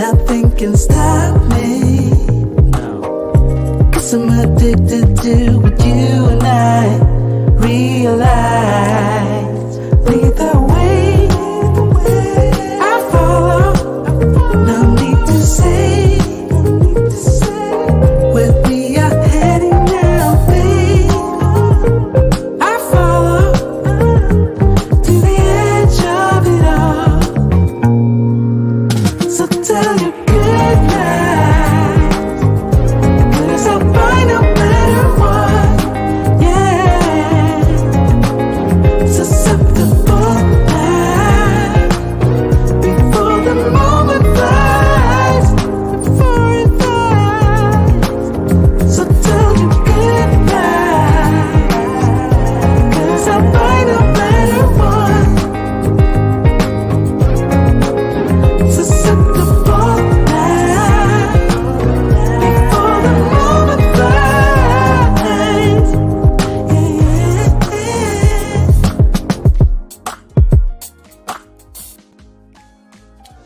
Nothing can stop me. Cause I'm addicted to what you and I realize. Lead the way, I follow. No need to say where we are heading now, babe. I follow to the edge of it all. So tell your good night, 'cause I'll find a better one, yeah. Susceptible now, before the moment flies, before it flies. So tell your good night, 'cause I'll find a better one. Susceptible now, before the moment flies.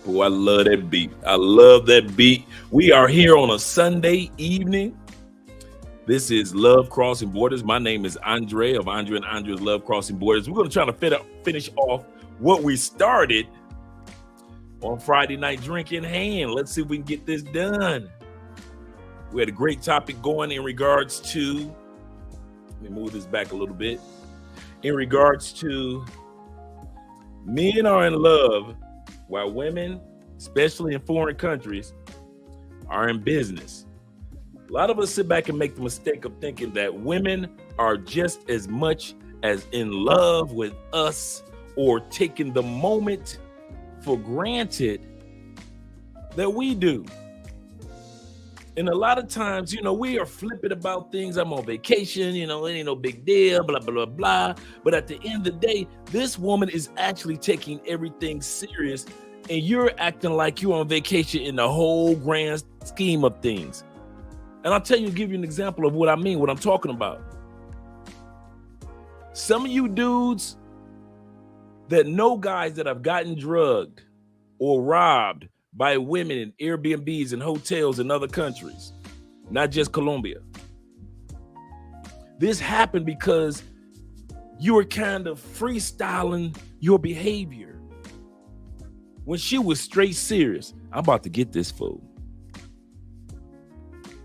Oh, I love that beat. I love that beat. We are here on a Sunday evening. This is Love Crossing Borders. My name is Andre of Andre and Andre's Love Crossing Borders. We're going to try to finish off what we started on Friday night, drink in hand. Let's see if we can get this done. We had a great topic going in regards to, let me move this back a little bit, in regards to men are in love while women, especially in foreign countries, are in business. A lot of us sit back and make the mistake of thinking that women are just as much as in love with us or taking the moment for granted that we do. And a lot of times, we are flippant about things. I'm on vacation, it ain't no big deal, blah, blah, blah, blah. But at the end of the day, this woman is actually taking everything serious, and you're acting like you're on vacation in the whole grand scheme of things. And I'll give you an example of what I mean, what I'm talking about. Some of you dudes that know guys that have gotten drugged or robbed by women in Airbnbs and hotels in other countries, not just Colombia. This happened because you were kind of freestyling your behavior when she was straight serious. I'm about to get this fool.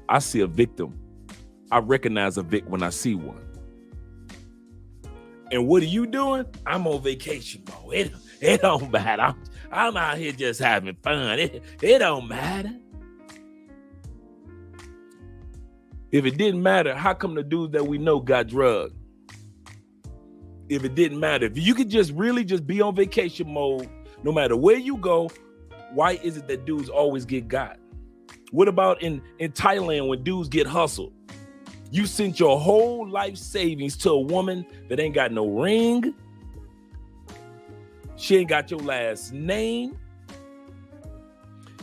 I see a victim. I recognize a victim when I see one. And what are you doing? I'm on vacation, bro. It don't matter. I'm out here just having fun. It don't matter. If it didn't matter, how come the dudes that we know got drugged? If it didn't matter, if you could just really just be on vacation mode, no matter where you go, why is it that dudes always get got? What about in Thailand when dudes get hustled? You sent your whole life savings to a woman that ain't got no ring. She ain't got your last name.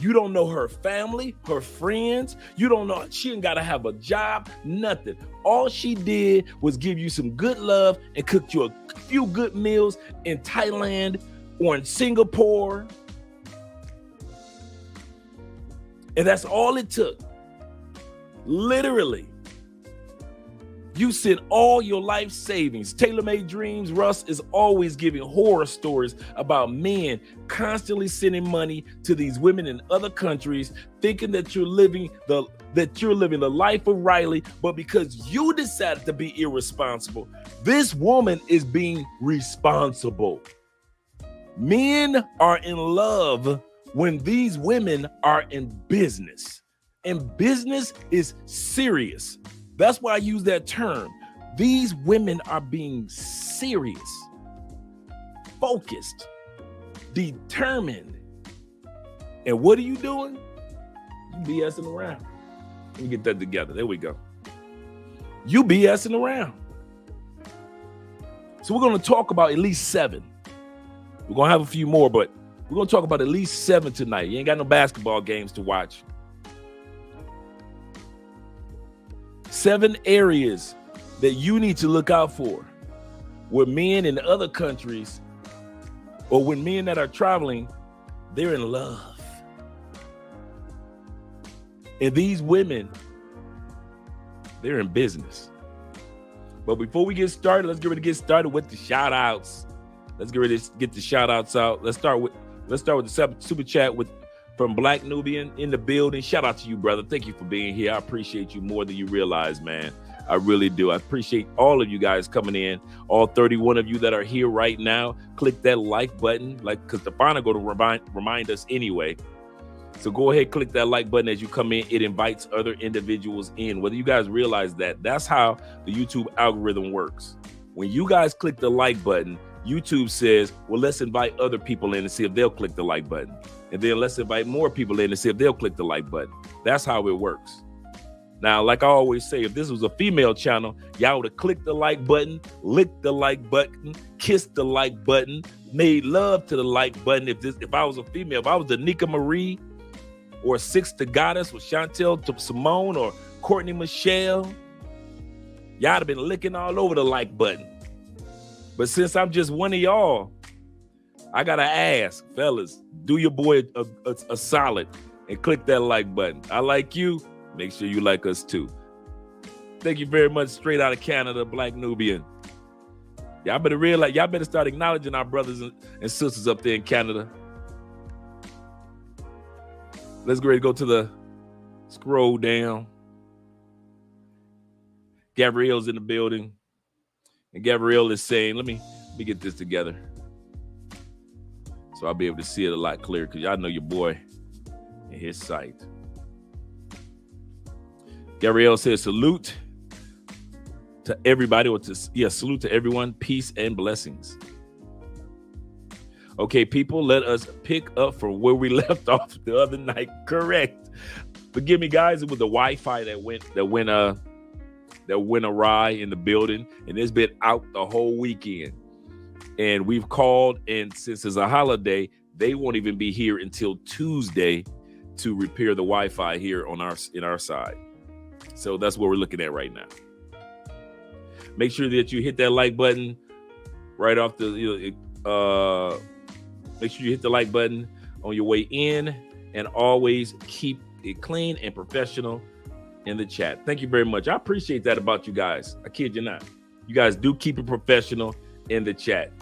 You don't know her family, her friends. You don't know, she ain't got to have a job, nothing. All she did was give you some good love and cooked you a few good meals in Thailand or in Singapore. And that's all it took. Literally. You sent all your life savings. Tailor-Made Dreams, Russ is always giving horror stories about men constantly sending money to these women in other countries, thinking that you're living the life of Riley, but because you decided to be irresponsible, this woman is being responsible. Men are in love when these women are in business. And business is serious. That's why I use that term. These women are being serious, focused, determined. And what are you doing? You BSing around. Let me get that together. There we go. You BSing around. So we're going to talk about at least 7. We're going to have a few more, but we're going to talk about at least 7 tonight. You ain't got no basketball games to watch. 7 areas that you need to look out for where men in other countries or when men that are traveling, they're in love. And these women, they're in business. But before we get started, let's get ready to get started with the shout outs. Let's get ready to get the shout outs out. Let's start with the super chat from Black Nubian in the building. Shout out to you, brother. Thank you for being here. I appreciate you more than you realize, man. I really do. I appreciate all of you guys coming in. All 31 of you that are here right now. Click that like button, because Stefano going to remind us anyway. So go ahead, click that like button as you come in. It invites other individuals in. Whether you guys realize that, that's how the YouTube algorithm works. When you guys click the like button, YouTube says, well, let's invite other people in and see if they'll click the like button. And then let's invite more people in and see if they'll click the like button. That's how it works. Now, like I always say, if this was a female channel, y'all would have clicked the like button, licked the like button, kissed the like button, made love to the like button. If I was a female, if I was Danica Marie or Six to Goddess or Chantel to Simone or Courtney Michelle, y'all have been licking all over the like button. But since I'm just one of y'all, I gotta ask, fellas, do your boy a solid and click that like button. I like you. Make sure you like us too. Thank you very much. Straight out of Canada, Black Nubian. Y'all better realize, y'all better start acknowledging our brothers and sisters up there in Canada. Let's go ahead and go to the scroll down. Gabrielle's in the building. And Gabrielle is saying, let me get this together. So I'll be able to see it a lot clearer because y'all know your boy and his sight. Gabrielle says, salute to everybody, salute to everyone, peace and blessings. Okay, people, let us pick up from where we left off the other night. Correct. Forgive me, guys, it was the Wi-Fi that went awry in the building, and it's been out the whole weekend. And we've called, and since it's a holiday, they won't even be here until Tuesday to repair the Wi-Fi here in our side. So that's what we're looking at right now. Make sure that you hit that like button right off make sure you hit the like button on your way in, and always keep it clean and professional in the chat. Thank you very much. I appreciate that about you guys. I kid you not. You guys do keep it professional in the chat.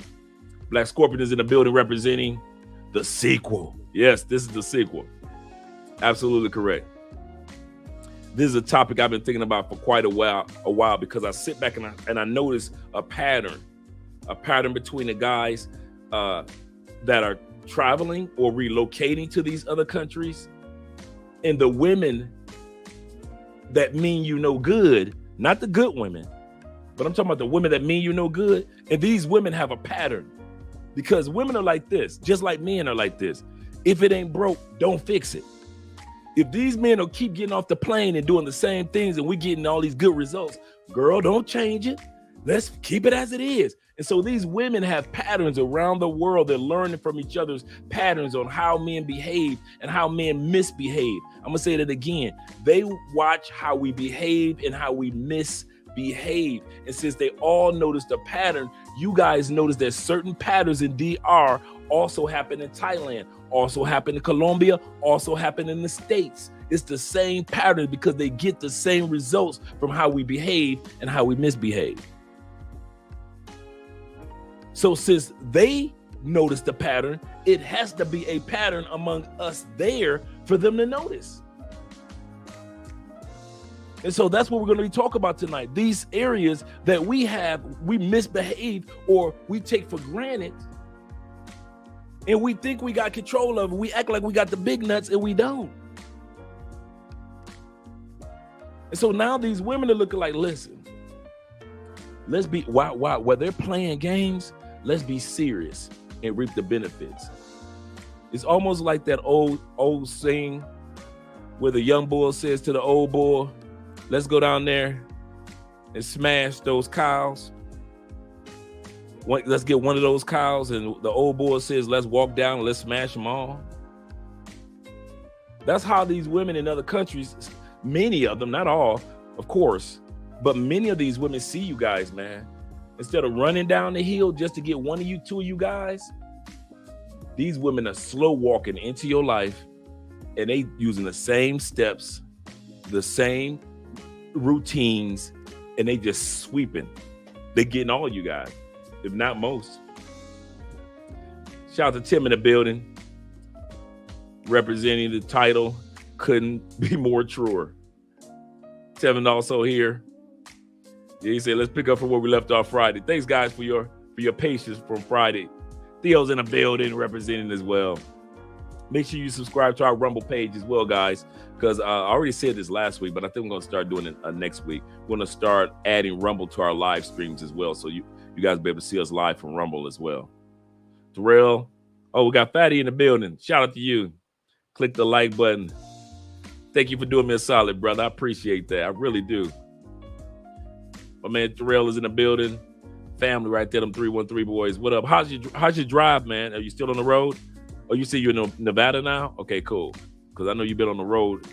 Black Scorpion is in the building representing the sequel. Yes, this is the sequel. Absolutely correct. This is a topic I've been thinking about for quite a while because I sit back and I notice a pattern between the guys that are traveling or relocating to these other countries and the women that mean you no good, not the good women, but I'm talking about the women that mean you no good. And these women have a pattern because women are like this, just like men are like this. If it ain't broke, don't fix it. If these men will keep getting off the plane and doing the same things and we getting all these good results, girl, don't change it. Let's keep it as it is. And so these women have patterns around the world. They're learning from each other's patterns on how men behave and how men misbehave. I'm going to say that again. They watch how we behave and how we misbehave. And since they all noticed a pattern, you guys notice that certain patterns in DR also happen in Thailand, also happen in Colombia, also happen in the States. It's the same pattern because they get the same results from how we behave and how we misbehave. So since they notice the pattern, it has to be a pattern among us there for them to notice. And so that's what we're going to be talking about tonight. These areas that we misbehave or we take for granted, and we think we got control of it. We act like we got the big nuts and we don't. And so now these women are looking like, listen, let's be, while they're playing games, let's be serious and reap the benefits. It's almost like that old saying where the young bull says to the old bull, let's go down there and smash those cows. Let's get one of those cows. And the old bull says, let's walk down and let's smash them all. That's how these women in other countries, many of them, not all, of course, but many of these women see you guys, man. Instead of running down the hill just to get one of you, two of you guys, these women are slow walking into your life and they using the same steps the same routines, and they just sweeping. They getting all you guys, if not most. Shout out to Tim in the building, representing the title. Couldn't be more truer. Tevin also here. Yeah, he said, let's pick up from where we left off Friday. Thanks, guys, for your patience from Friday. Theo's in the building, representing as well. Make sure you subscribe to our Rumble page as well, guys, because I already said this last week, but I think we're going to start doing it next week. We're going to start adding Rumble to our live streams as well, so you guys will be able to see us live from Rumble as well. Terrell, we got Fatty in the building. Shout out to you. Click the like button. Thank you for doing me a solid, brother. I appreciate that. I really do. My man Terrell is in the building. Family right there, them 313 boys. What up? How's your drive, man? Are you still on the road? Oh, you say you're in Nevada now? Okay, cool. Because I know you've been on the road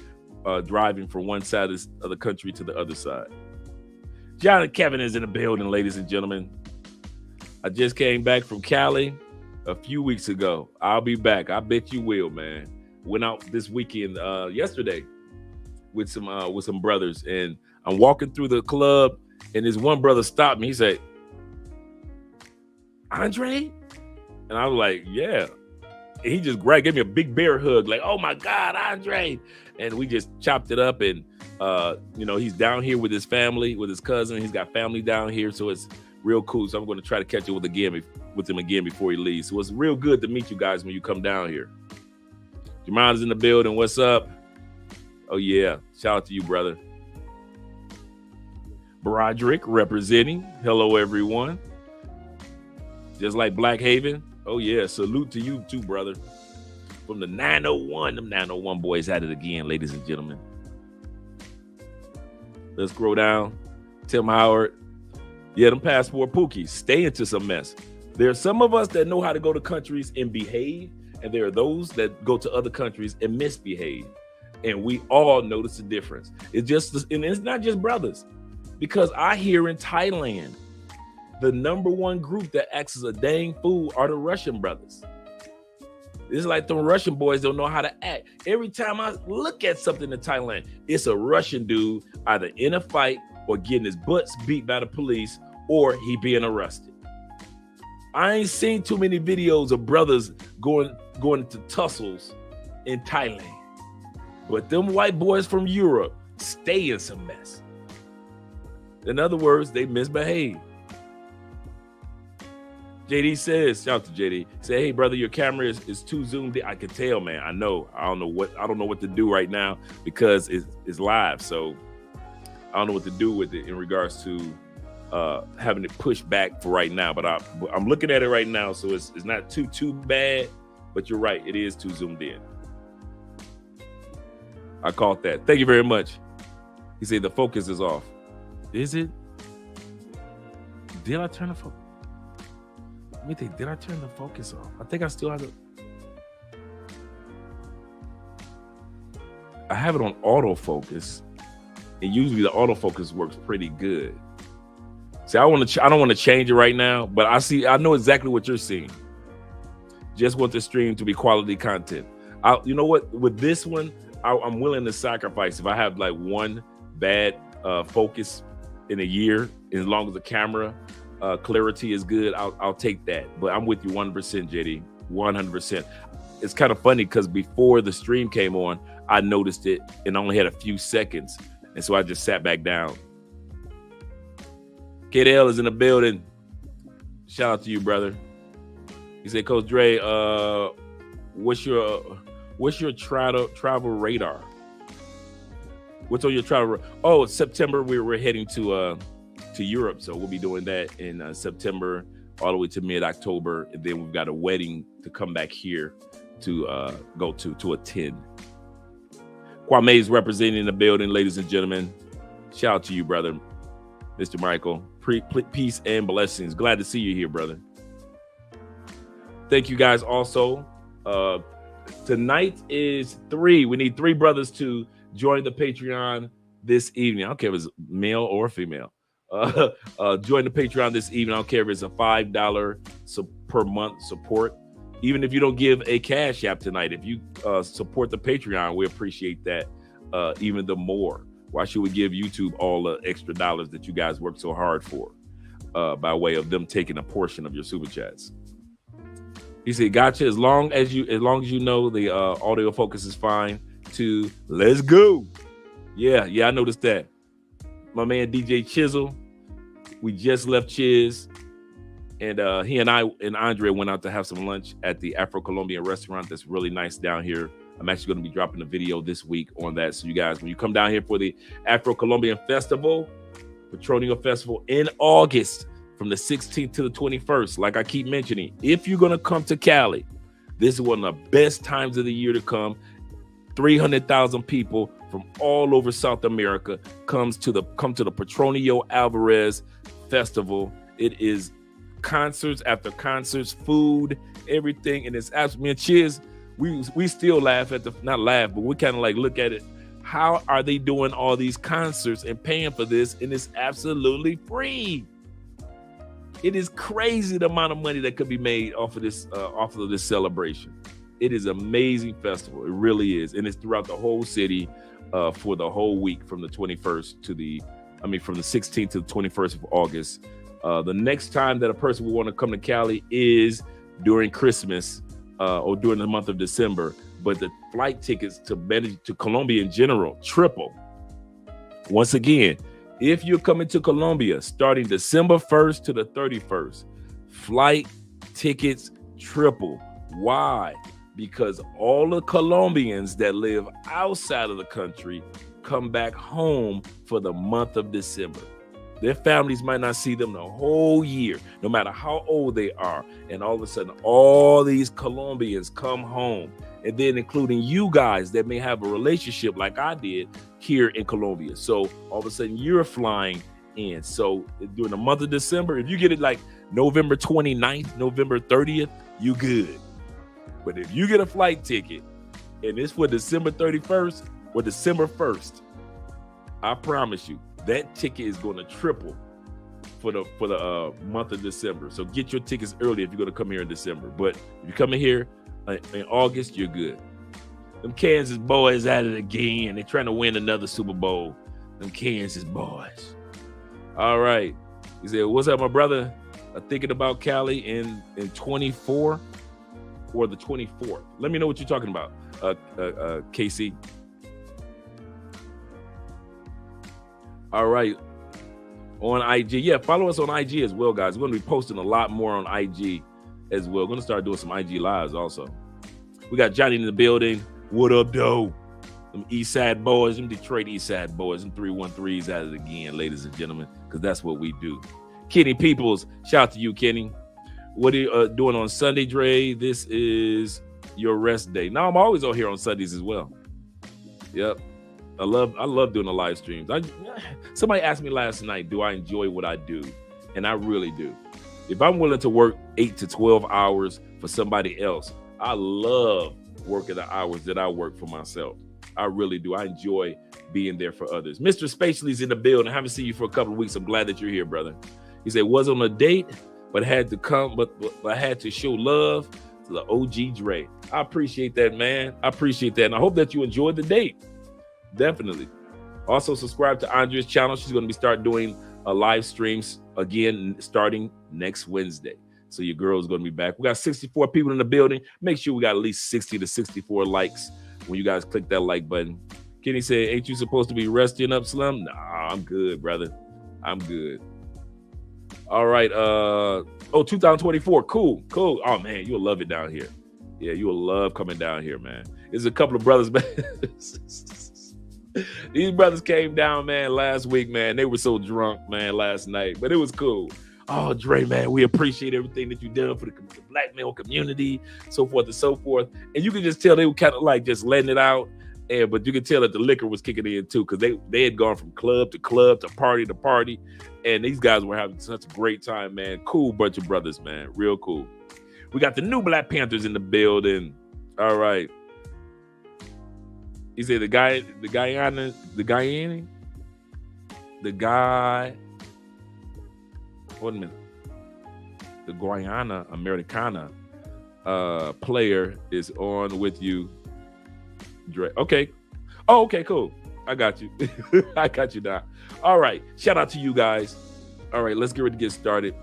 driving from one side of the country to the other side. John and Kevin is in the building, ladies and gentlemen. I just came back from Cali a few weeks ago. I'll be back. I bet you will, man. Went out this weekend yesterday with some brothers, and I'm walking through the club, and this one brother stopped me. He said, Andre? And I was like, yeah. And he just gave me a big bear hug, like, oh my God, Andre. And we just chopped it up. And, he's down here with his family, with his cousin. He's got family down here. So it's real cool. So I'm going to try to catch up with him again before he leaves. So it's real good to meet you guys when you come down here. Jamon's in the building. What's up? Oh, yeah. Shout out to you, brother. Broderick representing. Hello, everyone. Just like Black Haven. Oh, yeah. Salute to you, too, brother. From the 901. Them 901 boys at it again, ladies and gentlemen. Let's scroll down. Tim Howard. Yeah, them passport pookies. Stay into some mess. There are some of us that know how to go to countries and behave, and there are those that go to other countries and misbehave. And we all notice the difference. And it's not just brothers. Because I hear in Thailand, the number one group that acts as a dang fool are the Russian brothers. It's like the Russian boys don't know how to act. Every time I look at something in Thailand, it's a Russian dude either in a fight or getting his butts beat by the police or he being arrested. I ain't seen too many videos of brothers going into tussles in Thailand. But them white boys from Europe stay in some mess. In other words, they misbehave. JD says, shout out to JD, say, hey brother, your camera is too zoomed in. I can tell, man. I know. I don't know what to do right now because it's live. So I don't know what to do with it in regards to having it pushed back for right now. But I'm looking at it right now, so it's not too bad. But you're right, it is too zoomed in. I caught that. Thank you very much. He said the focus is off. Is it? Did I turn the focus? Let me think. Did I turn the focus off? I think I still have it. I have it on autofocus, and usually the autofocus works pretty good. See, I don't want to change it right now, but I know exactly what you're seeing. Just want the stream to be quality content. You know what? With this one, I'm willing to sacrifice if I have like one bad focus in a year, as long as the camera clarity is good, I'll take that. But I'm with you 100%, JD, 100%. It's kind of funny because before the stream came on, I noticed it and only had a few seconds, and so I just sat back down. KDL is in the building. Shout out to you, brother. He said, Coach Dre, what's your travel radar? What's on your travel? Oh, September we're heading to Europe, so we'll be doing that in September all the way to mid-October, and then we've got a wedding to come back here to go to attend. Kwame is representing the building, ladies and gentlemen. Shout out to you, brother, Mr. Michael. Peace and blessings. Glad to see you here, brother. Thank you guys also. Tonight is 3. We need 3 brothers to join the Patreon this evening. I don't care if it's male or female. Join the Patreon this evening. I don't care if it's a $5 per month support. Even if you don't give a cash app tonight, if you support the Patreon, we appreciate that even the more. Why should we give YouTube all the extra dollars that you guys work so hard for by way of them taking a portion of your super chats? He said, gotcha. As long as you know the audio focus is fine. To let's go. Yeah, I noticed that. My man DJ Chisel, we just left Chiz, and he and I and Andre went out to have some lunch at the Afro-Colombian restaurant that's really nice down here. I'm actually going to be dropping a video this week on that. So you guys, when you come down here for the Afro-Colombian Festival, Petronio Festival in August, from the 16th to the 21st, like I keep mentioning, if you're going to come to Cali, this is one of the best times of the year to come. 300,000 people from all over South America come to the Petronio Alvarez Festival. It is concerts after concerts, food, everything, and it's absolutely, man, cheers. We still laugh at not laugh, but we kind of like look at it. How are they doing all these concerts and paying for this, and it's absolutely free? It is crazy the amount of money that could be made off of this celebration. It is an amazing festival. It really is. And it's throughout the whole city for the whole week from the 21st from the 16th to the 21st of August. The next time that a person will want to come to Cali is during Christmas or during the month of December. But the flight tickets to Colombia in general, triple. Once again, if you're coming to Colombia starting December 1st to the 31st, flight tickets triple. Why? Because all the Colombians that live outside of the country come back home for the month of December. Their families might not see them the whole year, no matter how old they are. And all of a sudden, all these Colombians come home. And then including you guys that may have a relationship like I did here in Colombia. So all of a sudden, you're flying in. So during the month of December, if you get it like November 29th, November 30th, you good. But if you get a flight ticket and it's for December 31st or December 1st, I promise you that ticket is going to triple for the month of December. So get your tickets early if you're going to come here in December. But if you're coming here in August, you're good. Them Kansas boys at it again. They're trying to win another Super Bowl. Them Kansas boys. All right. He said, what's up, my brother? Thinking about Cali in 24. Or the 24th. Let me know what you're talking about, KC. All right. On IG. Yeah, follow us on IG as well, guys. We're going to be posting a lot more on IG as well. We're going to start doing some IG lives also. We got Johnny in the building. What up, though? Them East Side boys, them Detroit East Side boys, them 313s at it again, ladies and gentlemen, because that's what we do. Kenny Peoples, shout out to you, Kenny. What are you doing on Sunday, Dre? This is your rest day. Now I'm always on here on Sundays as well. Yep. I love doing the live streams. Somebody asked me last night, do I enjoy what I do? And I really do. If I'm willing to work 8 to 12 hours for somebody else, I love working the hours that I work for myself. I really do. I enjoy being there for others. Mr. Spatially's in the building. I haven't seen you for a couple of weeks. I'm glad that you're here, brother. He said, was on a date, but had to come, but I had to show love to the OG Dre. I appreciate that, man. I appreciate that. And I hope that you enjoyed the date. Definitely. Also, subscribe to Andrea's channel. She's going to start doing live streams again starting next Wednesday. So your girl is going to be back. We got 64 people in the building. Make sure we got at least 60 to 64 likes when you guys click that like button. Kenny said, ain't you supposed to be resting up, Slim? Nah, I'm good, brother. I'm good. All right. 2024. Cool. Oh, man, you'll love it down here. Yeah, you will love coming down here, man. There's a couple of brothers, man. These brothers came down, man, last week, man. They were so drunk, man, last night. But it was cool. Oh, Dre, man, we appreciate everything that you've done for the black male community, so forth and so forth. And you can just tell they were kind of like just letting it out. But you could tell that the liquor was kicking in too, because they had gone from club to club to party to party. And these guys were having such a great time, man. Cool bunch of brothers, man. Real cool. We got the new Black Panthers in the building. All right. He said the guy the Guayana Americana player is on with you, Dre. Okay. Oh, okay, cool. I got you. I got you, Doc. All right. Shout out to you guys. All right, let's get ready to get started.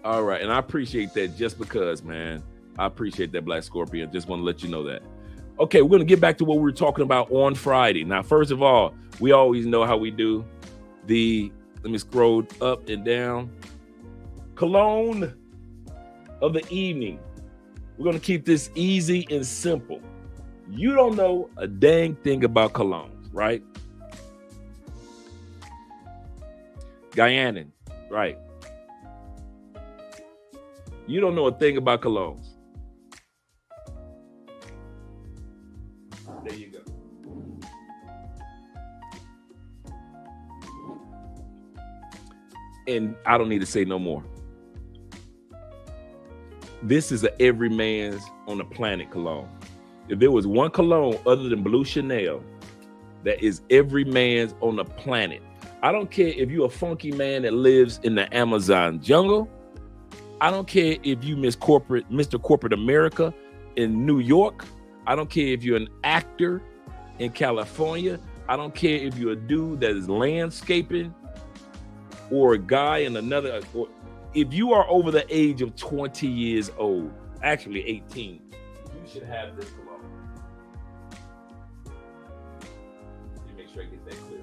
All right, and I appreciate that just because, man. I appreciate that, Black Scorpion. Just want to let you know that. Okay, we're going to get back to what we were talking about on Friday. Now, first of all, we always know how we do let me scroll up and down. Cologne of the evening. We're going to keep this easy and simple. You don't know a dang thing about colognes, right? Guyanan, right? You don't know a thing about colognes. There you go. And I don't need to say no more. This is a every man's on the planet cologne. If there was one cologne other than Blue Chanel, that is every man's on the planet. I don't care if you're a funky man that lives in the Amazon jungle. I don't care if you Mr. Corporate America in New York. I don't care if you're an actor in California. I don't care if you're a dude that is landscaping or a guy in another. Or if you are over the age of 20 years old, actually 18, you should have this cologne. Let me make sure I get that clear.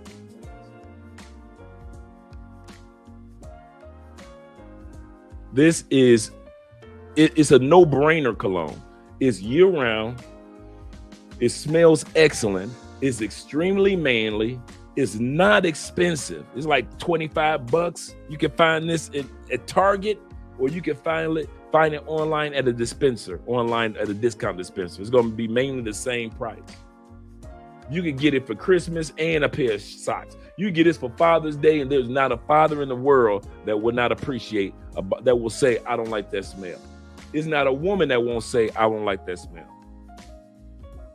This is, it's a no-brainer cologne. It's year-round. It smells excellent. It's extremely manly. It's not expensive. It's like $25. You can find this at Target, or you can find it online at a dispenser, online at a discount dispenser. It's going to be mainly the same price. You can get it for Christmas and a pair of socks. You get this for Father's Day, and there's not a father in the world that would not appreciate, that will say, I don't like that smell. It's not a woman that won't say, I don't like that smell.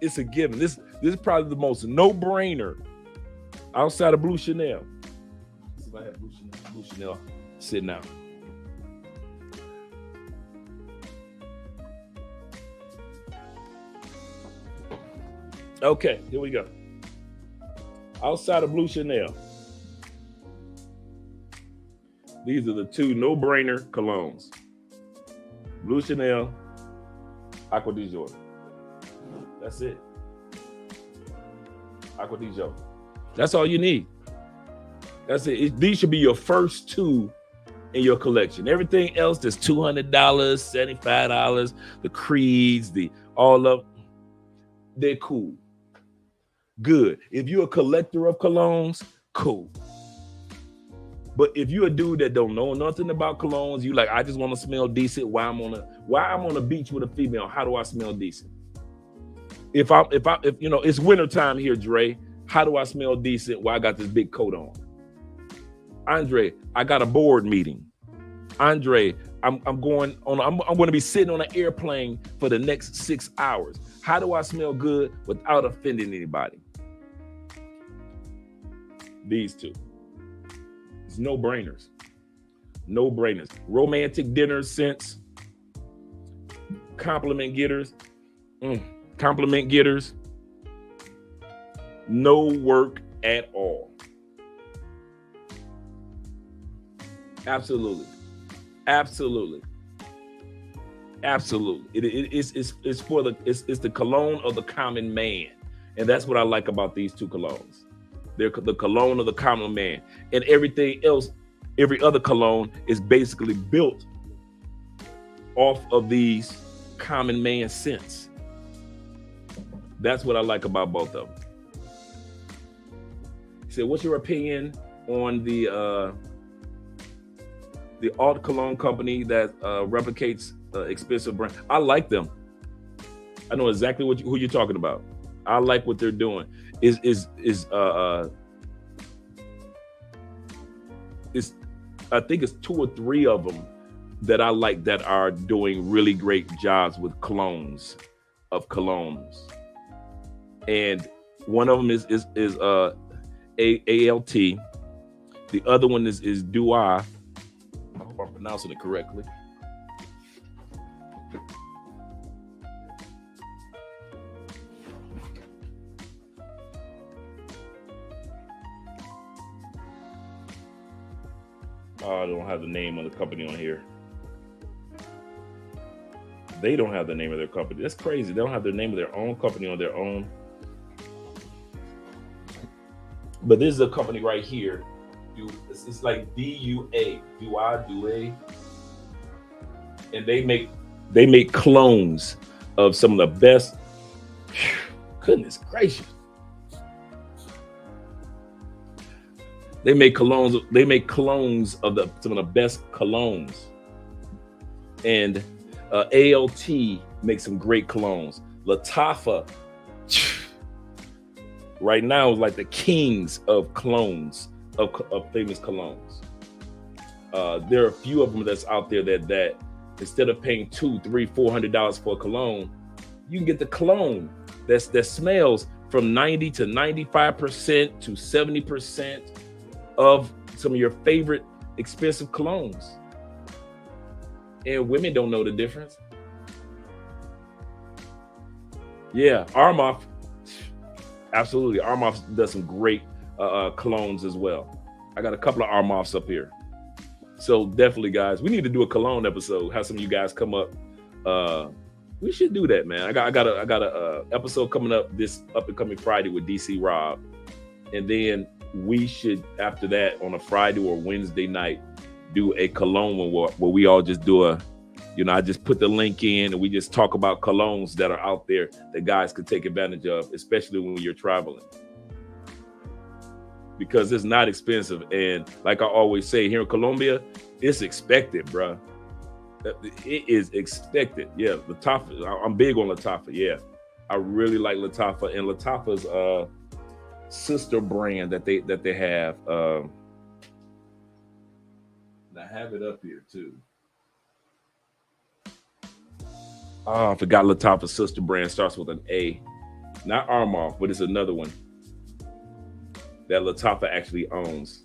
It's a given. This is probably the most no-brainer outside of Blue Chanel. Let's see if I have Blue Chanel sitting out. Okay, here we go. Outside of Blue Chanel, these are the two no-brainer colognes. Blue Chanel, Aqua di Giorgio. That's it. Aqua di Giorgio. That's all you need. That's it. These should be your first two in your collection. Everything else that's $200, $75, the Creeds, they're cool. Good. If you're a collector of colognes, cool. But if you're a dude that don't know nothing about colognes, you like, I just want to smell decent while I'm on a beach with a female. How do I smell decent? If you know, it's wintertime here, Dre. How do I smell decent while I got this big coat on? Andre, I got a board meeting. Andre, I'm going to be sitting on an airplane for the next 6 hours. How do I smell good without offending anybody? These two. It's no-brainers. No-brainers. Romantic dinner scents. Compliment getters. Compliment getters. No work at all. Absolutely. Absolutely. Absolutely. It's the cologne of the common man. And that's what I like about these two colognes. They're the cologne of the common man. And everything else, every other cologne is basically built off of these common man scents. That's what I like about both of them. He said, what's your opinion on the alt cologne company that replicates expensive brand? I like them. I know exactly who you're talking about. I like what they're doing. I think it's 2 or 3 of them that I like that are doing really great jobs with colognes. And one of them is ALT. The other one is Dui. I hope I'm pronouncing it correctly. I don't have the name of the company on here. They don't have the name of their company. That's crazy. They don't have the name of their own company on their own. But this is a company right here. It's like DUA. DUA. And they make clones of some of the best. Goodness gracious. They make clones of some of the best colognes. And ALT makes some great colognes. Latafa right now is like the kings of clones of famous colognes. There are a few of them that's out there that instead of paying $200, $300, $400 for a cologne, you can get the cologne that smells from 90 to 95% to 70% of some of your favorite expensive colognes. And women don't know the difference. Yeah, Armoff, absolutely. Armoff does some great colognes as well. I got a couple of Armoffs up here. So definitely, guys, we need to do a cologne episode. Have some of you guys come up. We should do that, man. I got a episode coming up this up and coming Friday with DC Rob, and then we should after that on a Friday or Wednesday night do a cologne one where we all just do a, I just put the link in and we just talk about colognes that are out there that guys could take advantage of, especially when you're traveling. Because it's not expensive. And like I always say, here in Colombia, it's expected, bro. It is expected. Yeah, Latafa. I'm big on Latafa. Yeah, I really like Latafa. And Latafa's sister brand that they have. I have it up here too. Oh, I forgot Latafa's sister brand starts with an A. Not Armoff, but it's another one that Latafa actually owns.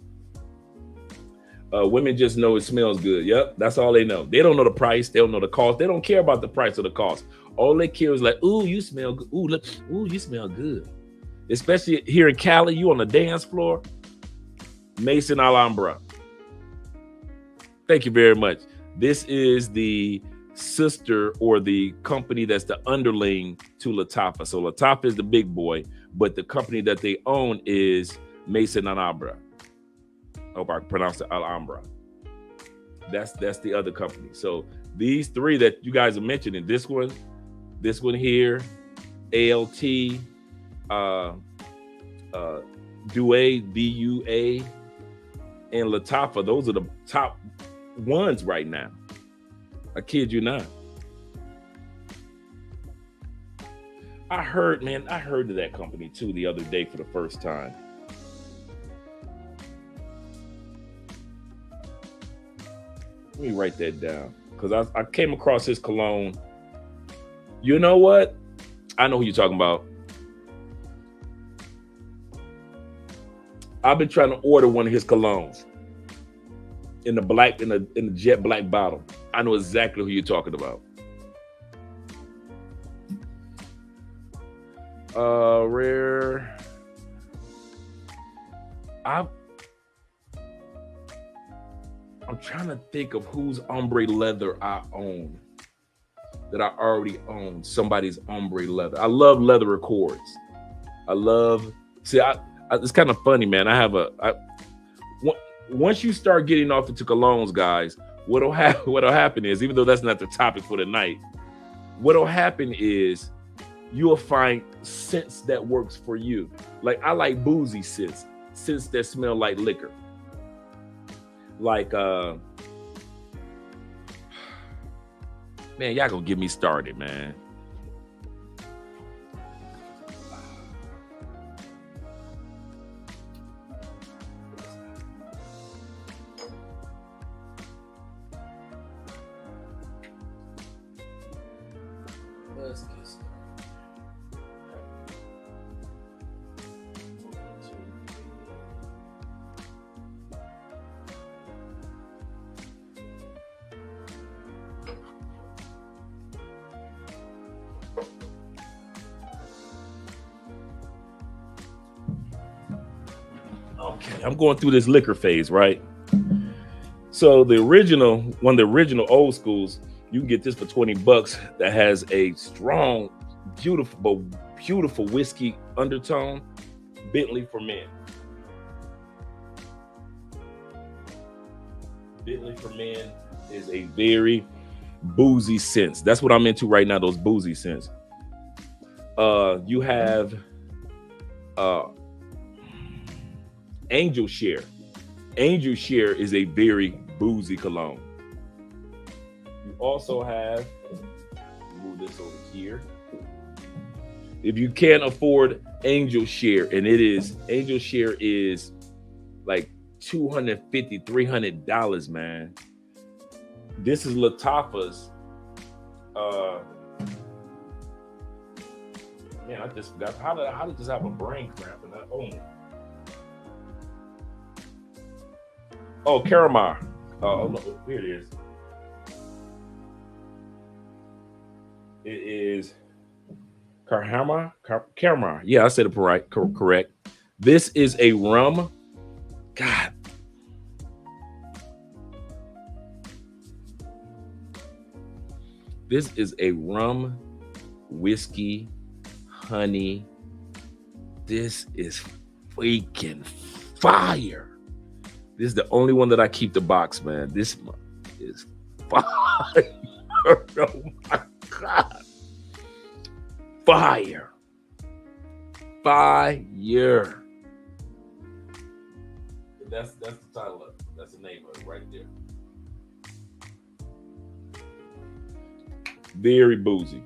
Women just know it smells good. Yep, that's all they know. They don't know the price. They don't know the cost. They don't care about the price or the cost. All they care is like, ooh, you smell good. Ooh, look, ooh, you smell good. Especially here in Cali, you on the dance floor. Mason Alhambra. Thank you very much. This is the sister or the company that's the underling to Latafa. So Latafa is the big boy, but the company that they own is Mason Alhambra. I hope I pronounced it Alhambra. That's the other company. So these three that you guys are mentioning, this one here, ALT, DUA, and Latafa, those are the top ones right now. I kid you not. I heard of that company too the other day for the first time. Let me write that down because I came across his cologne. You know what? I know who you're talking about. I've been trying to order one of his colognes in the jet black bottle. I know exactly who you're talking about. Rare. I'm trying to think of whose ombre leather I own. That I already own somebody's ombre leather. I love leather accords. It's kind of funny, man. Once you start getting off into colognes, guys, what'll happen is, even though that's not the topic for the night, what'll happen is you'll find scents that works for you. Like I like boozy scents that smell like liquor. Like man, y'all gonna get me started, man. Let's get started. Okay, I'm going through this liquor phase, right? So one of the original old schools, you can get this for $20 that has a strong, beautiful whiskey undertone. Bentley for Men. Bentley for Men is a very boozy scent. That's what I'm into right now, those boozy scents. You have Angel Share. Angel Share is a very boozy cologne. You also have, move this over here. If you can't afford Angel Share, and Angel Share is like $250, $300, man. This is Lattafa's. Man, I just forgot. How did this have a brain cramp? Oh, Caramar. Oh, here it is. It is Caramar. Yeah, I said it right. Correct. This is a rum. God. This is a rum, whiskey, honey. This is freaking fire. This is the only one that I keep the box, man. This is fire. Oh my God. Fire. That's the title of it. That's the name of it right there. Very boozy.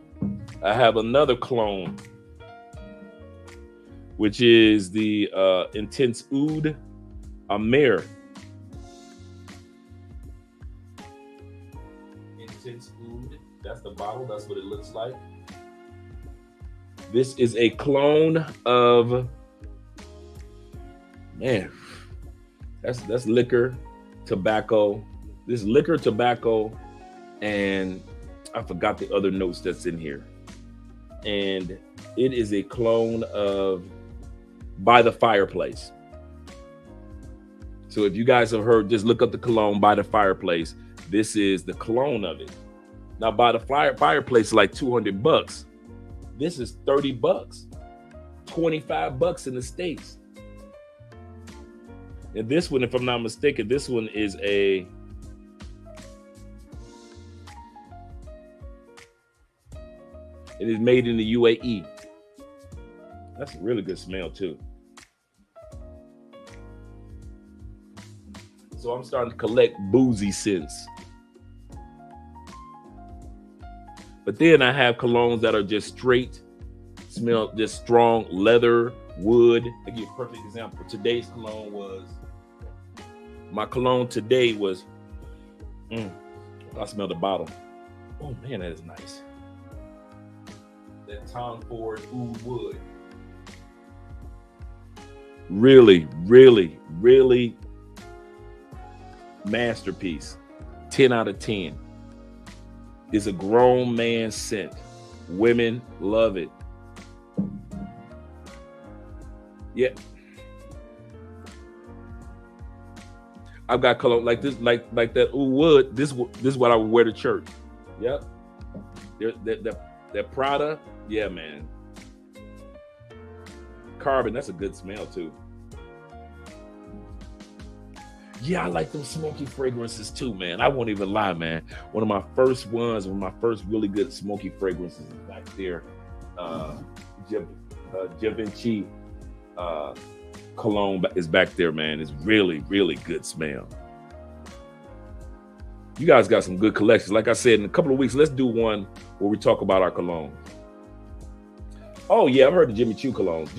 I have another clone, which is the Intense Oud Amer. Intense Oud. That's the bottle. That's what it looks like. This is a clone of, man, that's liquor, tobacco. This liquor, tobacco, and I forgot the other notes that's in here. And it is a clone of By the Fireplace. So if you guys have heard, just look up the cologne By the Fireplace. This is the clone of it. Now, By the Fireplace is like $200. This is $30, $25 in the States. And this one, if I'm not mistaken, this one is it is made in the UAE. That's a really good smell too. So I'm starting to collect boozy scents. But then I have colognes that are just straight, smell just strong leather, wood. I'll give you a perfect example. Today's cologne was, my cologne today was, I smell the bottle. Oh man, that is nice. That Tom Ford Oud Wood. Really, really, really masterpiece. 10 out of 10. It's a grown man scent. Women love it. Yeah. I've got cologne like this, like that Oud Wood. This is what I would wear to church. Yep. That Prada, yeah, man. Carbon, that's a good smell too. Yeah, I like them smoky fragrances too, man. I won't even lie, man. One of my first really good smoky fragrances is back there. Givenchy cologne is back there, man. It's really, really good smell. You guys got some good collections. Like I said, in a couple of weeks, let's do one where we talk about our cologne. Oh yeah, I've heard the Jimmy Choo colognes.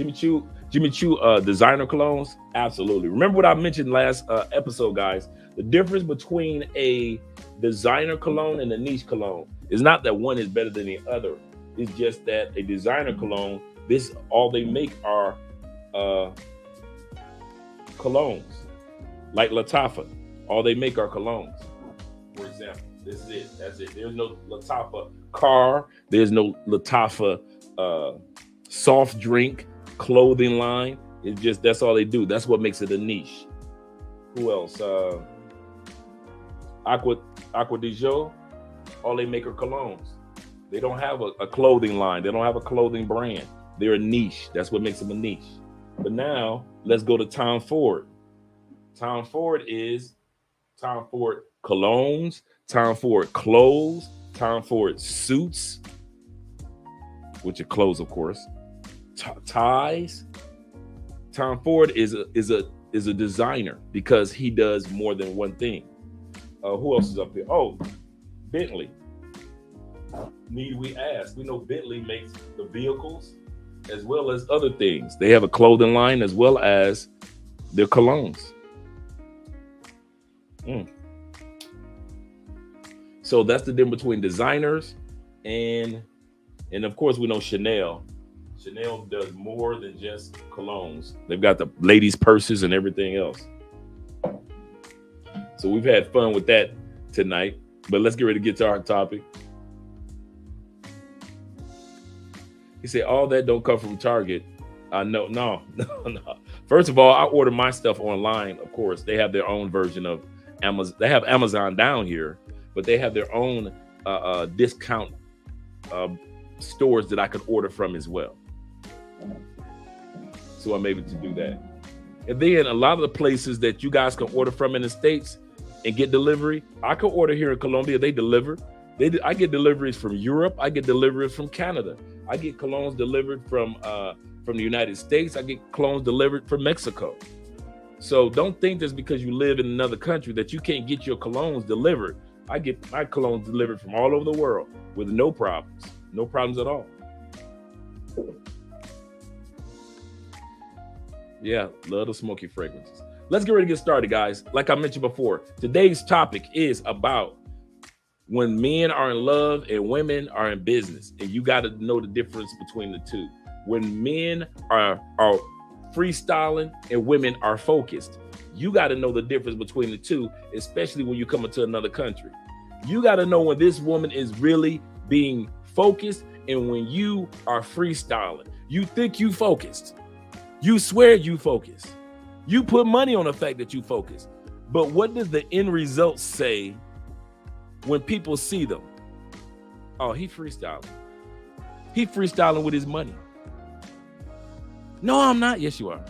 Jimmy Choo designer colognes, absolutely. Remember what I mentioned last episode, guys? The difference between a designer cologne and a niche cologne is not that one is better than the other. It's just that a designer cologne, all they make are colognes, like Lattafa. All they make are colognes. For example, this is it. That's it. There's no Lattafa car. There's no Lattafa soft drink, clothing line. It's just, that's all they do. That's what makes it a niche. Who else? Aqua di Gio, all they make are colognes. They don't have a clothing line. They don't have a clothing brand. They're a niche. That's what makes them a niche. But now let's go to Tom Ford. Tom Ford colognes, Tom Ford clothes, Tom Ford suits, which are clothes, of course, ties. Tom Ford is a designer because he does more than one thing. Who else is up here? Oh, Bentley. Need we ask? We know Bentley makes the vehicles as well as other things. They have a clothing line as well as their colognes. So that's the difference between designers and of course we know Chanel. Chanel does more than just colognes. They've got the ladies' purses and everything else. So we've had fun with that tonight, but let's get ready to get to our topic. He said, all that don't come from Target. No. First of all, I order my stuff online. Of course, they have their own version of Amazon. They have Amazon down here, but they have their own discount stores that I could order from as well. So I'm able to do that. And then a lot of the places that you guys can order from in the States and get delivery, I can order here in Colombia. They deliver. I get deliveries from Europe. I get deliveries from Canada. I get colognes delivered from the United States. I get colognes delivered from Mexico. So don't think just because you live in another country that you can't get your colognes delivered. I get my colognes delivered from all over the world with no problems at all. Yeah, love the smoky fragrances. Let's get ready to get started, guys. Like I mentioned before, today's topic is about when men are in love and women are in business, and you got to know the difference between the two. When men are freestyling and women are focused, you got to know the difference between the two, especially when you come into another country. You got to know when this woman is really being focused and when you are freestyling. You think you focused. You swear you focused. You put money on the fact that you focused. But what does the end result say when people see them? Oh, he freestyling. He freestyling with his money. No, I'm not. Yes, you are.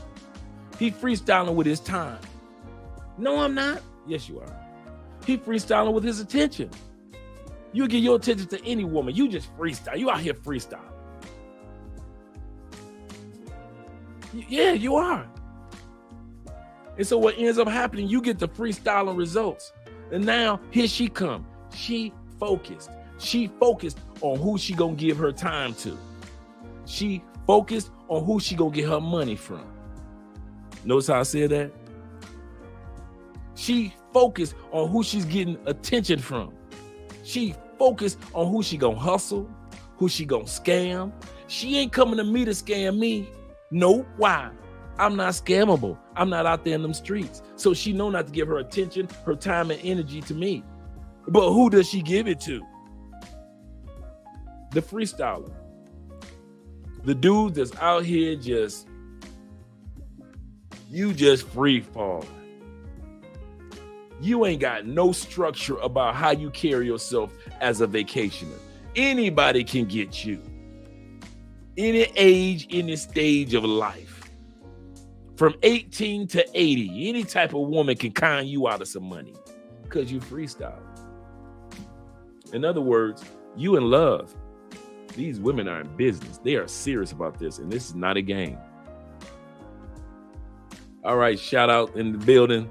He freestyling with his time. No, I'm not. Yes, you are. He freestyling with his attention. You give your attention to any woman. You just freestyle. You out here freestyling. Yeah, you are. And so what ends up happening, you get the freestyling results. And now here she come. She focused. She focused on who she gonna give her time to. She focused on who she gonna get her money from. Notice how I said that? She focused on who she's getting attention from. She focused on who she gonna hustle, who she gonna scam. She ain't coming to me to scam me. No, why? I'm not scammable. I'm not out there in them streets. So she know not to give her attention, her time and energy to me. But who does she give it to? The freestyler. The dude that's out here just free falling. You ain't got no structure about how you carry yourself as a vacationer. Anybody can get you. Any age, any stage of life. From 18 to 80, any type of woman can con you out of some money because you freestyle. In other words, you in love. These women are in business. They are serious about this, and this is not a game. All right, shout out in the building.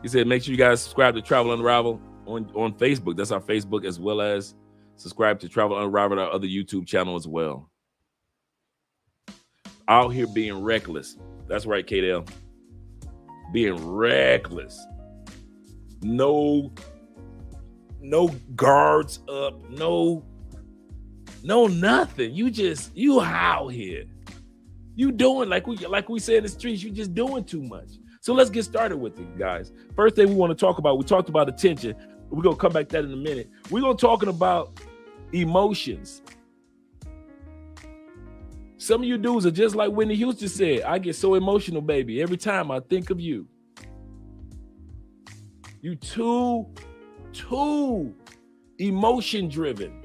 He said, make sure you guys subscribe to Travel Unravel on Facebook. That's our Facebook, as well as subscribe to Travel Unravel, our other YouTube channel as well. Out here being reckless. That's right, KDL. Being reckless. No guards up. No nothing. You out here. You doing like we say in the streets, you just doing too much. So let's get started with it, guys. First thing we want to talk about, we talked about attention. We're going to come back to that in a minute. We're going to talking about emotions. Some of you dudes are just like Whitney Houston said, I get so emotional, baby, every time I think of you. You too emotion driven.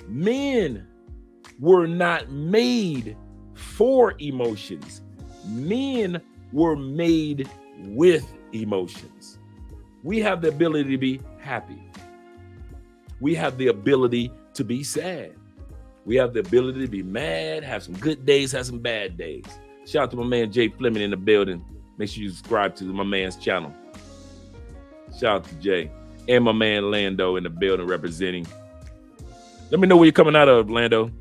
Men were not made for emotions. Men were made with emotions. We have the ability to be happy. We have the ability to be sad. We have the ability to be mad, have some good days, have some bad days. Shout out to my man Jay Fleming in the building. Make sure you subscribe to my man's channel. Shout out to Jay. And my man Lando in the building representing. Let me know where you're coming out of, Lando.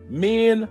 Men,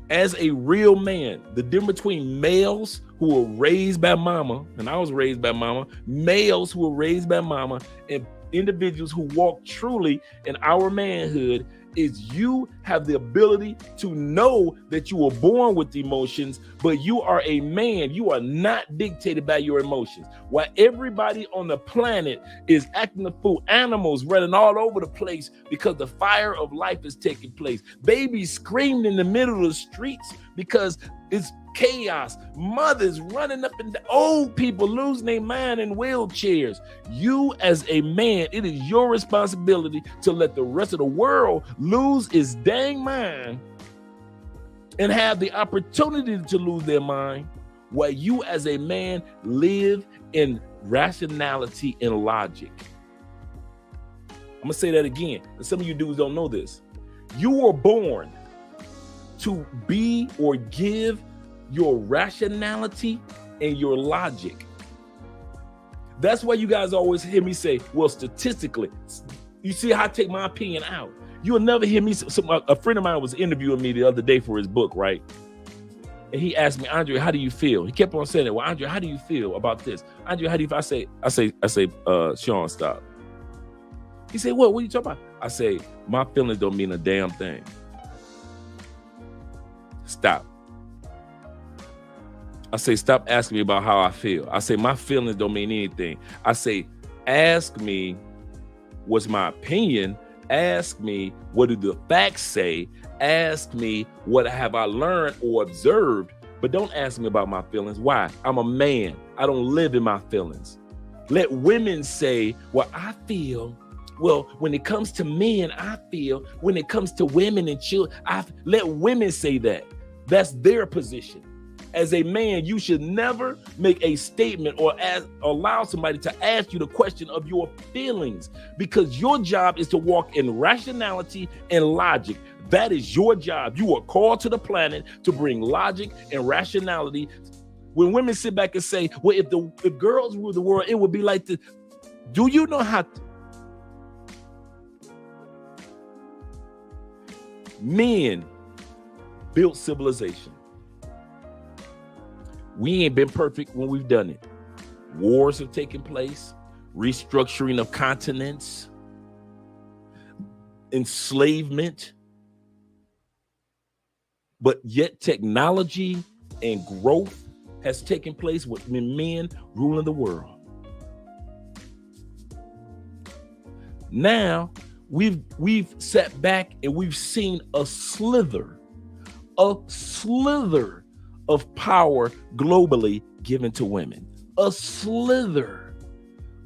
as a real man, the difference between males who were raised by mama, and I was raised by mama, males who were raised by mama, and individuals who walk truly in our manhood is you have the ability to know that you were born with emotions, but you are a man. You are not dictated by your emotions. While everybody on the planet is acting a fool, animals running all over the place because the fire of life is taking place. Babies screaming in the middle of the streets because it's chaos. Mothers running up and down. Old people losing their mind in wheelchairs. You as a man, it is your responsibility to let the rest of the world lose its dang mind and have the opportunity to lose their mind while you as a man live in rationality and logic. I'm gonna say that again, and some of you dudes don't know this. You were born to be or give your rationality and your logic. That's why you guys always hear me say, well, statistically, you see how I take my opinion out. You'll never hear me. A friend of mine was interviewing me the other day for his book, right? And he asked me, Andre, how do you feel? He kept on saying it. Well, Andre, how do you feel about this? Andre, how do you feel? I say, Sean, stop. He said, what are you talking about? I say, my feelings don't mean a damn thing. Stop. I say, stop asking me about how I feel. I say, my feelings don't mean anything. I say, ask me what's my opinion. Ask me what do the facts say. Ask me what have I learned or observed. But don't ask me about my feelings. Why? I'm a man. I don't live in my feelings. Let women say, well, I feel. Well, when it comes to men, I feel. When it comes to women and children, let women say that. That's their position. As a man, you should never make a statement or allow somebody to ask you the question of your feelings, because your job is to walk in rationality and logic. That is your job. You are called to the planet to bring logic and rationality. When women sit back and say, well, if girls rule the world, it would be like this. Do you know how men built civilization? We ain't been perfect when we've done it. Wars have taken place, restructuring of continents, enslavement, but yet technology and growth has taken place with men ruling the world. Now we've sat back and we've seen a slither of power globally given to women, a slither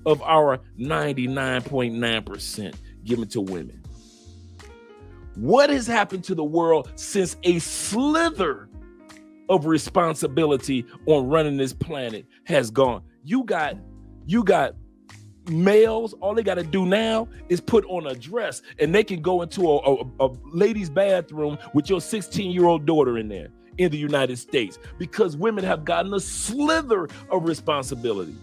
of our 99.9% given to women. What has happened to the world since a slither of responsibility on running this planet has gone? You got males, all they got to do now is put on a dress and they can go into a ladies' bathroom with your 16-year-old daughter in there in the United States, because women have gotten a slither of responsibility.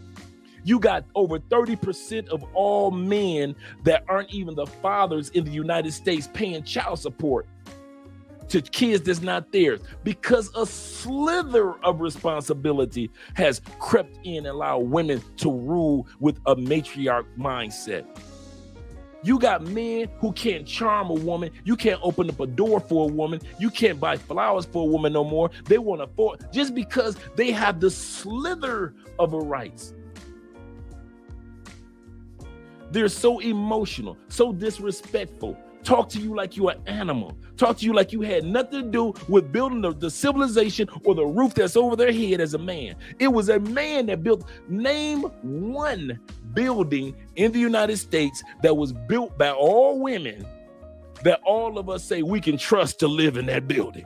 You got over 30% of all men that aren't even the fathers in the United States paying child support to kids that's not theirs, because a slither of responsibility has crept in and allowed women to rule with a matriarch mindset. You got men who can't charm a woman. You can't open up a door for a woman. You can't buy flowers for a woman no more. They want to afford just because they have the slither of a rights. They're so emotional, so disrespectful. talk to you like you're an animal, talk to you like you had nothing to do with building the civilization or the roof that's over their head as a man. It was a man that built, name one building in the United States that was built by all women that all of us say we can trust to live in that building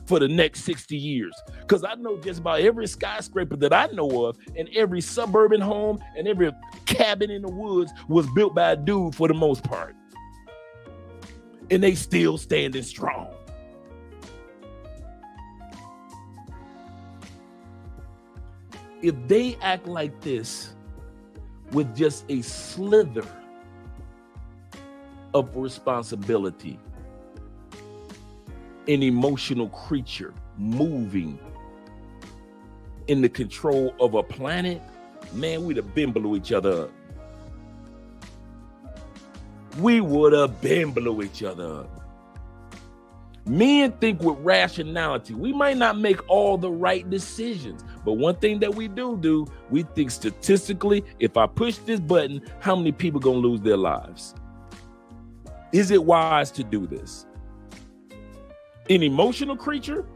for the next 60 years. Because I know just about every skyscraper that I know of, and every suburban home and every cabin in the woods was built by a dude for the most part. And they still standing strong. If they act like this with just a slither of responsibility, an emotional creature moving in the control of a planet, man, we'd have been blew each other up. We would have been blew each other up. Men think with rationality. We might not make all the right decisions, but one thing that we do, we think statistically, if I push this button, how many people gonna lose their lives? Is it wise to do this? An emotional creature,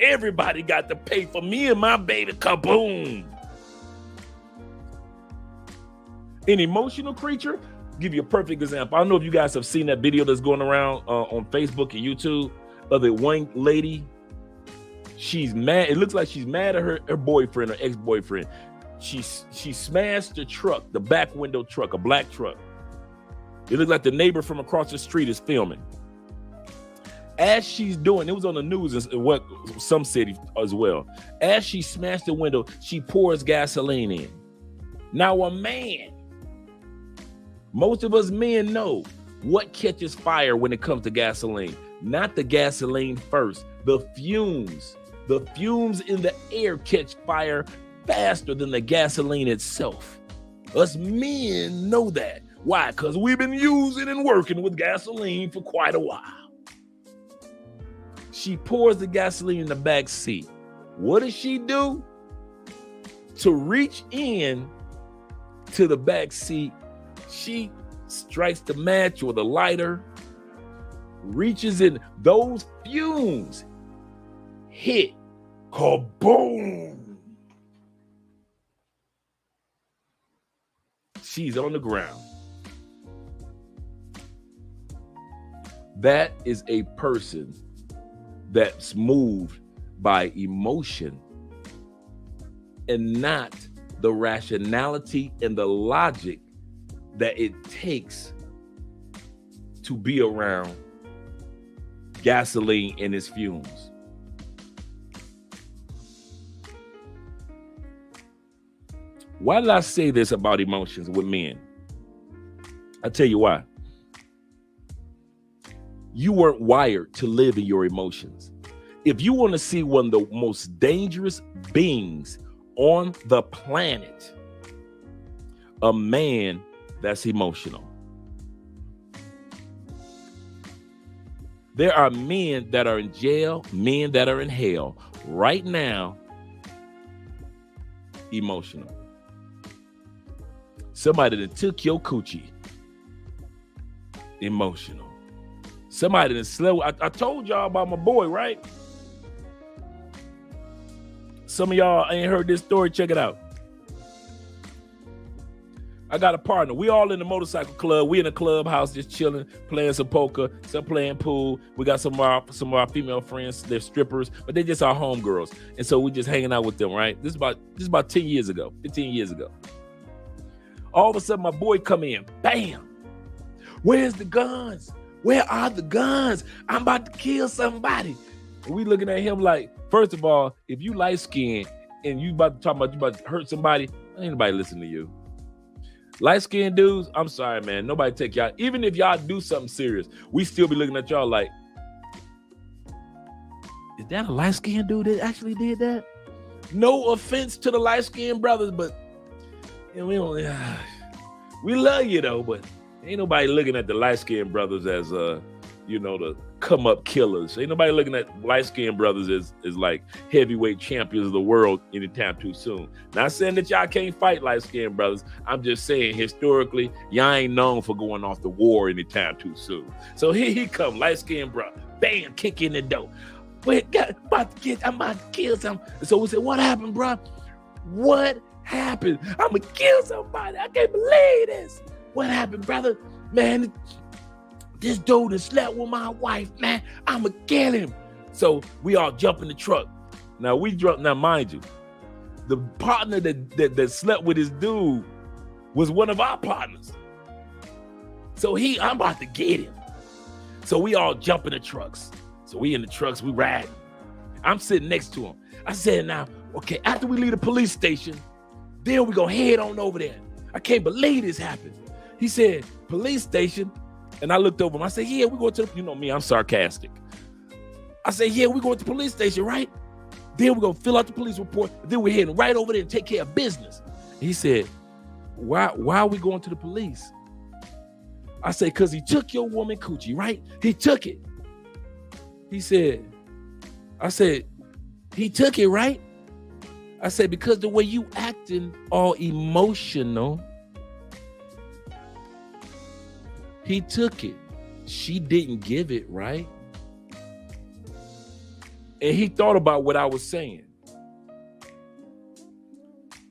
everybody got to pay for me and my baby, kaboom. An emotional creature, give you a perfect example. I don't know if you guys have seen that video that's going around on Facebook and YouTube of the one lady. She's mad. It looks like she's mad at her boyfriend or ex-boyfriend. She smashed the truck, the back window truck, a black truck. It looks like the neighbor from across the street is filming. As she's doing, it was on the news, what some city as well. As she smashed the window, she pours gasoline in. Now a man, most of us men know what catches fire when it comes to gasoline. Not the gasoline first, the fumes. The fumes in the air catch fire faster than the gasoline itself. Us men know that. Why? Because we've been using and working with gasoline for quite a while. She pours the gasoline in the back seat. What does she do? To reach in to the back seat, she strikes the match or the lighter, reaches in, those fumes hit, kaboom. She's on the ground. That is a person that's moved by emotion and not the rationality and the logic that it takes to be around gasoline and its fumes. Why did I say this about emotions with men? I'll tell you why. You weren't wired to live in your emotions. If you want to see one of the most dangerous beings on the planet, a man that's emotional. There are men that are in jail, men that are in hell right now, emotional. Somebody that took your coochie, emotional. Somebody that slept. I told y'all about my boy, right? Some of y'all ain't heard this story. Check it out. I got a partner. We all in the motorcycle club. We in the clubhouse just chilling, playing some poker, some playing pool. We got some of our female friends. They're strippers, but they're just our homegirls. And so we just hanging out with them, right? This is about 10 years ago, 15 years ago. All of a sudden, my boy come in. Bam! Where's the guns? Where are the guns? I'm about to kill somebody. And we looking at him like, first of all, if you light skinned and you about to hurt somebody, ain't nobody listen to you. Light skinned dudes, I'm sorry, man. Nobody take y'all. Even if y'all do something serious, we still be looking at y'all like, is that a light skinned dude that actually did that? No offense to the light skinned brothers, but you know, we love you though, but ain't nobody looking at the light skinned brothers as the come up killers. Ain't nobody looking at light-skinned brothers as like heavyweight champions of the world anytime too soon. Not saying that y'all can't fight light-skinned brothers. I'm just saying historically, y'all ain't known for going off the war anytime too soon. So here he come, light-skinned brother. Bam, kick in the door. Wait, I'm about to kill some. So we said, what happened, bro? What happened? I'm gonna kill somebody. I can't believe this. What happened, brother? Man, this dude has slept with my wife, man. I'ma kill him. So we all jump in the truck. Now mind you, the partner that slept with this dude was one of our partners. So I'm about to get him. So we all jump in the trucks. So we in the trucks, we riding. I'm sitting next to him. I said, now, okay, after we leave the police station, then we gonna head on over there. I can't believe this happened. He said, police station. And I looked over him. I said, yeah, we're going to, you know me, I'm sarcastic. I said, yeah, we're going to the police station, right? Then we're going to fill out the police report. Then we're heading right over there and take care of business. He said, why are we going to the police? I said, because he took your woman coochie, right? He took it. I said, he took it, right? I said, because the way you acting all emotional, he took it. She didn't give it, right? And he thought about what I was saying.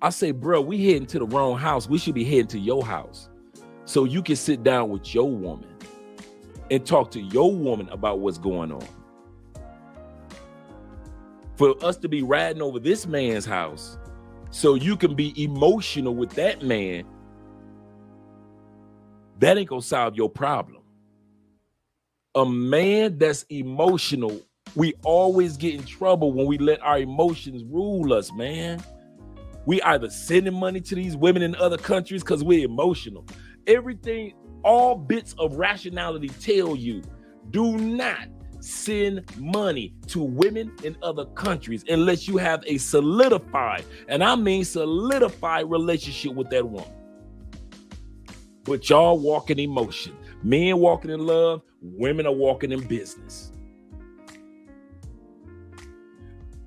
I say, bro, we heading to the wrong house. We should be heading to your house so you can sit down with your woman and talk to your woman about what's going on. For us to be riding over this man's house so you can be emotional with that man, that ain't gonna solve your problem. A man that's emotional, we always get in trouble when we let our emotions rule us, man. We either sending money to these women in other countries because we're emotional. Everything, all bits of rationality tell you, do not send money to women in other countries unless you have a solidified, and I mean solidified, relationship with that woman. But y'all walk in emotion. Men walking in love, women are walking in business.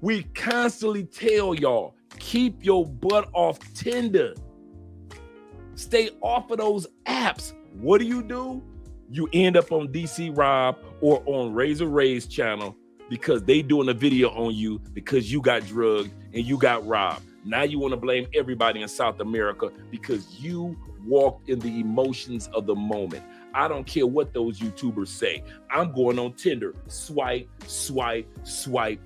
We constantly tell y'all, keep your butt off Tinder. Stay off of those apps. What do? You end up on DC Rob or on Razor Ray's channel because they doing a video on you because you got drugged and you got robbed. Now you want to blame everybody in South America because you walked in the emotions of the moment. I don't care what those YouTubers say. I'm going on Tinder. Swipe, swipe, swipe.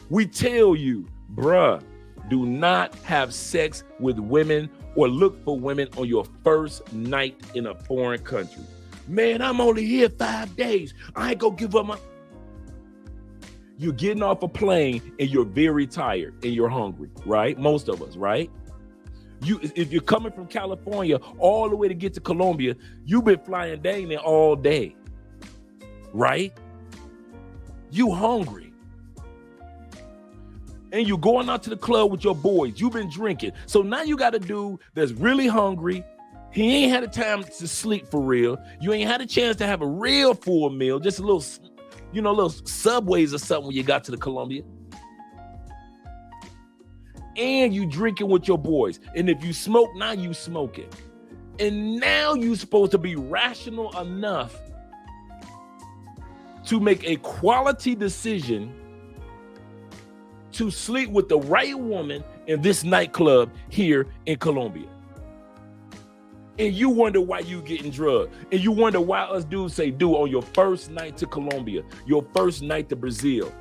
We tell you, bruh, do not have sex with women or look for women on your first night in a foreign country. Man, I'm only here 5 days. I ain't gonna give up my... You're getting off a plane and you're very tired and you're hungry, right? Most of us, right? If you're coming from California all the way to get to Colombia, you've been flying down there all day, right? You hungry. And you're going out to the club with your boys. You've been drinking. So now you got a dude that's really hungry. He ain't had the time to sleep for real. You ain't had a chance to have a real full meal, just a little, little Subways or something when you got to the Colombia. And you drinking with your boys. And if you smoke, now you smoking. And now you supposed to be rational enough to make a quality decision to sleep with the right woman in this nightclub here in Colombia. And you wonder why you getting drugged. And you wonder why us dudes say, dude, on your first night to Colombia, your first night to Brazil,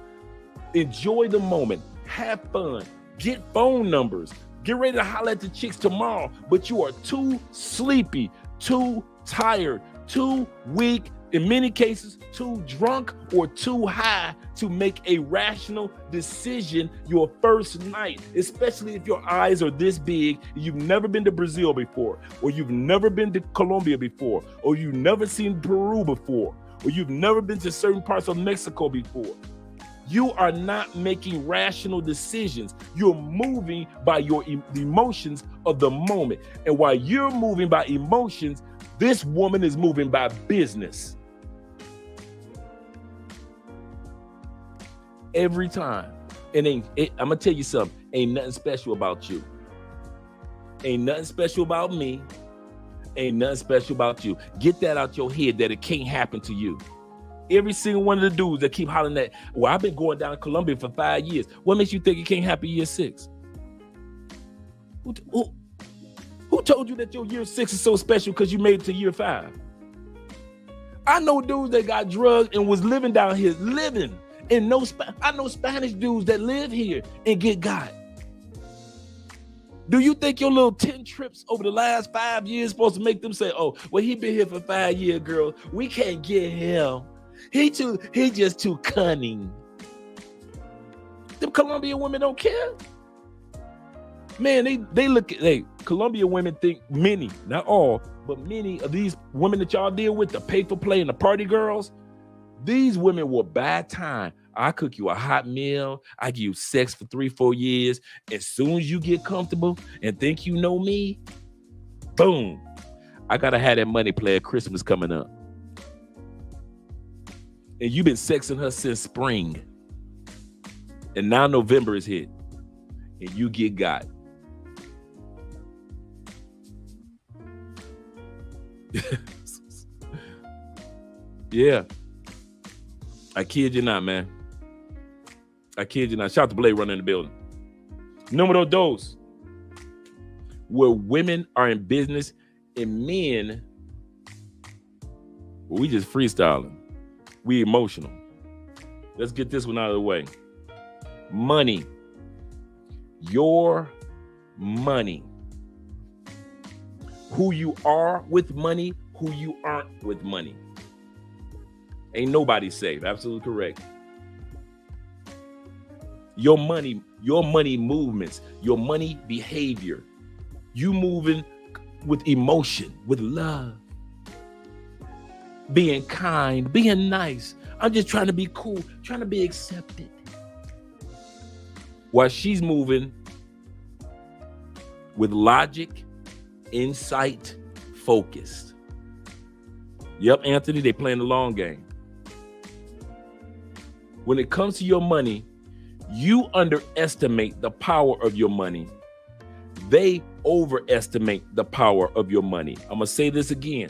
enjoy the moment, have fun, get phone numbers, get ready to holler at the chicks tomorrow, but you are too sleepy, too tired, too weak, in many cases, too drunk or too high to make a rational decision your first night, especially if your eyes are this big, you've never been to Brazil before, or you've never been to Colombia before, or you've never seen Peru before, or you've never been to certain parts of Mexico before. You are not making rational decisions. You're moving by your emotions of the moment. And while you're moving by emotions, This woman is moving by business. Every time. And I'm going to tell you something. Ain't nothing special about you. Ain't nothing special about me. Ain't nothing special about you. Get that out your head that it can't happen to you. Every single one of the dudes that keep hollering that, well, I've been going down to Colombia for 5 years. What makes you think it can't happen year 6? Who told you that your year 6 is so special because you made it to year 5? I know dudes that got drugged and was living down here, living. And I know Spanish dudes that live here and get got. Do you think your little 10 trips over the last 5 years supposed to make them say, oh, well, he been here for 5 years, girl. We can't get him. He just too cunning. Them Colombian women don't care. Man, they look at, Colombian women think many, not all, but many of these women that y'all deal with, the pay for play and the party girls, these women will buy time. I cook you a hot meal. I give you sex for 3-4 years. As soon as you get comfortable and think you know me, boom. I got to have that money play at Christmas coming up. And you've been sexing her since spring. And now November is hit. And you get got. Yeah. I kid you not, man. I kid you not. Shout out to Blade Runner in the building. Numero dos. Where women are in business and men, well, we just freestyling. We emotional. Let's get this one out of the way. Money. Your money. Who you are with money, who you aren't with money. Ain't nobody safe. Absolutely correct. Your money movements, your money behavior. You moving with emotion, with love. Being kind, being nice. I'm just trying to be cool, trying to be accepted. While she's moving with logic, insight, focused. Yep, Anthony, they playing the long game. When it comes to your money, you underestimate the power of your money. They overestimate the power of your money. I'm going to say this again.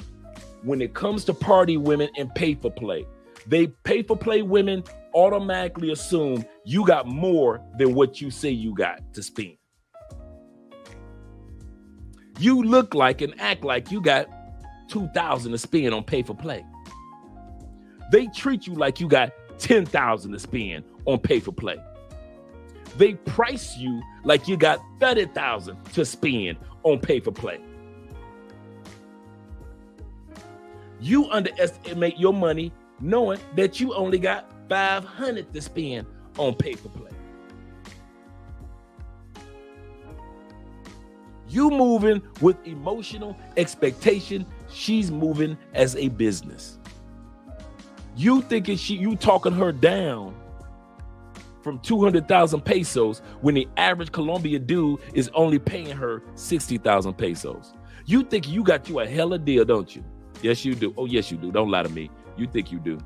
When it comes to party women and pay for play, they pay for play women automatically assume you got more than what you say you got to spend. You look like and act like you got $2,000 to spend on pay for play. They treat you like you got $10,000 to spend on pay for play. They price you like you got $30,000 to spend on pay for play. You underestimate your money knowing that you only got $500 to spend on pay for play. You moving with emotional expectation. She's moving as a business. You thinking you talking her down from 200,000 pesos when the average Colombian dude is only paying her 60,000 pesos. You think you got you a hella deal, don't you? Yes, you do. Oh, yes, you do. Don't lie to me. You think you do.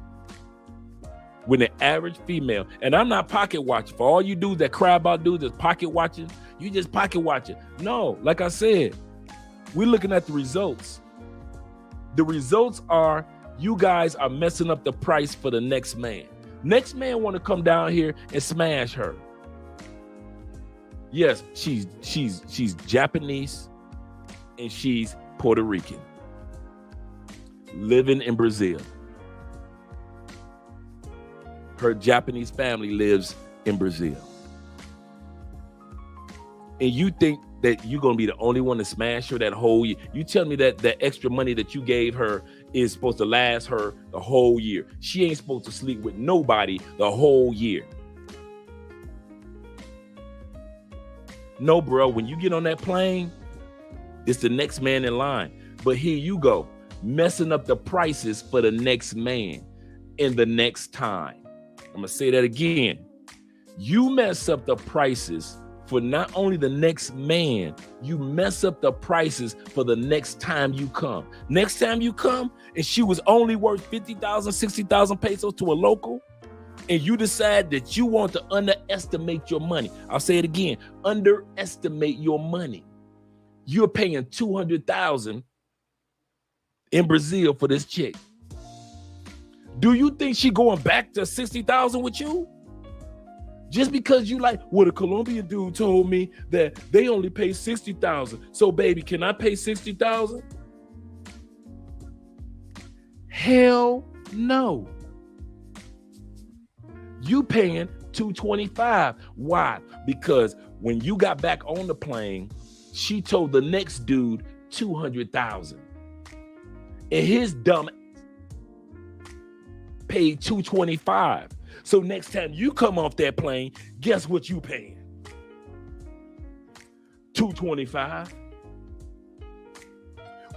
When the average female, and I'm not pocket watching. For all you dudes that cry about dudes that's pocket watching, you just pocket watching. No, like I said, we're looking at the results. The results are you guys are messing up the price for the next man. Next man want to come down here and smash her. Yes, she's Japanese and she's Puerto Rican. Living in Brazil. Her Japanese family lives in Brazil. And you think that you're going to be the only one to smash her that whole year. You tell me that the extra money that you gave her is supposed to last her the whole year. She ain't supposed to sleep with nobody the whole year. No, bro, when you get on that plane, it's the next man in line. But here you go, messing up the prices for the next man in the next time. I'm going to say that again. You mess up the prices for not only the next man, you mess up the prices for the next time you come. Next time you come, and she was only worth 50,000, 60,000 pesos to a local, and you decide that you want to underestimate your money. I'll say it again, underestimate your money. You're paying 200,000 in Brazil for this chick. Do you think she going back to 60,000 with you? Just because you like, well, the Colombian dude told me that they only pay 60,000. So baby, can I pay 60,000? Hell no. You paying 225. Why? Because when you got back on the plane, she told the next dude 200,000. And his dumb paid 225. So next time you come off that plane, guess what you paying? 225.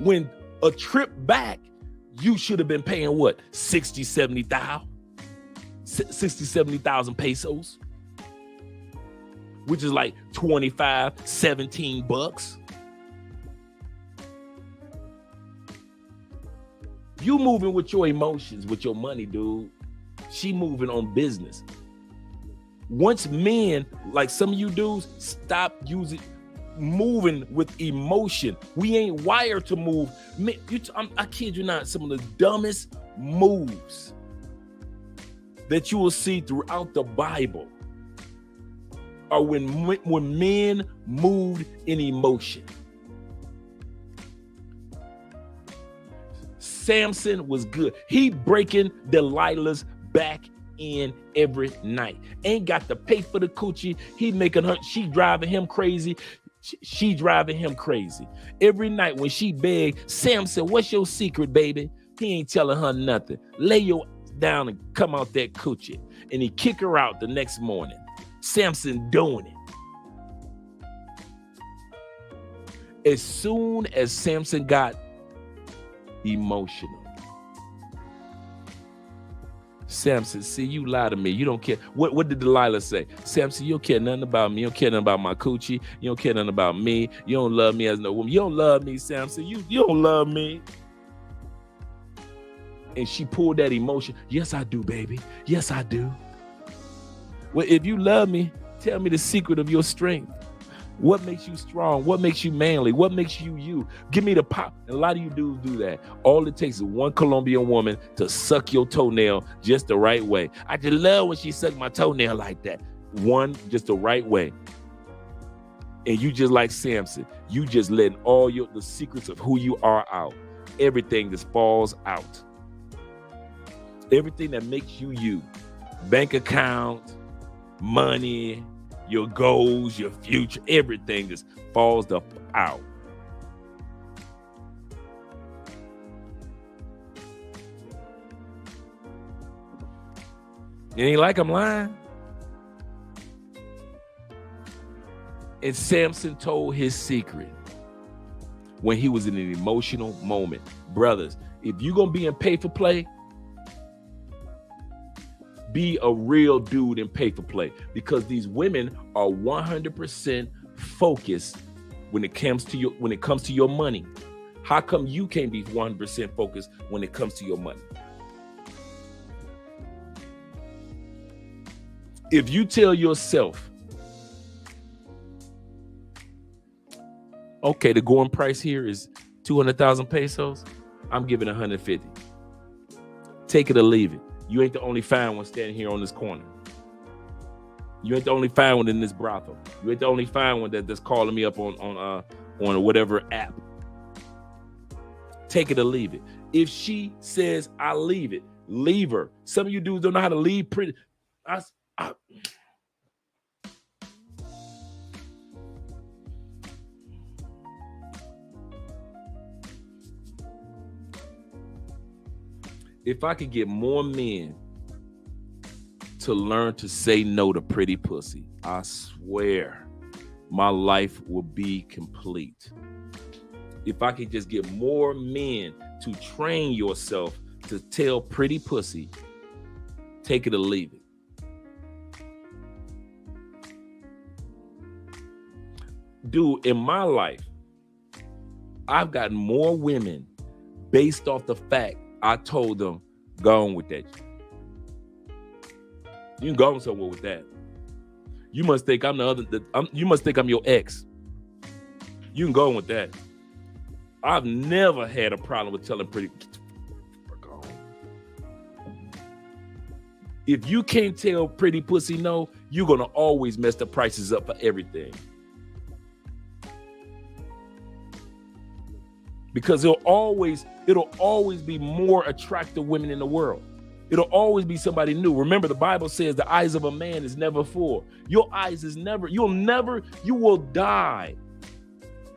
When a trip back, you should have been paying what? 60, 70,000 pesos, which is like 25, 17 bucks. You moving with your emotions, with your money, dude. She moving on business. Once men, like some of you dudes, stop moving with emotion. We ain't wired to move. I kid you not, some of the dumbest moves that you will see throughout the Bible are when men moved in emotion. Samson was good. He breaking Delilah's back in every night. Ain't got to pay for the coochie. He making her, she driving him crazy. She driving him crazy. Every night when she begged, Samson, what's your secret, baby? He ain't telling her nothing. Lay your down and come out that coochie. And he kick her out the next morning. Samson doing it. As soon as Samson got emotional, Samson, see, you lie to me. You don't care. What did Delilah say? Samson, you don't care nothing about me. You don't care nothing about my coochie. You don't care nothing about me. You don't love me as no woman. You don't love me, Samson. You don't love me. And she pulled that emotion. Yes, I do, baby. Yes, I do. Well, if you love me, tell me the secret of your strength. What makes you strong? What makes you manly? What makes you you? Give me the pop. And a lot of you dudes do that. All it takes is one Colombian woman to suck your toenail just the right way. I just love when she sucked my toenail like that. One, just the right way. And you just like Samson. You just letting all the secrets of who you are out. Everything just falls out. Everything that makes you you. Bank account, money, your goals, your future, everything just falls out. It ain't like I'm lying. And Samson told his secret when he was in an emotional moment. Brothers, if you're going to be in pay for play, be a real dude and pay for play, because these women are 100% focused when it comes to your money. How come you can't be 100% focused when it comes to your money? If you tell yourself, okay, the going price here is 200,000 pesos, I'm giving 150. Take it or leave it. You ain't the only fine one standing here on this corner. You ain't the only fine one in this brothel. You ain't the only fine one that's calling me up on whatever app. Take it or leave it. If she says I leave it, leave her. Some of you dudes don't know how to leave pretty. If I could get more men to learn to say no to pretty pussy, I swear my life will be complete. If I could just get more men to train yourself to tell pretty pussy, take it or leave it. do in my life, I've gotten more women based off the fact I told them, go on with that. You can go on somewhere with that. You must think I'm you must think I'm your ex. You can go on with that. I've never had a problem with telling pretty. If you can't tell pretty pussy no, you're gonna always mess the prices up for everything. Because it'll always be more attractive women in the world. It'll always be somebody new. Remember, the Bible says the eyes of a man is never full. Your eyes is never, you will die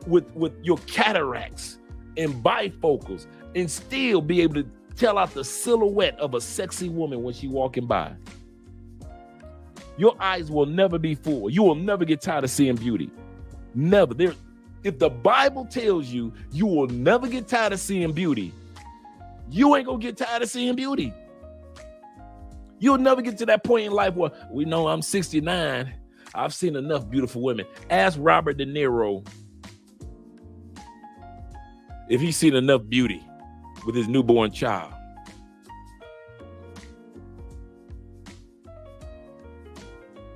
with your cataracts and bifocals and still be able to tell out the silhouette of a sexy woman when she walking by. Your eyes will never be full. You will never get tired of seeing beauty. Never. If the Bible tells you you will never get tired of seeing beauty, you ain't gonna get tired of seeing beauty. You'll never get to that point in life where, we know I'm 69. I've seen enough beautiful women. Ask Robert De Niro if he's seen enough beauty with his newborn child.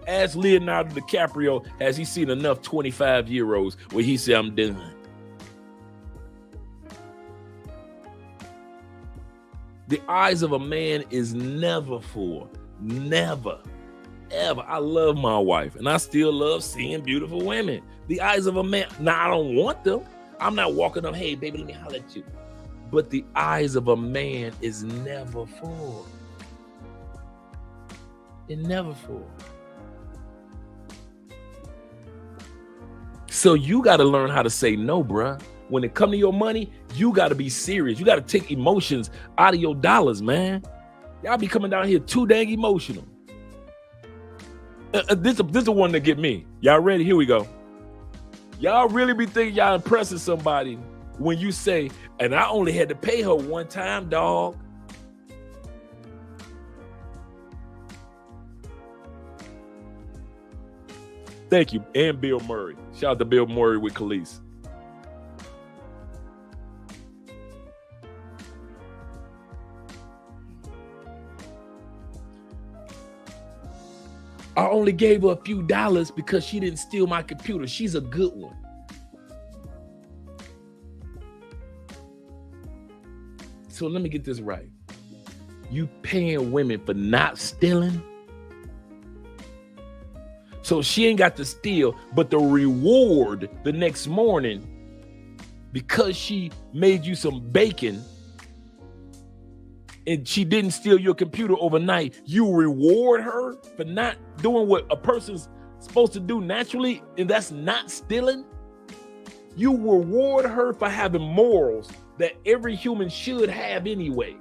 Ask Leonardo DiCaprio, has he seen enough 25-year-olds where he said, I'm done? The eyes of a man is never full. Never, ever. I love my wife, and I still love seeing beautiful women. The eyes of a man, now I don't want them. I'm not walking up, hey, baby, let me holler at you. But the eyes of a man is never full. It never full. So you got to learn how to say no, bruh. When it come to your money, you got to be serious. You got to take emotions out of your dollars, man. Y'all be coming down here too dang emotional. This is one that get me. Y'all ready? Here we go. Y'all really be thinking y'all impressing somebody when you say, and I only had to pay her one time, dog. Thank you. And Bill Murray. Shout out to Bill Murray with Khalees. I only gave her a few dollars because she didn't steal my computer. She's a good one. So let me get this right. You paying women for not stealing? So she ain't got to steal, but the reward the next morning, because she made you some bacon and she didn't steal your computer overnight, you reward her for not doing what a person's supposed to do naturally, and that's not stealing? You reward her for having morals that every human should have anyway.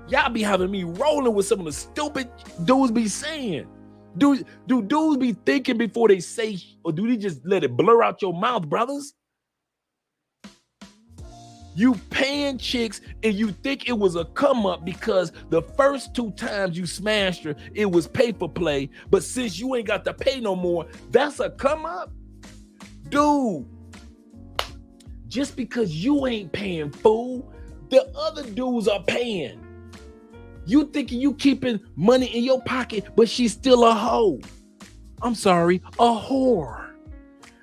Y'all be having me rolling with some of the stupid dudes be saying. Do dudes be thinking before they say, or do they just let it blur out your mouth, brothers? You paying chicks and you think it was a come up because the first 2 times you smashed her, it was pay for play. But since you ain't got to pay no more, that's a come up? Dude, just because you ain't paying, fool, the other dudes are paying. You thinking you keeping money in your pocket, but she's still a hoe. I'm sorry, a whore.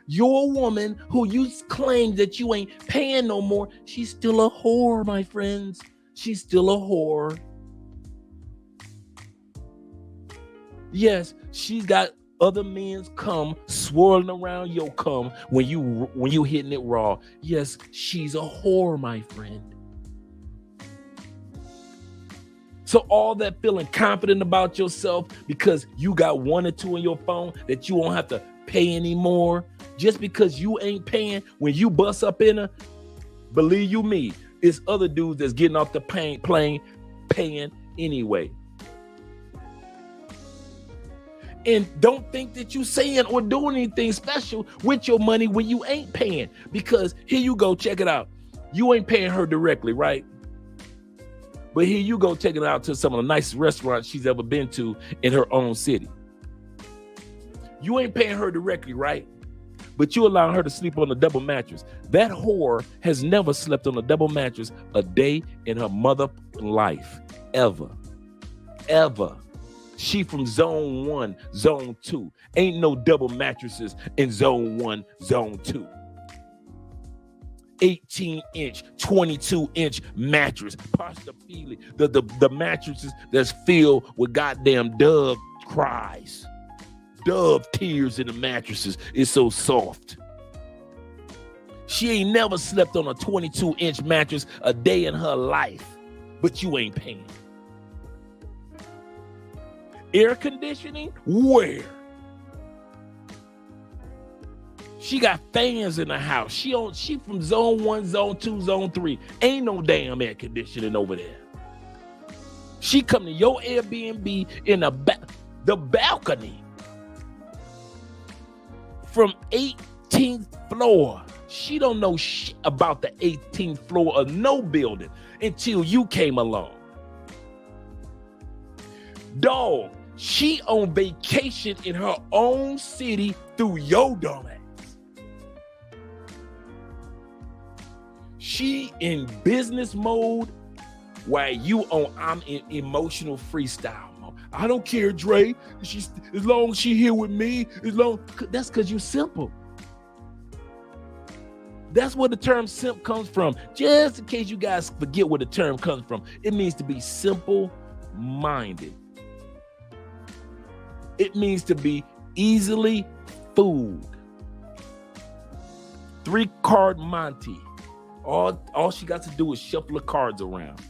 You're a woman who you claim that you ain't paying no more. She's still a whore, my friends. She's still a whore. Yes, she's got other men's cum swirling around your cum when you hitting it raw. Yes, she's a whore, my friend. So all that feeling confident about yourself because you got 1 or 2 in your phone that you won't have to pay anymore, just because you ain't paying when you bust up in her, believe you me, it's other dudes that's getting off the plane paying anyway. And don't think that you saying or doing anything special with your money when you ain't paying, because here you go, check it out. You ain't paying her directly, right? But here you go, taking her out to some of the nicest restaurants she's ever been to in her own city. You ain't paying her directly, right? But you allowing her to sleep on a double mattress. That whore has never slept on a double mattress a day in her mother life. Ever. Ever. She from zone 1, zone 2. Ain't no double mattresses in zone 1, zone 2. 18-inch, 22-inch mattress. Postophilia. The mattresses that's filled with goddamn dove cries. Dove tears in the mattresses. It's so soft. She ain't never slept on a 22-inch mattress a day in her life, but you ain't paying. Air conditioning? Where? She got fans in the house. She from zone 1, zone 2, zone 3. Ain't no damn air conditioning over there. She come to your Airbnb in the balcony from 18th floor. She don't know shit about the 18th floor of no building until you came along. Dog, she on vacation in her own city through your dumb ass. She in business mode while you on I'm in emotional freestyle mode. I don't care, Dre. As long as she here with me, that's because you simple. That's where the term simp comes from. Just in case you guys forget where the term comes from, it means to be simple-minded. It means to be easily fooled. 3-card Monty. All she got to do is shuffle the cards around,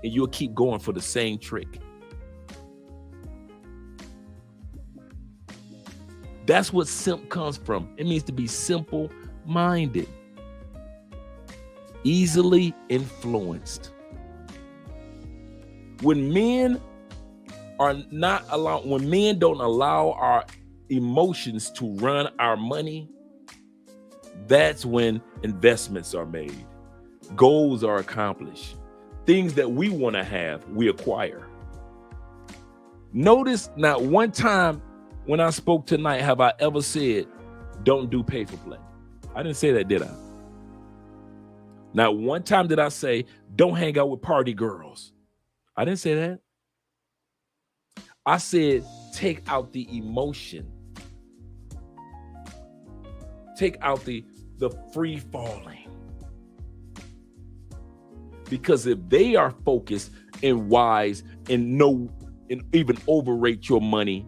and you'll keep going for the same trick. That's what simp comes from. It means to be simple-minded, easily influenced. When men don't allow our emotions to run our money, that's when investments are made. Goals are accomplished. Things that we want to have, we acquire. Notice not one time when I spoke tonight have I ever said, don't do pay for play. I didn't say that, did I? Not one time did I say, don't hang out with party girls. I didn't say that. I said, take out the emotion. Take out the free falling. Because if they are focused and wise and even overrate your money,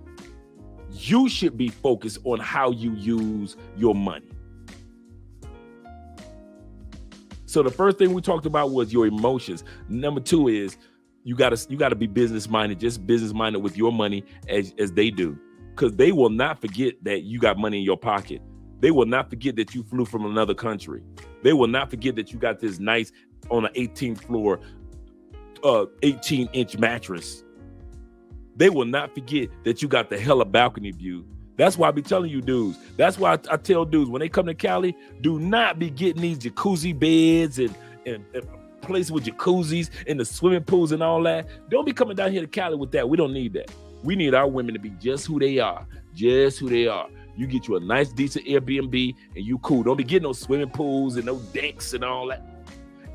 you should be focused on how you use your money. So the first thing we talked about was your emotions. Number 2 is you gotta be business minded, just business minded with your money as they do, because they will not forget that you got money in your pocket. They will not forget that you flew from another country. They will not forget that you got this nice on an 18th floor, 18-inch mattress. They will not forget that you got the hella balcony view. That's why I be telling you dudes. That's why I tell dudes when they come to Cali, do not be getting these jacuzzi beds and places with jacuzzis and the swimming pools and all that. Don't be coming down here to Cali with that. We don't need that. We need our women to be just who they are. Just who they are. You get you a nice, decent Airbnb and you cool. Don't be getting no swimming pools and no decks and all that.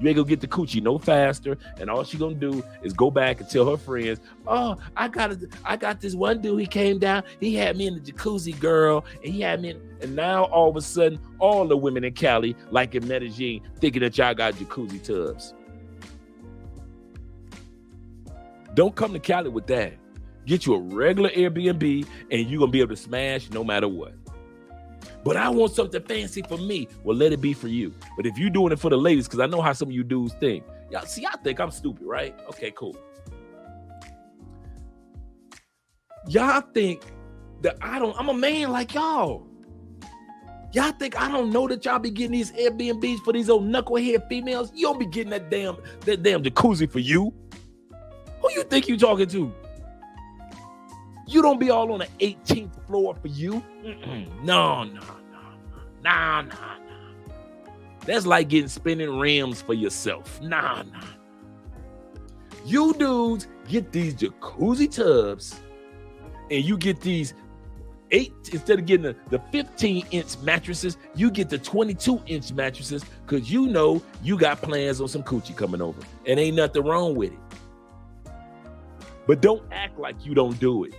You ain't gonna get the coochie no faster, and all she gonna do is go back and tell her friends, oh, I got this one dude, he came down, he had me in the jacuzzi, girl, and he had me and now all of a sudden, all the women in Cali, like in Medellin, thinking that y'all got jacuzzi tubs. Don't come to Cali with that. Get you a regular Airbnb, and you're gonna be able to smash no matter what. But I want something fancy for me. Well, let it be for you. But if you're doing it for the ladies, because I know how some of you dudes think. Y'all see, I think I'm stupid, right? Okay, cool. Y'all think that I'm a man like y'all. Y'all think I don't know that y'all be getting these Airbnbs for these old knucklehead females? You don't be getting that damn jacuzzi for you. Who you think you talking to? You don't be all on the 18th floor for you. No. That's like getting spinning rims for yourself. Nah. You dudes get these jacuzzi tubs and you get these instead of getting the 15-inch mattresses, you get the 22-inch mattresses because you know you got plans on some coochie coming over. And ain't nothing wrong with it. But don't act like you don't do it.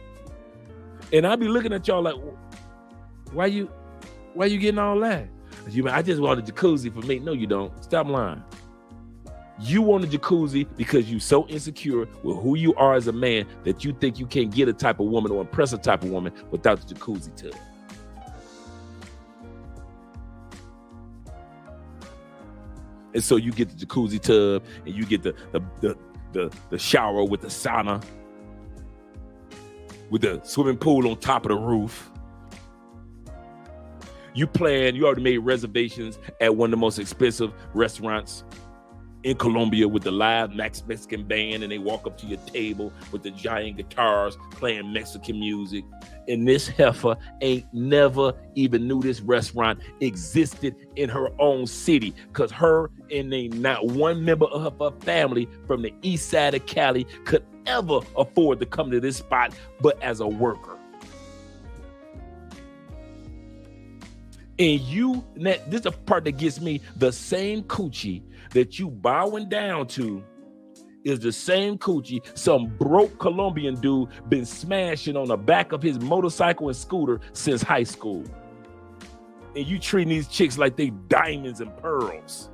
And I be looking at y'all like, why you getting all that? I just want a jacuzzi for me. No, you don't. Stop lying. You want a jacuzzi because you so insecure with who you are as a man that you think you can't get a type of woman or impress a type of woman without the jacuzzi tub. And so you get the jacuzzi tub and you get the shower with the sauna, with the swimming pool on top of the roof. You already made reservations at one of the most expensive restaurants in Colombia with the live Mexican band, and they walk up to your table with the giant guitars playing Mexican music. And this heifer ain't never even knew this restaurant existed in her own city, because her and not one member of her family from the east side of Cali could ever afford to come to this spot but as a worker. And this is the part that gets me, the same coochie that you bowing down to is the same coochie some broke Colombian dude been smashing on the back of his motorcycle and scooter since high school. And you treating these chicks like they diamonds and pearls.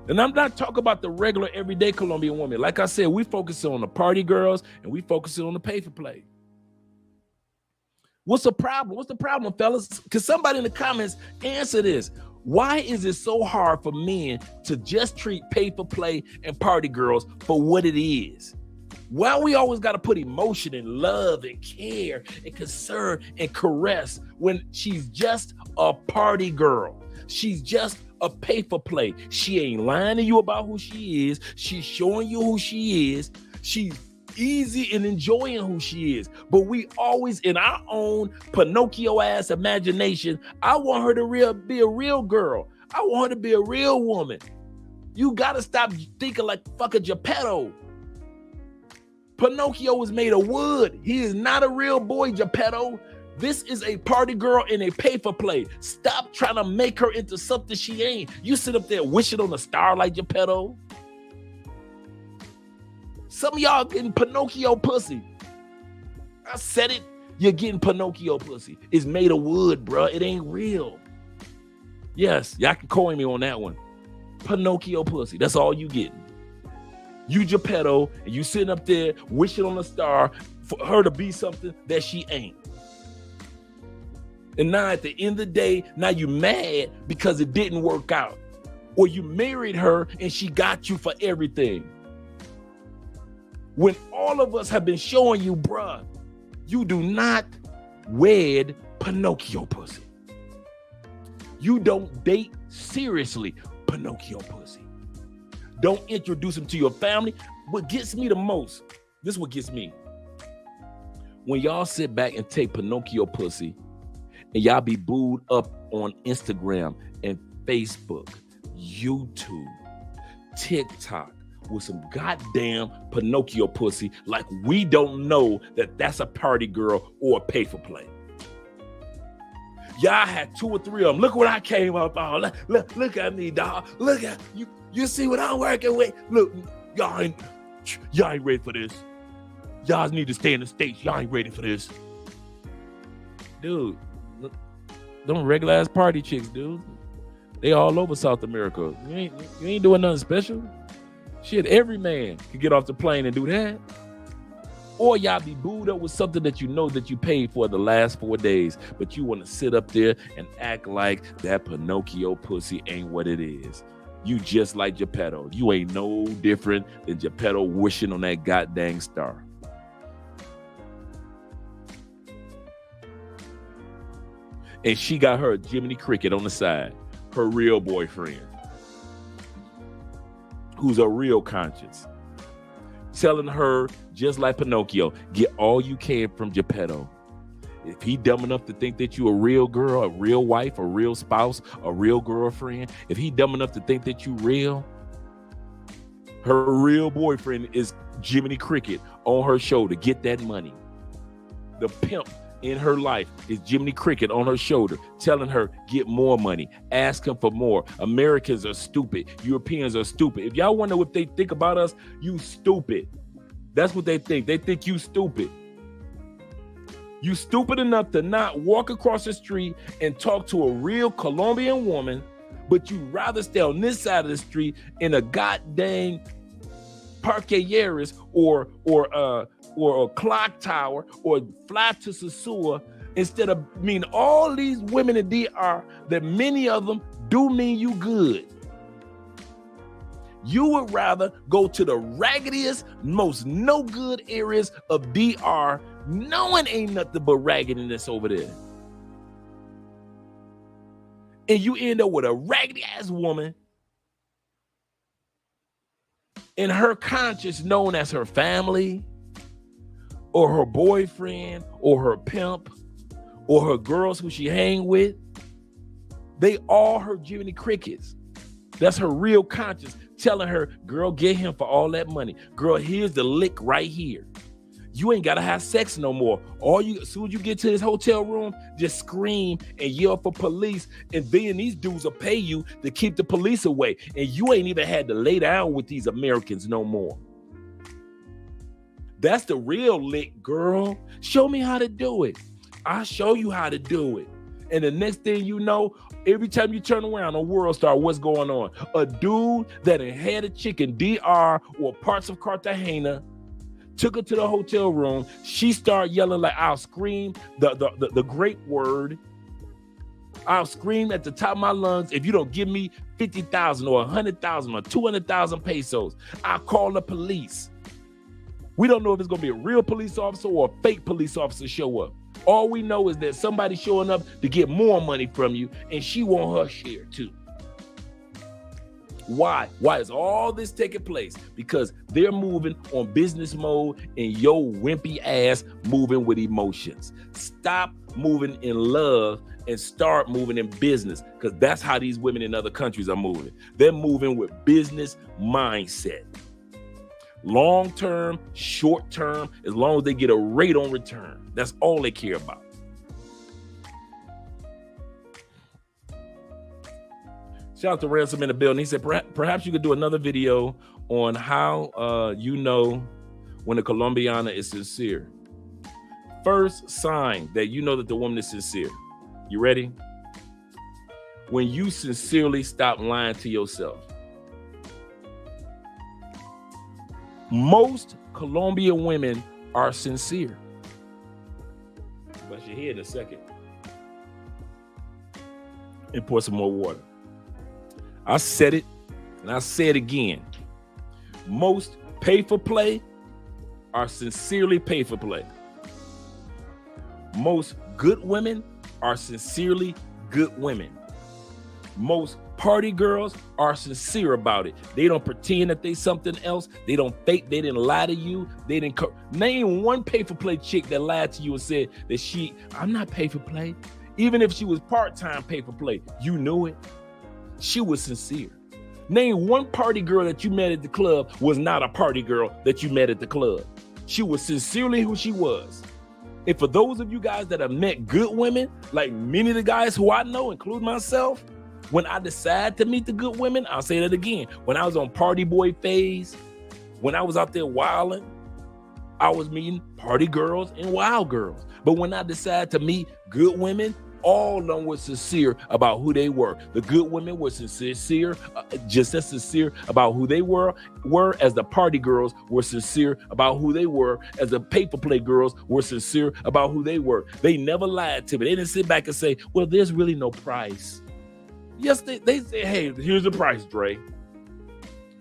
And I'm not talking about the regular everyday Colombian woman. Like I said, we focus on the party girls and we focus on the pay for play. What's the problem? What's the problem, fellas? Can somebody in the comments answer this? Why is it so hard for men to just treat pay for play and party girls for what it is? Why we always got to put emotion and love and care and concern and caress when she's just a party girl? She's just a pay for play. She ain't lying to you about who she is. She's showing you who she is. She's easy in enjoying who she is. But we always, in our own Pinocchio ass imagination, I want her to be a real girl. I want her to be a real woman. You gotta stop thinking like fucking Geppetto. Pinocchio was made of wood. He is not a real boy, Geppetto. This is a party girl in a pay for play. Stop trying to make her into something she ain't. You sit up there wishing on a star like Geppetto. Some of y'all getting Pinocchio pussy. I said it. You're getting Pinocchio pussy. It's made of wood, bro. It ain't real. Yes, y'all can coin me on that one. Pinocchio pussy. That's all you getting. You Geppetto, and you sitting up there wishing on a star for her to be something that she ain't. And now at the end of the day, now you mad because it didn't work out. Or you married her and she got you for everything. When all of us have been showing you, bruh, you do not wed Pinocchio pussy. You don't date seriously Pinocchio pussy. Don't introduce him to your family. What gets me the most, this is what gets me. When y'all sit back and take Pinocchio pussy and y'all be booed up on Instagram and Facebook, YouTube, TikTok, with some goddamn Pinocchio pussy, like we don't know that that's a party girl or a pay for play. Y'all had 2 or 3 of them. Look what I came up on. Look at me, dog. Look at you. You see what I'm working with? Look, y'all ain't ready for this. Y'all need to stay in the States. Y'all ain't ready for this. Dude, look, them regular ass party chicks, dude. They all over South America. You ain't doing nothing special. Shit, every man can get off the plane and do that. Or y'all be booed up with something that you know that you paid for the last 4 days, but you want to sit up there and act like that Pinocchio pussy ain't what it is. You just like Geppetto. You ain't no different than Geppetto wishing on that goddamn star. And she got her Jiminy Cricket on the side, her real boyfriend, who's a real conscience, telling her, just like Pinocchio, get all you can from Geppetto. If he dumb enough to think that you a real girl, a real wife, a real spouse, a real girlfriend, if he dumb enough to think that you real, her real boyfriend is Jiminy Cricket on her shoulder. Get that money. The pimp in her life is Jiminy Cricket on her shoulder, telling her, get more money, ask him for more. Americans are stupid. Europeans are stupid. If y'all wonder what they think about us, you stupid. That's what they think. They think you stupid. You stupid enough to not walk across the street and talk to a real Colombian woman, but you rather stay on this side of the street in a goddamn Parqueyeras or a clock tower or fly to Sasua instead of all these women in DR that many of them do mean you good. You would rather go to the raggediest, most no good areas of DR, knowing ain't nothing but raggedness over there. And you end up with a raggedy ass woman in her conscience known as her family or her boyfriend or her pimp or her girls who she hang with. They all her Jiminy Crickets. That's her real conscience telling her, girl, get him for all that money. Girl, here's the lick right here. You ain't gotta have sex no more. As soon as you get to this hotel room, just scream and yell for police, and then these dudes will pay you to keep the police away. And you ain't even had to lay down with these Americans no more. That's the real lick, girl. Show me how to do it. I'll show you how to do it. And the next thing you know, every time you turn around on World Star, what's going on? A dude that had a chick in DR or parts of Cartagena, took her to the hotel room. She started yelling like, I'll scream the great word. I'll scream at the top of my lungs if you don't give me 50,000 or 100,000 or 200,000 pesos. I'll call the police. We don't know if it's going to be a real police officer or a fake police officer show up. All we know is that somebody's showing up to get more money from you, and she want her share too. Why? Why is all this taking place? Because they're moving on business mode and your wimpy ass moving with emotions. Stop moving in love and start moving in business, because that's how these women in other countries are moving. They're moving with business mindset. Long term, short term, as long as they get a rate on return. That's all they care about. Shout out to Ransom in the building. He said, perhaps you could do another video on how you know when a Colombiana is sincere. First sign that you know that the woman is sincere. You ready? When you sincerely stop lying to yourself. Most Colombian women are sincere. But your head in a second. And pour some more water. I said it, and I say it again. Most pay for play are sincerely pay for play. Most good women are sincerely good women. Most party girls are sincere about it. They don't pretend that they something else. They don't fake. They didn't lie to you. They didn't name one pay for play chick that lied to you and said that I'm not pay for play. Even if she was part-time pay for play, you knew it. She was sincere. Name one party girl that you met at the club was not a party girl that you met at the club. She was sincerely who she was. And for those of you guys that have met good women, like many of the guys who I know, including myself, when I decide to meet the good women, I'll say that again. When I was on party boy phase, when I was out there wilding, I was meeting party girls and wild girls. But when I decided to meet good women, all of them were sincere about who they were. The good women were sincere, just as sincere about who they were as the party girls were sincere about who they were, as the paper play girls were sincere about who they were. They never lied to me. They didn't sit back and say, well, there's really no price. Yes, they say, hey, here's the price, Dre.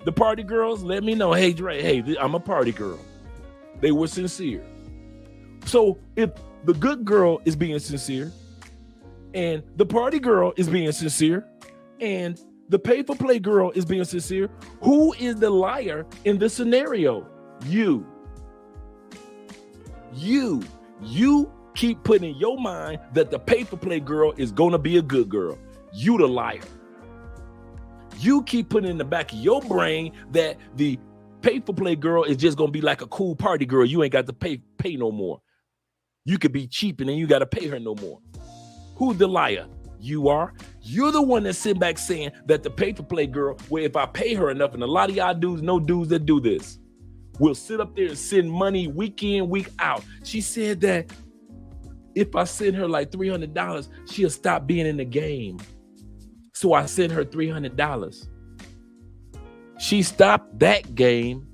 The party girls let me know, hey, Dre, hey, I'm a party girl. They were sincere. So if the good girl is being sincere, and the party girl is being sincere, and the pay-for-play girl is being sincere, who is the liar in this scenario? You. You keep putting in your mind that the pay-for-play girl is going to be a good girl. You the liar. You keep putting in the back of your brain that the pay-for-play girl is just going to be like a cool party girl. You ain't got to pay no more. You could be cheap and then you got to pay her no more. Who's the liar? You are. You're the one that's sitting back saying that the paper play girl, where if I pay her enough, and a lot of y'all dudes know dudes that do this, will sit up there and send money week in, week out. She said that if I send her like $300, she'll stop being in the game. So I sent her $300. She stopped that game.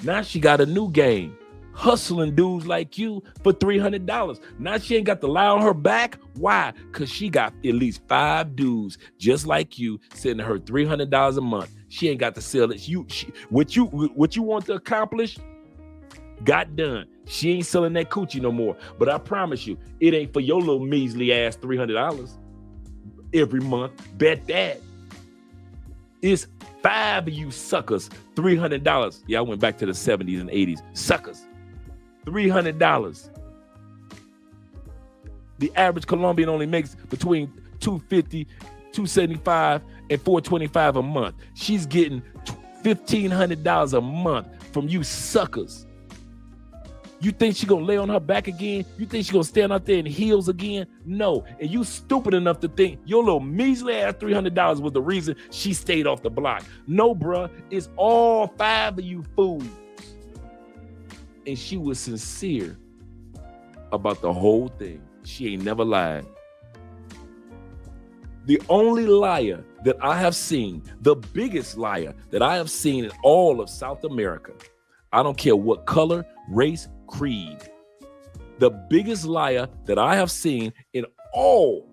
Now she got a new game. Hustling dudes like you for $300. Now she ain't got to lie on her back. Why? Because she got at least 5 dudes just like you sending her $300 a month. She ain't got to sell it. What you want to accomplish got done. She ain't selling that coochie no more. But I promise you, it ain't for your little measly ass $300 every month. Bet that. It's 5 of you suckers, $300. Yeah, I went back to the 70s and 80s. Suckers. $300. The average Colombian only makes between $250, $275, and $425 a month. She's getting $1,500 a month from you suckers. You think she gonna lay on her back again? You think she gonna stand out there in heels again? No. And you stupid enough to think your little measly ass $300 was the reason she stayed off the block. No, bruh. It's all 5 of you fools. And she was sincere about the whole thing. She ain't never lied. The only liar that I have seen, the biggest liar that I have seen in all of South America, I don't care what color, race, creed, the biggest liar that I have seen in all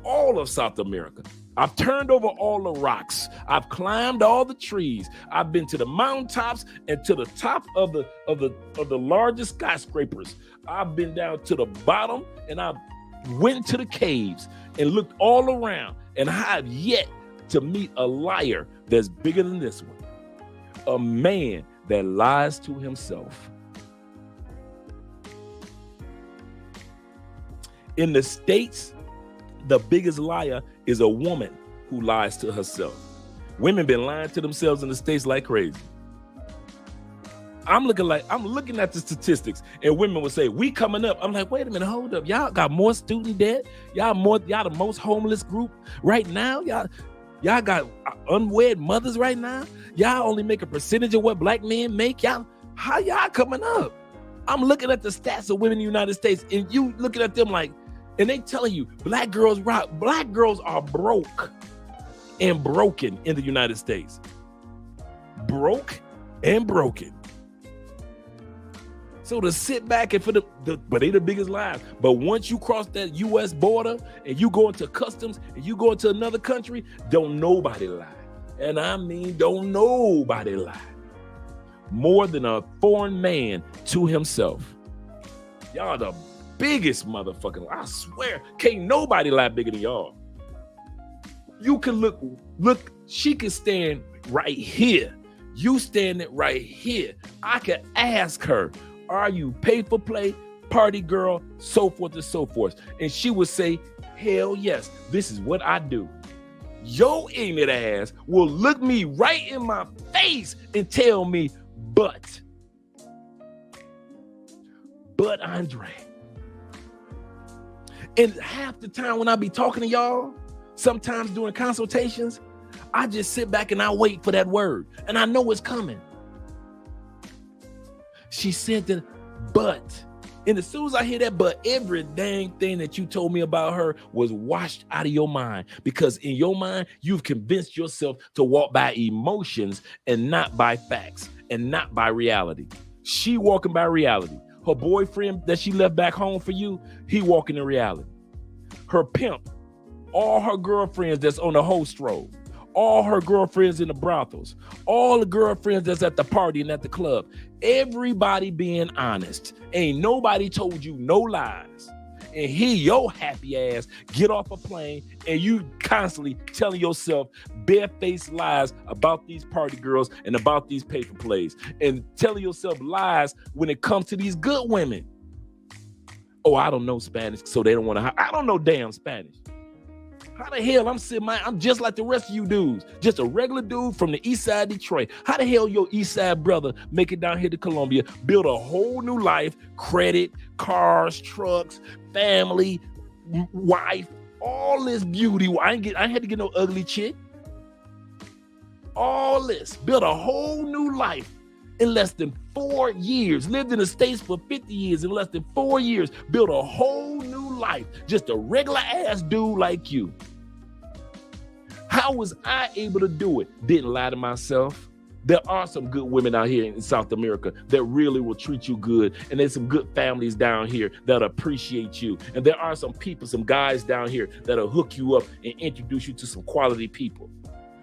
of South America. I've turned over all the rocks. I've climbed all the trees. I've been to the mountaintops and to the top of the largest skyscrapers. I've been down to the bottom and I went to the caves and looked all around, and I have yet to meet a liar that's bigger than this one. A man that lies to himself. In the States, the biggest liar is a woman who lies to herself. Women been lying to themselves in the States like crazy. I'm looking at the statistics, and women will say, we coming up. I'm like, wait a minute, hold up. Y'all got more student debt. Y'all the most homeless group right now. Y'all got unwed mothers right now. Y'all only make a percentage of what black men make. How y'all coming up? I'm looking at the stats of women in the United States, and you looking at them like, and they telling you black girls rock. Black girls are broke and broken in the United States. Broke and broken. So to sit back and but they the biggest lies. But once you cross that U.S. border and you go into customs and you go into another country, don't nobody lie. And I mean, don't nobody lie. More than a foreign man to himself. Y'all the biggest motherfucking, I swear, can't nobody lie bigger than y'all. You can look, she can stand right here. You standing right here. I can ask her, are you pay for play, party girl, so forth and so forth? And she would say, hell yes, this is what I do. Your ignorant ass will look me right in my face and tell me, but Andre. And half the time when I be talking to y'all, sometimes during consultations, I just sit back and I wait for that word. And I know it's coming. She said that, but. And as soon as I hear that, but, every dang thing that you told me about her was washed out of your mind. Because in your mind, you've convinced yourself to walk by emotions and not by facts and not by reality. She walking by reality. Her boyfriend that she left back home for you, he walking in reality. Her pimp, all her girlfriends that's on the host roll, all her girlfriends in the brothels, all the girlfriends that's at the party and at the club, everybody being honest. Ain't nobody told you no lies. And here your happy ass get off a plane and you constantly telling yourself barefaced lies about these party girls and about these paper plays, and telling yourself lies when it comes to these good women. Oh, I don't know Spanish, so they don't want to. I don't know damn Spanish. How the hell I'm just like the rest of you dudes, just a regular dude from the east side of Detroit. How the hell your east side brother make it down here to Colombia, build a whole new life, credit, cars, trucks, family, wife, all this beauty. I ain't had to get no ugly chick. All this, built a whole new life in less than 4 years, lived in the States for 50 years in less than 4 years, built a whole new life, just a regular ass dude like you. How was I able to do it? Didn't lie to myself. There are some good women out here in South America that really will treat you good. And there's some good families down here that appreciate you. And there are some people, some guys down here that'll hook you up and introduce you to some quality people.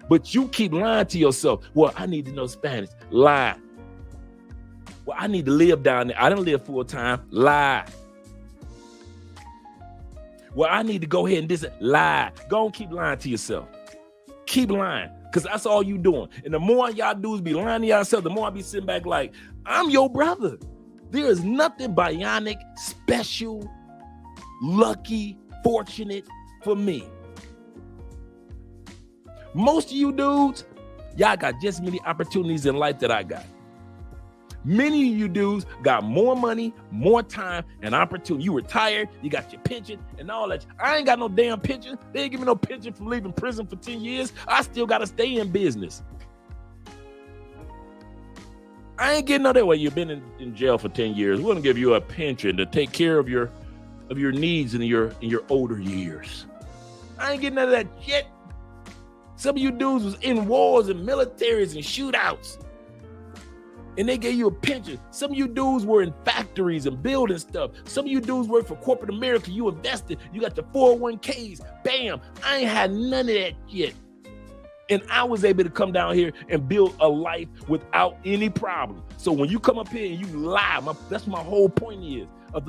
But you keep lying to yourself. Well, I need to know Spanish. Lie. Well, I need to live down there. I didn't live full time. Lie. Well, I need to go ahead and this. Lie. Go and keep lying to yourself. Keep lying. Because that's all you doing. And the more y'all dudes be lying to yourself, the more I be sitting back like, I'm your brother. There is nothing bionic, special, lucky, fortunate for me. Most of you dudes, y'all got just as many opportunities in life that I got. Many of you dudes got more money, more time, and opportunity. You retired, you got your pension and all that. I ain't got no damn pension. They ain't give me no pension from leaving prison for 10 years. I still got to stay in business. I ain't getting no that way. You've been in jail for 10 years. We're going to give you a pension to take care of your needs in your older years. I ain't getting none of that shit. Some of you dudes was in wars and militaries and shootouts, and they gave you a pension. Some of you dudes were in factories and building stuff. Some of you dudes work for corporate America. You invested. You got the 401ks. Bam. I ain't had none of that shit. And I was able to come down here and build a life without any problem. So when you come up here and you lie, that's my whole point is.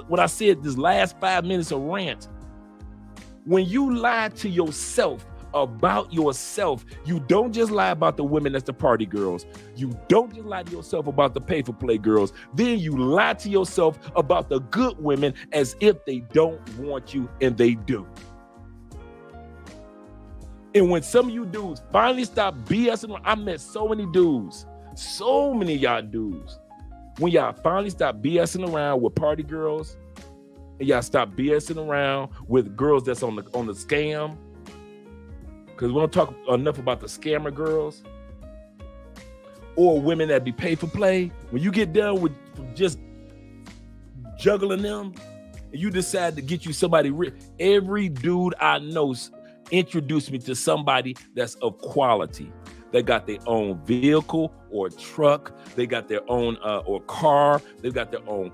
When I said this last 5 minutes of rant, when you lie to yourself about yourself, you don't just lie about the women that's the party girls. You don't just lie to yourself about the pay for play girls. Then you lie to yourself about the good women as if they don't want you, and they do. And when some of you dudes finally stop BSing, I met so many dudes, so many of y'all dudes, when y'all finally stop BSing around with party girls, and y'all stop BSing around with girls that's on the scam, because we don't talk enough about the scammer girls or women that be paid for play. When you get done with just juggling them and you decide to get you somebody rich, every dude I know introduced me to somebody that's of quality. They got their own vehicle or truck. They got their own or car. They've got their own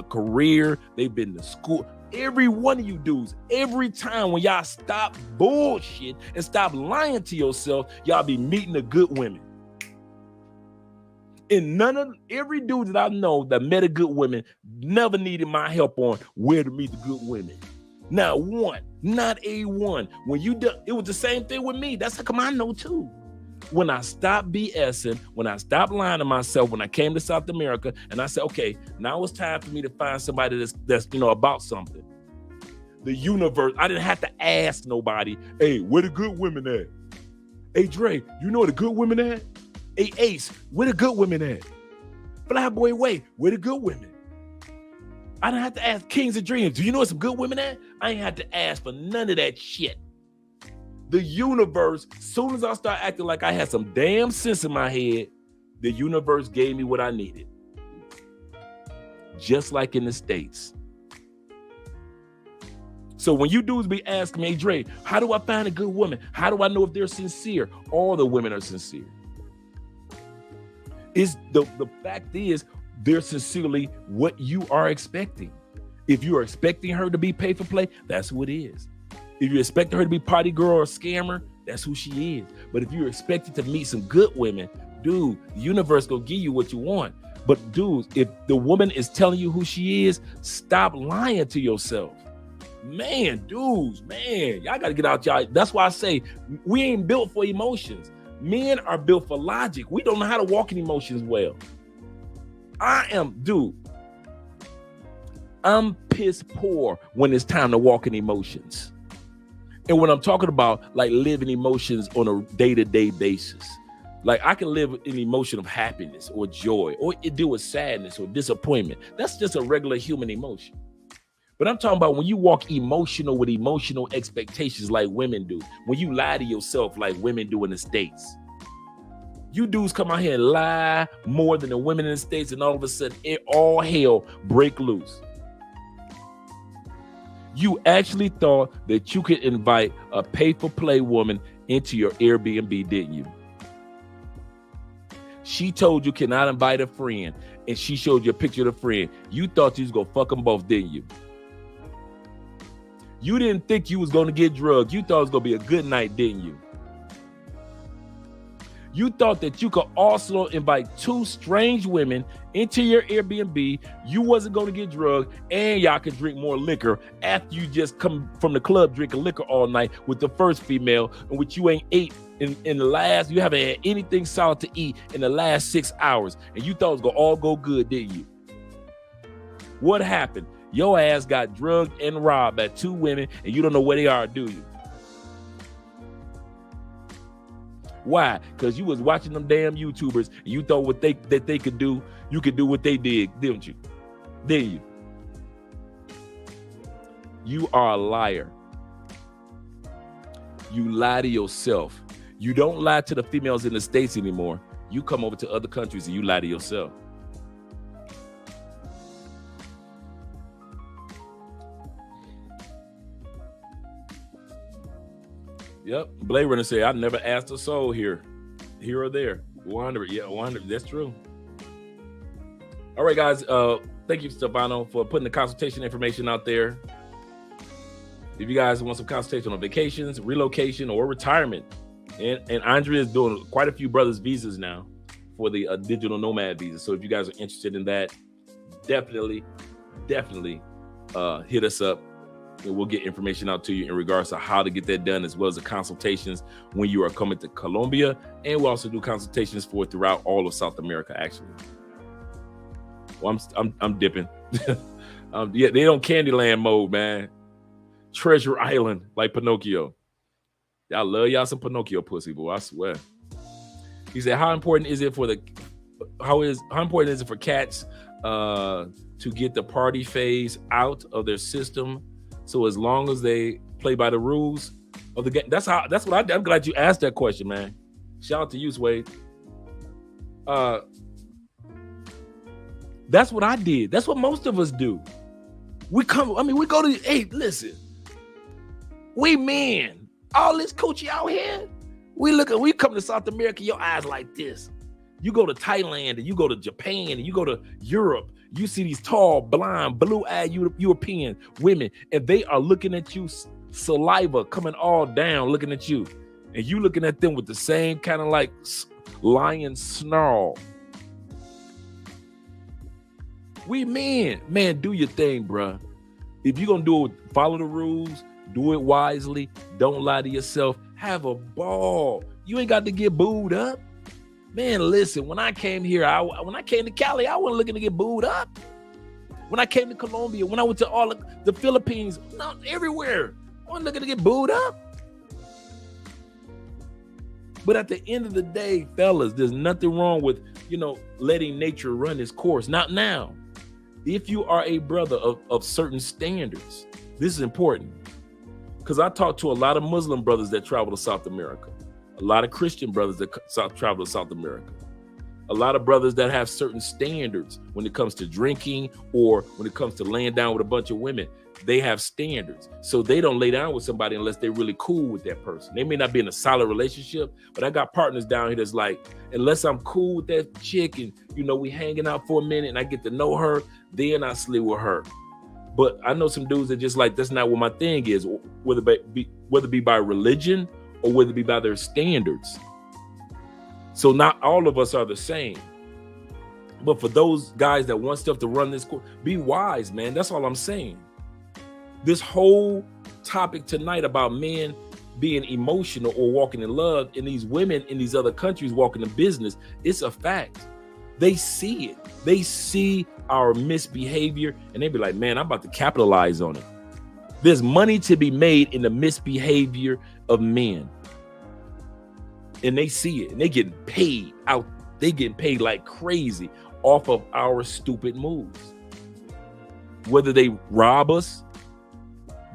career. They've been to school. Every one of you dudes, every time when y'all stop bullshit and stop lying to yourself, y'all be meeting the good women. And every dude that I know that met a good woman never needed my help on where to meet the good women. Not one, not a one. When you do, it was the same thing with me. That's how come I know too. When I stopped BSing, when I stopped lying to myself, when I came to South America, and I said, okay, now it's time for me to find somebody that's about something. The universe, I didn't have to ask nobody, hey, where the good women at? Hey, Dre, you know where the good women at? Hey, Ace, where the good women at? Flyboy Way, where the good women? I didn't have to ask Kings of Dreams, do you know where some good women at? I ain't had to ask for none of that shit. The universe, soon as I start acting like I had some damn sense in my head, the universe gave me what I needed. Just like in the States. So when you dudes be asking me, hey, Dre, how do I find a good woman? How do I know if they're sincere? All the women are sincere. The fact is, they're sincerely what you are expecting. If you are expecting her to be pay for play, that's who it is. If you expect her to be party girl or scammer, that's who she is. But if you're expected to meet some good women, dude, the universe gonna give you what you want. But dudes, if the woman is telling you who she is, stop lying to yourself. Man, dudes, man, y'all gotta get out y'all. That's why I say we ain't built for emotions. Men are built for logic. We don't know how to walk in emotions well. I'm piss poor when it's time to walk in emotions. And when I'm talking about like living emotions on a day-to-day basis, like I can live an emotion of happiness or joy, or deal with sadness or disappointment. That's just a regular human emotion. But I'm talking about when you walk emotional with emotional expectations like women do, when you lie to yourself like women do in the States. You dudes come out here and lie more than the women in the States, and all of a sudden, all hell break loose. You actually thought that you could invite a pay-for-play woman into your Airbnb, didn't you? She told you cannot invite a friend, and she showed you a picture of the friend. You thought you was going to fuck them both, didn't you? You didn't think you was going to get drugged. You thought it was going to be a good night, didn't you? You thought that you could also invite two strange women into your Airbnb. You wasn't going to get drugged, and y'all could drink more liquor after you just come from the club drinking liquor all night with the first female, in which you ain't ate in the last, you haven't had anything solid to eat in the last 6 hours, and you thought it was going to all go good, didn't you? What happened? Your ass got drugged and robbed by two women, and you don't know where they are, do you? Why? Because you was watching them damn YouTubers, and you thought that they could do, you could do what they did, didn't you? Didn't you? You are a liar. You lie to yourself. You don't lie to the females in the States anymore. You come over to other countries and you lie to yourself. Yep. Blade Runner said, I never asked a soul here or there. 100. Yeah, 100. That's true. All right, guys. Thank you, Stefano, for putting the consultation information out there. If you guys want some consultation on vacations, relocation, or retirement, and Andrea is doing quite a few brothers visas now for the digital nomad visa. So if you guys are interested in that, definitely hit us up. And we'll get information out to you in regards to how to get that done, as well as the consultations when you are coming to Colombia. And we'll also do consultations for throughout all of South America, actually. Well, I'm dipping. Yeah, they on Candyland mode, man. Treasure Island, like Pinocchio. Y'all love y'all some Pinocchio pussy, boy. I swear. He said, how important is it for cats to get the party phase out of their system? So as long as they play by the rules of the game, I'm glad you asked that question, man. Shout out to you, Swade. That's what I did. That's what most of us do. We go to, hey, listen, we men, all this coochie out here, we come to South America, your eyes like this. You go to Thailand and you go to Japan and you go to Europe. You see these tall, blonde, blue-eyed European women, and they are looking at you, saliva coming all down, looking at you. And you looking at them with the same kind of like lion snarl. We men, man, do your thing, bruh. If you're going to do it, follow the rules, do it wisely, don't lie to yourself, have a ball. You ain't got to get booed up. Man, listen, when I came here, when I came to Cali, I wasn't looking to get booed up. When I came to Colombia, when I went to all the Philippines, not everywhere, I wasn't looking to get booed up. But at the end of the day, fellas, there's nothing wrong with, letting nature run its course. Not now. If you are a brother of certain standards, this is important. Because I talk to a lot of Muslim brothers that travel to South America. A lot of Christian brothers that travel to South America. A lot of brothers that have certain standards when it comes to drinking or when it comes to laying down with a bunch of women. They have standards. So they don't lay down with somebody unless they're really cool with that person. They may not be in a solid relationship, but I got partners down here that's like, unless I'm cool with that chick and, we hanging out for a minute and I get to know her, then I sleep with her. But I know some dudes that just like, that's not what my thing is, whether it be by religion or whether it be by their standards. So not all of us are the same. But for those guys that want stuff to run this course, be wise, man. That's all I'm saying. This whole topic tonight about men being emotional or walking in love, and these women in these other countries walking in business, it's a fact. They see it. They see our misbehavior, and they be like, man, I'm about to capitalize on it. There's money to be made in the misbehavior of men. And they see it and they getting paid out. They getting paid like crazy off of our stupid moves. Whether they rob us,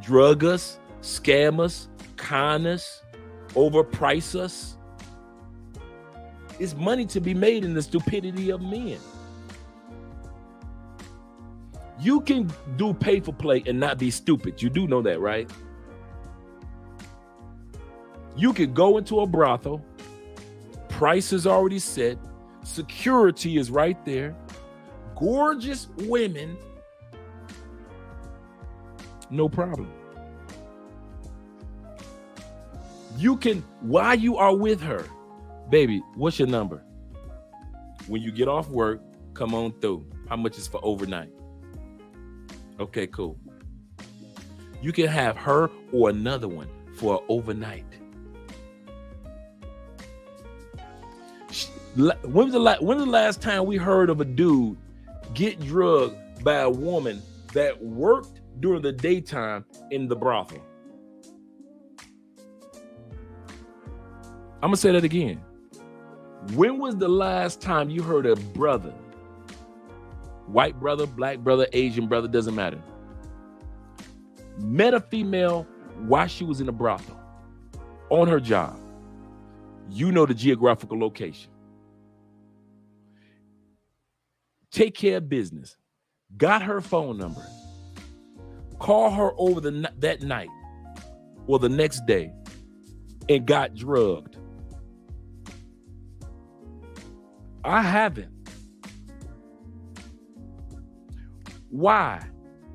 drug us, scam us, con us, overprice us. It's money to be made in the stupidity of men. You can do pay for play and not be stupid. You do know that, right? You can go into a brothel. Price is already set. Security is right there. Gorgeous women. No problem. You can, while you are with her, baby, what's your number? When you get off work, come on through. How much is for overnight? Okay, cool. You can have her or another one for overnight. When was the last time we heard of a dude get drugged by a woman that worked during the daytime in the brothel? I'm gonna say that again. When was the last time you heard a brother, white brother, black brother, Asian brother, doesn't matter, met a female while she was in a brothel on her job? You know the geographical location. Take care of business. Got her phone number. Call her over that night or the next day and got drugged. I haven't. Why?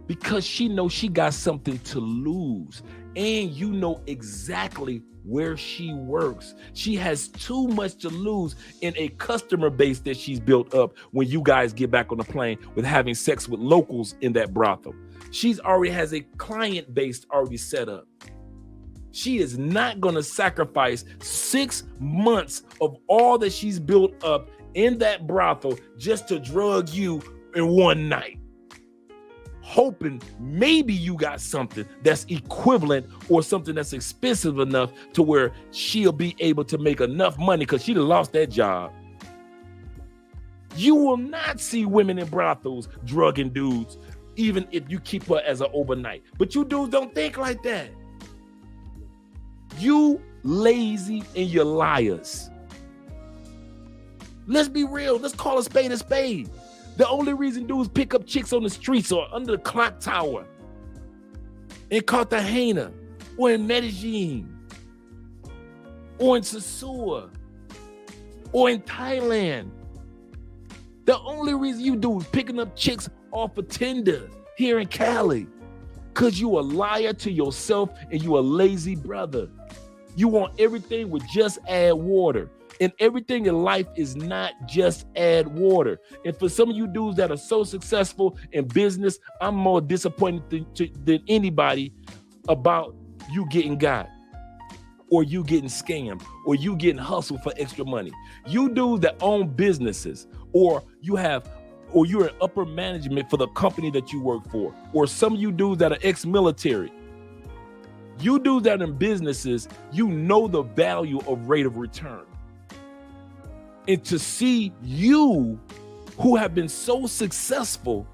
Because she knows she got something to lose. And you know exactly where she works. She has too much to lose in a customer base that she's built up when you guys get back on the plane with having sex with locals in that brothel. She's already has a client base already set up. She is not going to sacrifice 6 months of all that she's built up in that brothel just to drug you in one night, hoping maybe you got something that's equivalent or something that's expensive enough to where she'll be able to make enough money because she lost that job. You will not see women in brothels drugging dudes, even if you keep her as an overnight. But you dudes don't think like that. You lazy and you're liars. Let's be real. Let's call a spade a spade. The only reason dudes pick up chicks on the streets or under the clock tower in Cartagena or in Medellin or in Sosua or in Thailand. The only reason you do is picking up chicks off of Tinder here in Cali because you a liar to yourself and you a lazy brother. You want everything with just add water. And everything in life is not just add water. And for some of you dudes that are so successful in business, I'm more disappointed than anybody about you getting got or you getting scammed or you getting hustled for extra money. You dudes that own businesses or you're in upper management for the company that you work for, or some of you dudes that are ex-military. You dudes that are in businesses, you know the value of rate of return. And to see you who have been so successful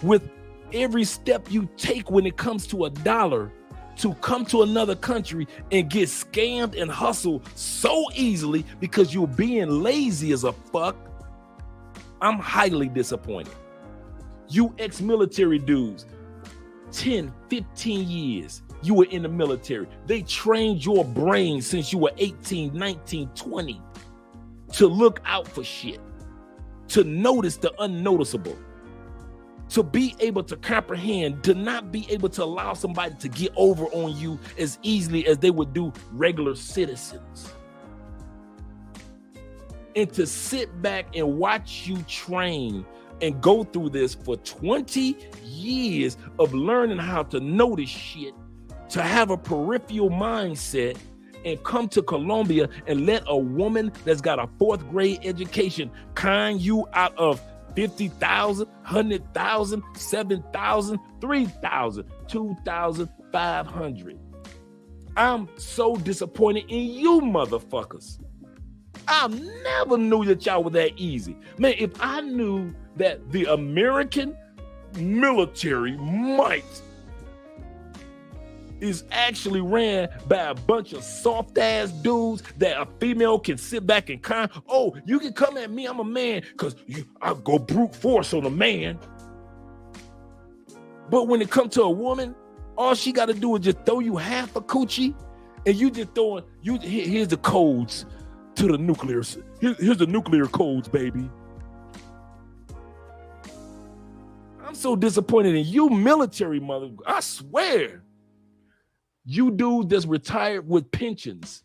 with every step you take when it comes to a dollar to come to another country and get scammed and hustled so easily because you're being lazy as a fuck, I'm highly disappointed. You ex-military dudes, 10, 15 years, you were in the military. They trained your brain since you were 18, 19, 20. To look out for shit, to notice the unnoticeable, to be able to comprehend, to not be able to allow somebody to get over on you as easily as they would do regular citizens. And to sit back and watch you train and go through this for 20 years of learning how to notice shit, to have a peripheral mindset, and come to Colombia and let a woman that's got a 4th grade education con you out of 50,000, 100,000, 7,000, 3,000, 2,000, 500. I'm so disappointed in you motherfuckers. I never knew that y'all were that easy. Man, if I knew that the American military might is actually ran by a bunch of soft ass dudes that a female can sit back and oh, you can come at me, I'm a man, because I go brute force on a man. But when it comes to a woman, all she got to do is just throw you half a coochie, and you just throwing here's the codes to the nuclear. Here's the nuclear codes, baby. I'm so disappointed in you, military mother. I swear, you dudes that's retired with pensions,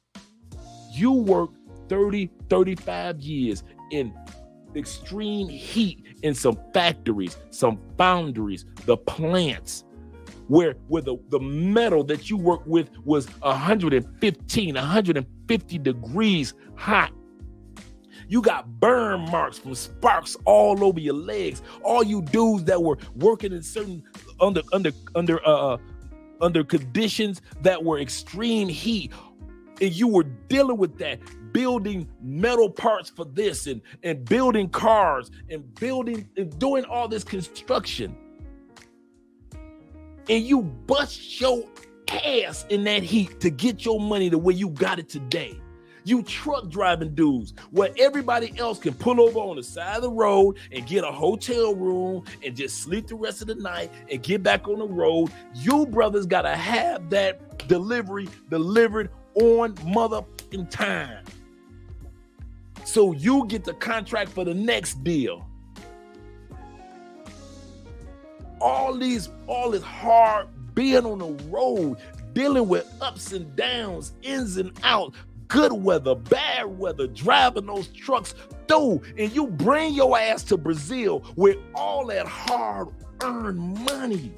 you work 30, 35 years in extreme heat in some factories, some foundries, the plants, where the metal that you work with was 115, 150 degrees hot. You got burn marks from sparks all over your legs. All you dudes that were working in certain under conditions that were extreme heat, and you were dealing with that, building metal parts for this and building cars and building and doing all this construction. And you bust your ass in that heat to get your money the way you got it today. You truck driving dudes, where everybody else can pull over on the side of the road and get a hotel room and just sleep the rest of the night and get back on the road. You brothers gotta have that delivery delivered on motherfucking time, so you get the contract for the next deal. All this hard being on the road, dealing with ups and downs, ins and outs, good weather, bad weather, driving those trucks through, and you bring your ass to Brazil with all that hard-earned money,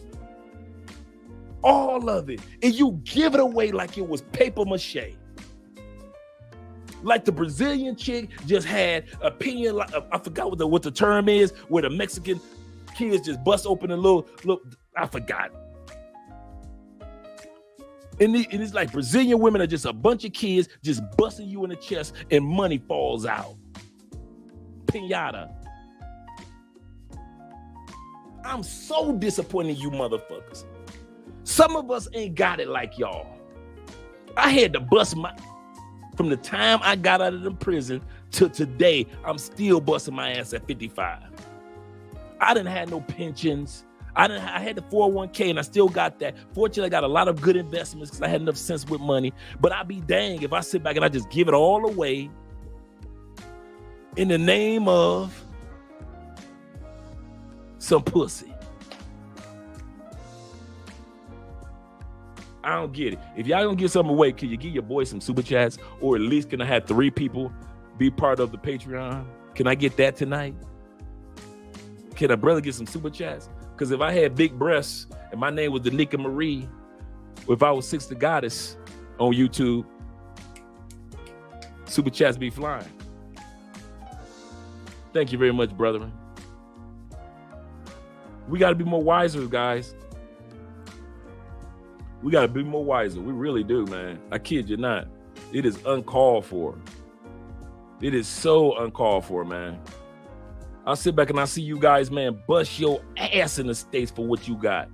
all of it, and you give it away like it was paper mache. Like the Brazilian chick just had a opinion, I forgot what the term is, where the Mexican kids just bust open a little, I forgot. And it's like Brazilian women are just a bunch of kids just busting you in the chest and money falls out. Pinata. I'm so disappointed in you motherfuckers. Some of us ain't got it like y'all. I had to bust from the time I got out of the prison to today, I'm still busting my ass at 55. I didn't have no pensions. I had the 401k and I still got that. Fortunately, I got a lot of good investments because I had enough sense with money. But I'd be dang if I sit back and I just give it all away in the name of some pussy. I don't get it. If y'all gonna give something away, can you give your boy some super chats, or at least can I have 3 people be part of the Patreon? Can I get that tonight? Can a brother get some super chats? Because if I had big breasts and my name was Danica Marie, or if I was Six the Goddess on YouTube, super chats be flying. Thank you very much, brethren. We got to be more wiser, guys. We got to be more wiser. We really do, man. I kid you not. It is uncalled for. It is so uncalled for, man. I sit back and I see you guys, man, bust your ass in the States for what you got.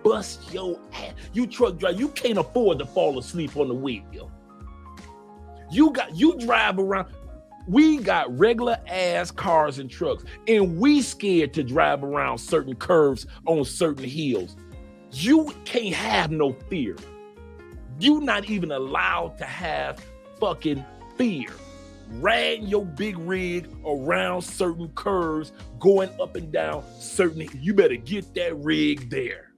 Bust your ass. You truck drive, you can't afford to fall asleep on the wheel. You drive around. We got regular ass cars and trucks, and we scared to drive around certain curves on certain hills. You can't have no fear. You not even allowed to have fucking fear. Riding your big rig around certain curves, going up and down certain, you better get that rig there.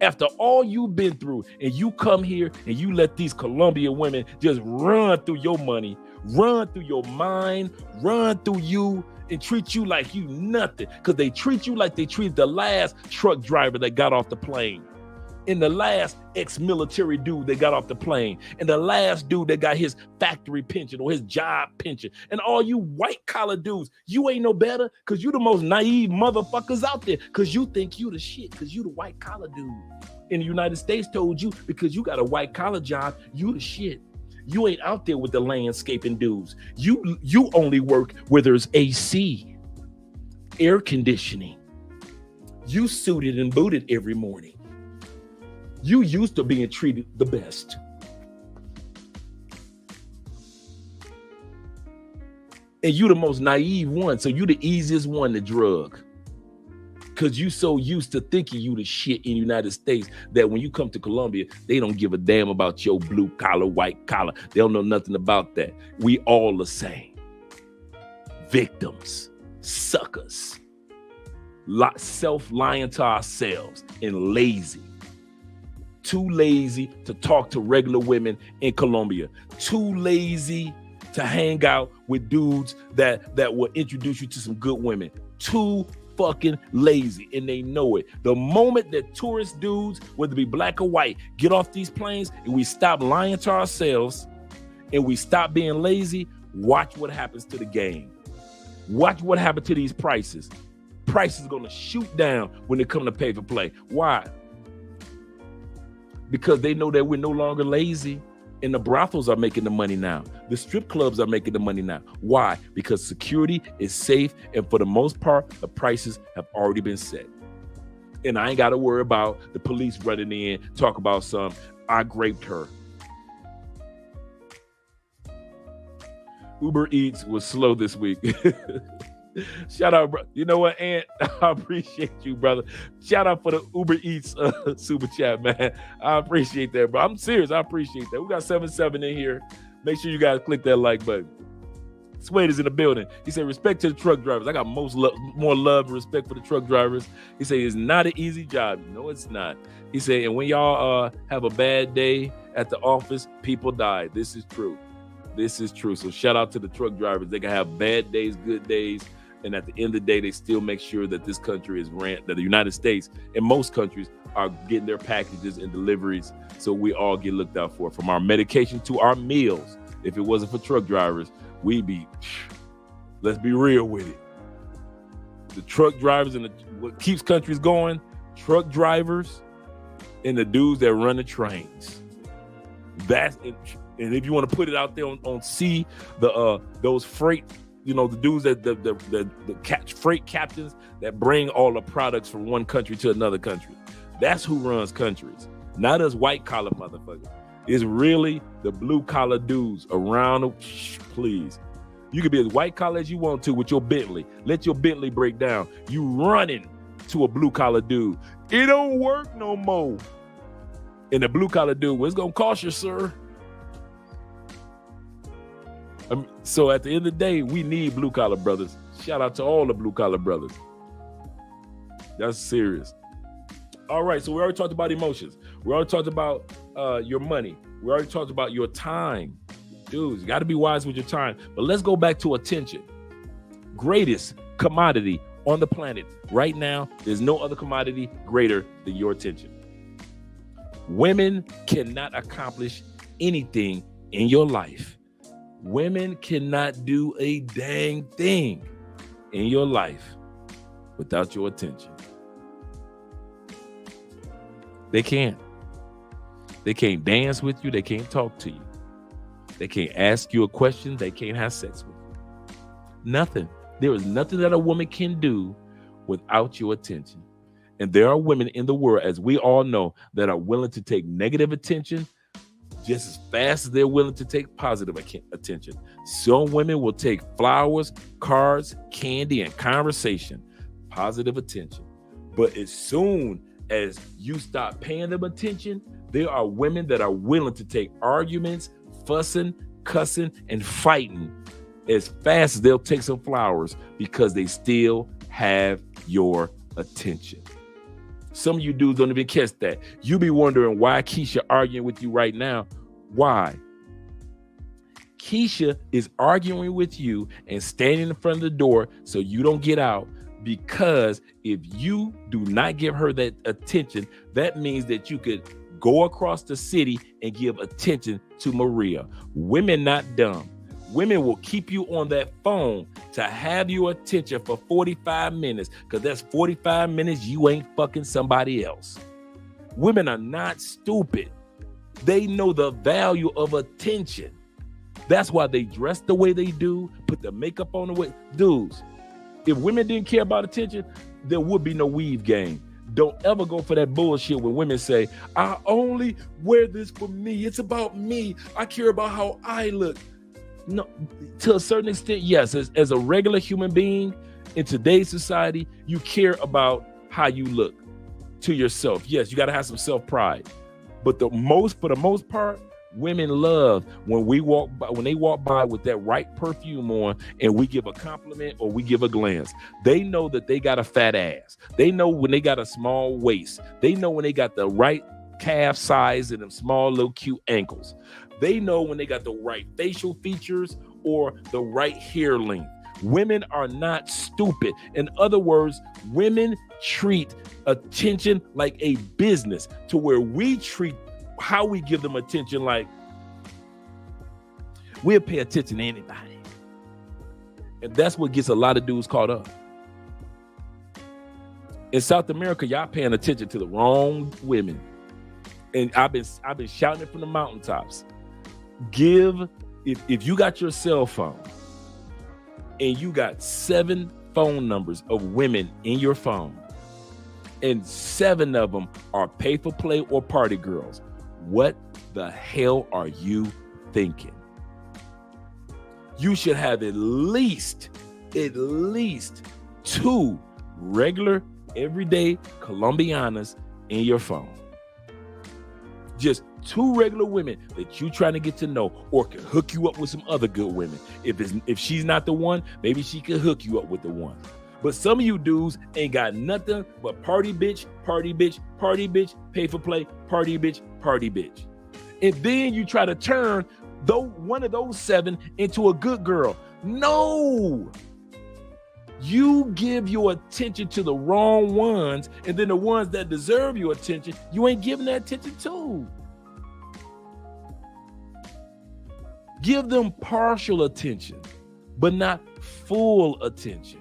After all you've been through, and you come here and you let these Colombian women just run through your money, run through your mind, run through you, and treat you like you nothing, because they treat you like they treated the last truck driver that got off the plane. and the last ex-military dude that got off the plane, and the last dude that got his factory pension or his job pension, and all you white collar dudes, you ain't no better because you the most naive motherfuckers out there because you think you the shit because you the white collar dude. In the United States told you because you got a white collar job, you the shit. You ain't out there with the landscaping dudes. You only work where there's AC, air conditioning. You suited and booted every morning. You used to being treated the best. And you the most naive one, so you the easiest one to drug. Because you so used to thinking you the shit in the United States that when you come to Colombia, they don't give a damn about your blue collar, white collar. They don't know nothing about that. We all the same. Victims, suckers, self-lying to ourselves, and lazy. Too lazy to talk to regular women in Colombia. Too lazy to hang out with dudes that will introduce you to some good women. Too fucking lazy, and they know it. The moment that tourist dudes, whether it be black or white, get off these planes and we stop lying to ourselves and we stop being lazy, watch what happens to the game. Watch what happens to these prices. Prices are going to shoot down when they come to pay for play. Why? Because they know that we're no longer lazy, and the brothels are making the money now. The strip clubs are making the money now. Why? Because security is safe, and for the most part, the prices have already been set. And I ain't got to worry about the police running in, talk about I raped her. Uber Eats was slow this week. Shout out, bro. You know what, Ant? I appreciate you, brother. Shout out for the Uber Eats super chat, man. I appreciate that, bro. I'm serious. I appreciate that. We got 77 in here. Make sure you guys click that like button. Suede is in the building. He said, respect to the truck drivers. I got more love and respect for the truck drivers. He said, it's not an easy job. No, it's not. He said, and when y'all have a bad day at the office, people die. This is true. This is true. So shout out to the truck drivers. They can have bad days, good days. And at the end of the day, they still make sure that this country is that the United States and most countries are getting their packages and deliveries. So we all get looked out for, from our medication to our meals. If it wasn't for truck drivers, let's be real with it. The truck drivers and what keeps countries going, truck drivers and the dudes that run the trains. That's it. And if you want to put it out there on sea, those freight, the dudes that the freight captains that bring all the products from one country to another country. That's who runs countries, not us white collar motherfuckers. It's really the blue collar dudes around. Please, you can be as white collar as you want to with your Bentley. Let your Bentley break down. You running to a blue collar dude. It don't work no more. And the blue collar dude, well, it's gonna cost you, sir. So at the end of the day, we need blue collar brothers. Shout out to all the blue collar brothers. That's serious. All right, so we already talked about emotions. We already talked about your money. We already talked about your time. Dudes, you got to be wise with your time. But let's go back to attention. Greatest commodity on the planet right now. There's no other commodity greater than your attention. Women cannot accomplish anything in your life. Women cannot do a dang thing in your life without your attention. They can't. They can't dance with you. They can't talk to you. They can't ask you a question. They can't have sex with you. Nothing. There is nothing that a woman can do without your attention. And there are women in the world, as we all know, that are willing to take negative attention just as fast as they're willing to take positive attention. Some women will take flowers, cards, candy, and conversation, positive attention. But as soon as you stop paying them attention, there are women that are willing to take arguments, fussing, cussing, and fighting as fast as they'll take some flowers because they still have your attention. Some of you dudes don't even catch that. You be wondering why Keisha arguing with you right now. Why? Keisha is arguing with you and standing in front of the door so you don't get out Because if you do not give her that attention, that means that you could go across the city and give attention to Maria. Women not dumb. Women will keep you on that phone to have your attention for 45 minutes, because that's 45 minutes you ain't fucking somebody else. Women are not stupid. They know the value of attention. That's why they dress the way they do, put the makeup on the way. Dudes, if women didn't care about attention, there would be no weave game. Don't ever go for that bullshit when women say, I only wear this for me. It's about me. I care about how I look. No, to a certain extent, yes. As a regular human being in today's society, you care about how you look to yourself. Yes, you got to have some self-pride. But for the most part, women love when they walk by with that right perfume on and we give a compliment or we give a glance. They know that they got a fat ass. They know when they got a small waist. They know when they got the right calf size and them small little cute ankles. They know when they got the right facial features or the right hair length. Women are not stupid. In other words, women treat attention like a business, to where we treat how we give them attention like we'll pay attention to anybody. And that's what gets a lot of dudes caught up. In South America, y'all paying attention to the wrong women. And I've been shouting it from the mountaintops. If you got your cell phone and you got 7 phone numbers of women in your phone, and 7 of them are pay for play or party girls, what the hell are you thinking? You should have at least 2 regular, everyday Colombianas in your phone. Just 2 regular women that you trying to get to know, or can hook you up with some other good women. If she's not the one, maybe she can hook you up with the one. But some of you dudes ain't got nothing but party bitch, party bitch, party bitch, pay for play, party bitch, party bitch. And then you try to turn one of those 7 into a good girl. No! You give your attention to the wrong ones, and then the ones that deserve your attention, you ain't giving that attention to. Give them partial attention, but not full attention.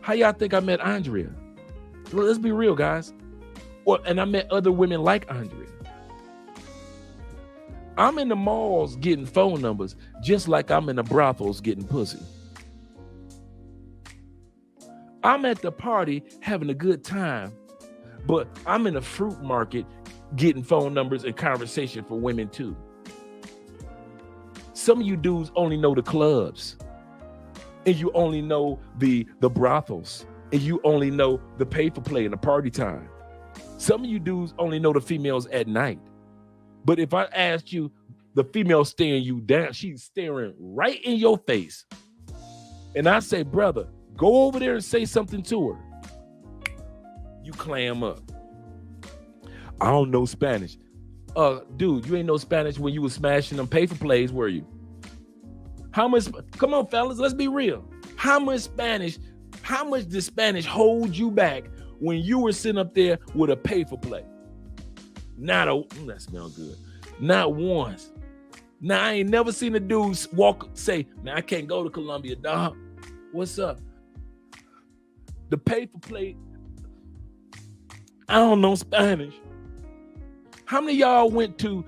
How y'all think I met Andrea? Well, let's be real, guys. And I met other women like Andrea. I'm in the malls getting phone numbers just like I'm in the brothels getting pussy. I'm at the party having a good time, but I'm in the fruit market getting phone numbers and conversation for women too. Some of you dudes only know the clubs, and you only know the brothels, and you only know the pay for play and the party time. Some of you dudes only know the females at night. But if I asked you, the female staring you down, she's staring right in your face. And I say, brother, go over there and say something to her. You clam up. I don't know Spanish. Dude, you ain't know Spanish when you was smashing them pay for plays, were you? How much? Come on, fellas, let's be real. How much did Spanish hold you back when you were sitting up there with a pay for play? That smells good. Not once. Now, I ain't never seen a dude say, man, I can't go to Colombia, dog. What's up? The pay for play, I don't know Spanish. How many of y'all went to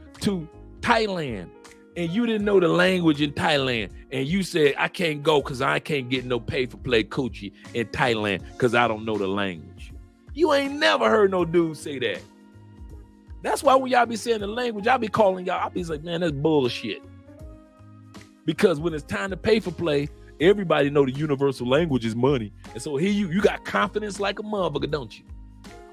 Thailand and you didn't know the language in Thailand and you said, I can't go because I can't get no pay for play coochie in Thailand because I don't know the language? You ain't never heard no dude say that. That's why when y'all be saying the language, I'll be calling y'all, I'll be like, man, that's bullshit. Because when it's time to pay for play, everybody know the universal language is money. And so here you got confidence like a motherfucker, don't you?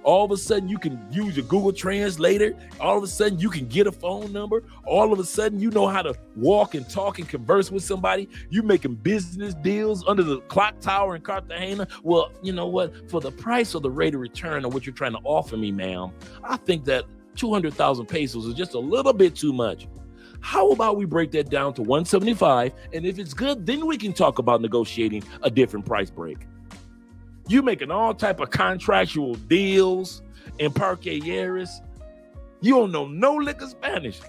All of a sudden you can use your Google Translator. All of a sudden you can get a phone number. All of a sudden you know how to walk and talk and converse with somebody. You making business deals under the clock tower in Cartagena. Well, you know what? For the price of the rate of return of what you're trying to offer me, ma'am, I think that 200,000 pesos is just a little bit too much. How about we break that down to $175? And if it's good, then we can talk about negotiating a different price break. You making all type of contractual deals in parqueyeres. You don't know no lick of Spanish.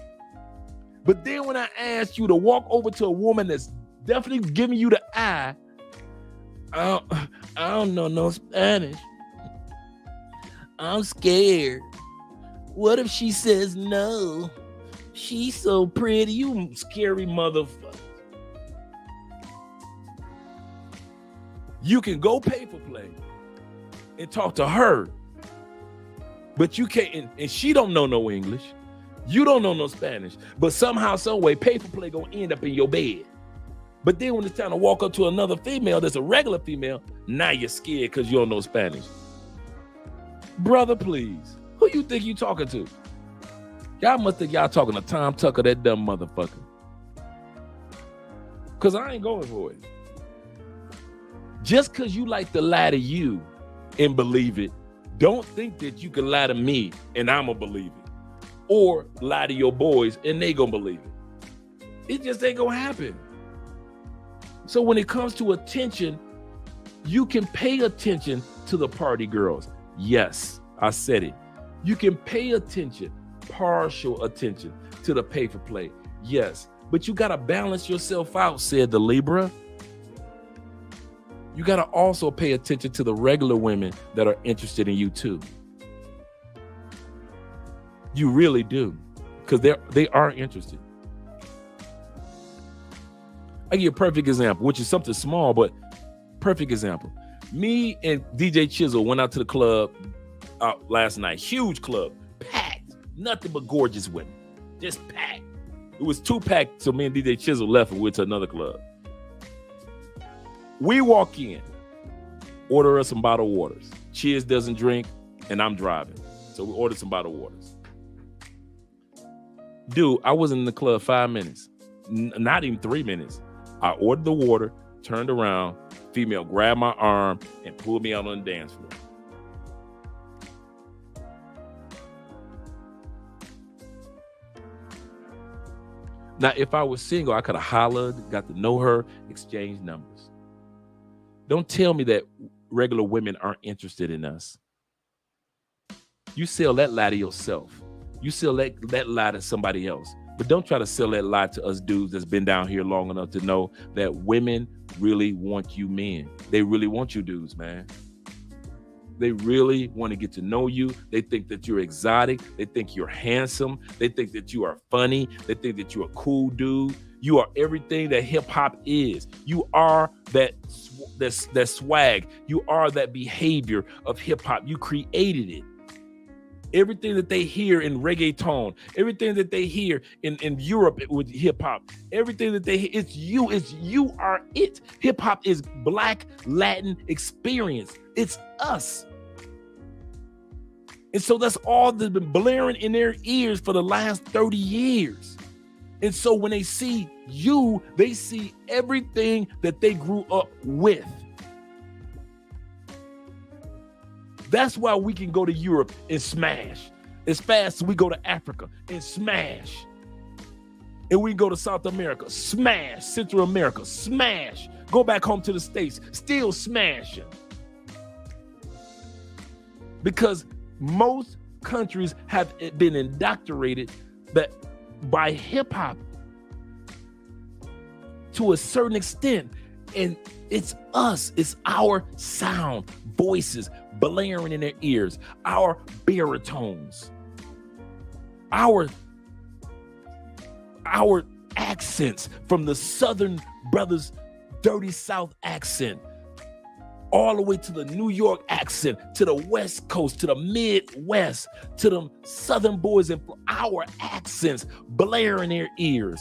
But then when I ask you to walk over to a woman that's definitely giving you the eye, I don't know no Spanish. I'm scared. What if she says no? She's so pretty, you scary motherfucker. You can go pay for play and talk to her, but you can't, and she don't know no English. You don't know no Spanish, but somehow, some way, pay for play gonna end up in your bed. But then when it's time to walk up to another female that's a regular female, now you're scared because you don't know Spanish. Brother, please, who you think you talking to? Y'all must think y'all talking to Tom Tucker, that dumb motherfucker. Because I ain't going for it. Just because you like to lie to you and believe it, don't think that you can lie to me and I'm going to believe it. Or lie to your boys and they going to believe it. It just ain't going to happen. So when it comes to attention, you can pay attention to the party girls. Yes, I said it. You can pay attention, partial attention to the pay for play. Yes, but you got to balance yourself out, said the Libra. You got to also pay attention to the regular women that are interested in you too. You really do, because they are interested. I give you a perfect example, which is something small, but perfect example. Me and DJ Chisel went out to the club last night. Huge club, packed, nothing but gorgeous women, just packed. It was too packed, so me and DJ Chisel left and went to another club. We walk in, order us some bottled waters. Chiz doesn't drink, and I'm driving, so we ordered some bottled waters. Dude, I was in the club 5 minutes, not even 3 minutes. I ordered the water, turned around, female grabbed my arm and pulled me out on the dance floor. Now, if I was single, I could have hollered, got to know her, exchanged numbers. Don't tell me that regular women aren't interested in us. You sell that lie to yourself. You sell that lie to somebody else. But don't try to sell that lie to us dudes that's been down here long enough to know that women really want you men. They really want you dudes, man. They really want to get to know you. They think that you're exotic. They think you're handsome. They think that you are funny. They think that you're a cool dude. You are everything that hip hop is. You are that swag. You are that behavior of hip hop. You created it. Everything that they hear in reggaeton, everything that they hear in Europe with hip hop, everything that they hear, it's you are it. Hip hop is Black Latin experience. It's us. And so that's all that's been blaring in their ears for the last 30 years. And so when they see you, they see everything that they grew up with. That's why we can go to Europe and smash as fast as we go to Africa and smash. And we can go to South America, smash. Central America, smash. Go back home to the States, still smashing. Because most countries have been indoctrinated by hip hop to a certain extent. And it's us, it's our sound, voices blaring in their ears, our baritones, our accents from the Southern brothers, dirty South accent, all the way to the New York accent, to the West Coast, to the Midwest, to them Southern boys, and our accents blaring their ears.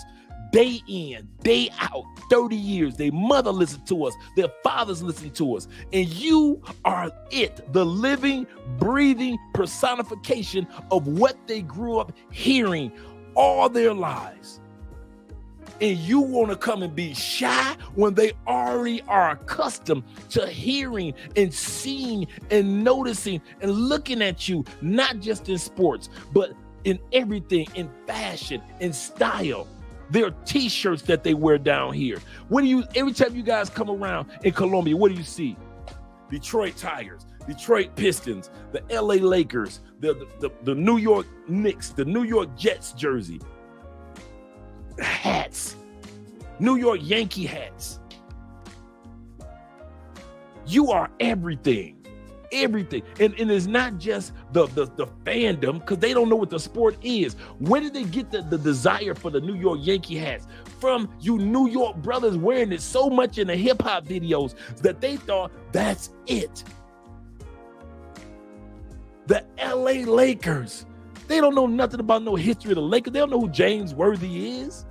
Day in, day out, 30 years, their mother listened to us, their fathers listened to us, and you are it, the living, breathing personification of what they grew up hearing all their lives. And you want to come and be shy when they already are accustomed to hearing and seeing and noticing and looking at you, not just in sports, but in everything, in fashion, in style. There are t-shirts that they wear down here. Every time you guys come around in Colombia, what do you see? Detroit Tigers, Detroit Pistons, the LA Lakers, the New York Knicks, the New York Jets jersey, hats, New York Yankee hats. You are everything. Everything. And it's not just the fandom, because they don't know what the sport is. Where did they get the desire for the New York Yankee hats? From you New York brothers wearing it so much in the hip-hop videos that they thought that's it. The LA Lakers. They don't know nothing about no history of the Lakers. They don't know who James Worthy is,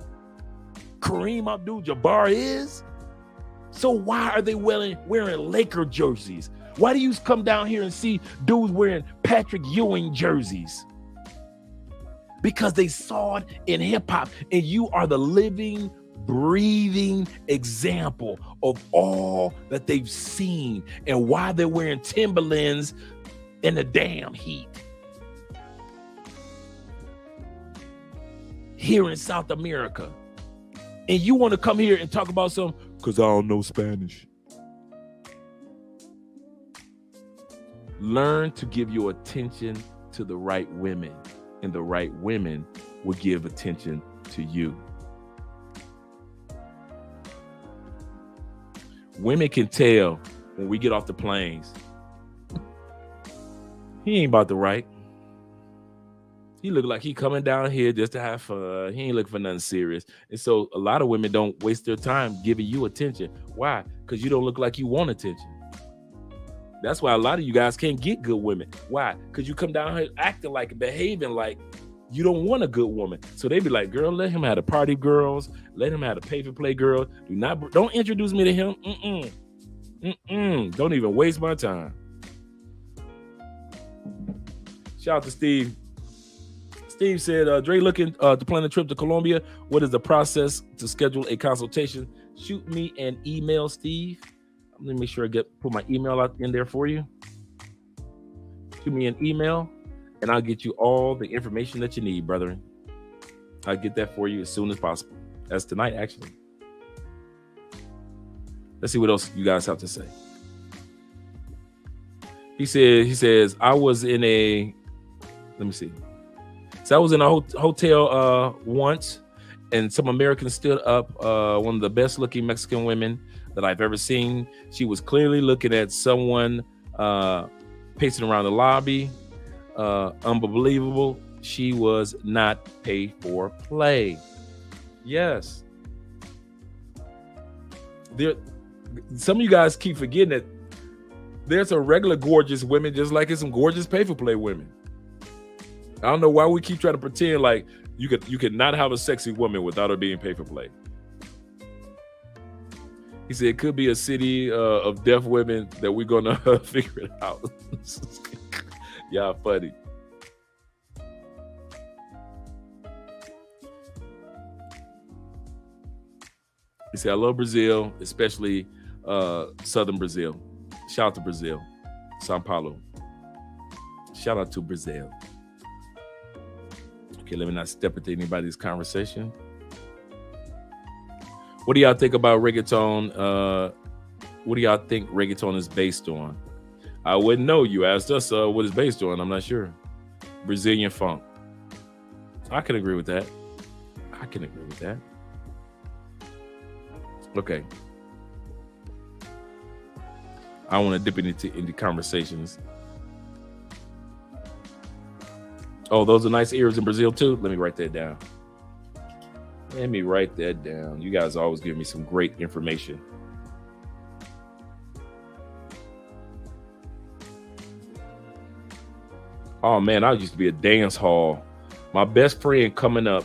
Kareem Abdul-Jabbar is. So why are they wearing Laker jerseys? Why do you come down here and see dudes wearing Patrick Ewing jerseys? Because they saw it in hip hop, and you are the living, breathing example of all that they've seen and why they're wearing Timberlands in the damn heat. Here in South America. And you want to come here and talk about something because I don't know Spanish. Learn to give your attention to the right women, and the right women will give attention to you. Women can tell when we get off the planes, he ain't about the right. He look like he coming down here just to have fun. He ain't looking for nothing serious. And so a lot of women don't waste their time giving you attention. Why? Because you don't look like you want attention. That's why a lot of you guys can't get good women. Why? Because you come down here acting like, behaving like you don't want a good woman. So they be like, girl, let him have the party girls. Let him have the pay for play girl. Don't introduce me to him. Don't even waste my time. Shout out to Steve. Steve said, Dre looking to plan a trip to Colombia. What is the process to schedule a consultation? Shoot me an email, Steve. Let me make sure I put my email out in there for you. Shoot me an email, and I'll get you all the information that you need, brethren. I'll get that for you as soon as possible. That's tonight, actually. Let's see what else you guys have to say. He says, I was in a, let me see. So I was in a hotel once, and some Americans stood up, one of the best looking Mexican women that I've ever seen. She was clearly looking at someone pacing around the lobby. Unbelievable. She was not paid for play. Yes. Some of you guys keep forgetting that there's some regular gorgeous women just like it's some gorgeous pay for play women. I don't know why we keep trying to pretend like you could not have a sexy woman without her being paid for play. He said it could be a city of deaf women that we're gonna figure it out. Y'all funny. He said, I love Brazil, especially southern Brazil. Shout out to Brazil, Sao Paulo. Shout out to Brazil. Okay, let me not step into anybody's conversation. What do y'all think about reggaeton? What do y'all think reggaeton is based on? I wouldn't know. You asked us what it's based on. I'm not sure. Brazilian funk. I can agree with that. Okay. I want to dip into conversations. Oh, those are nice ears in Brazil too. Let me write that down. You guys always give me some great information. Oh man, I used to be a dance hall. My best friend coming up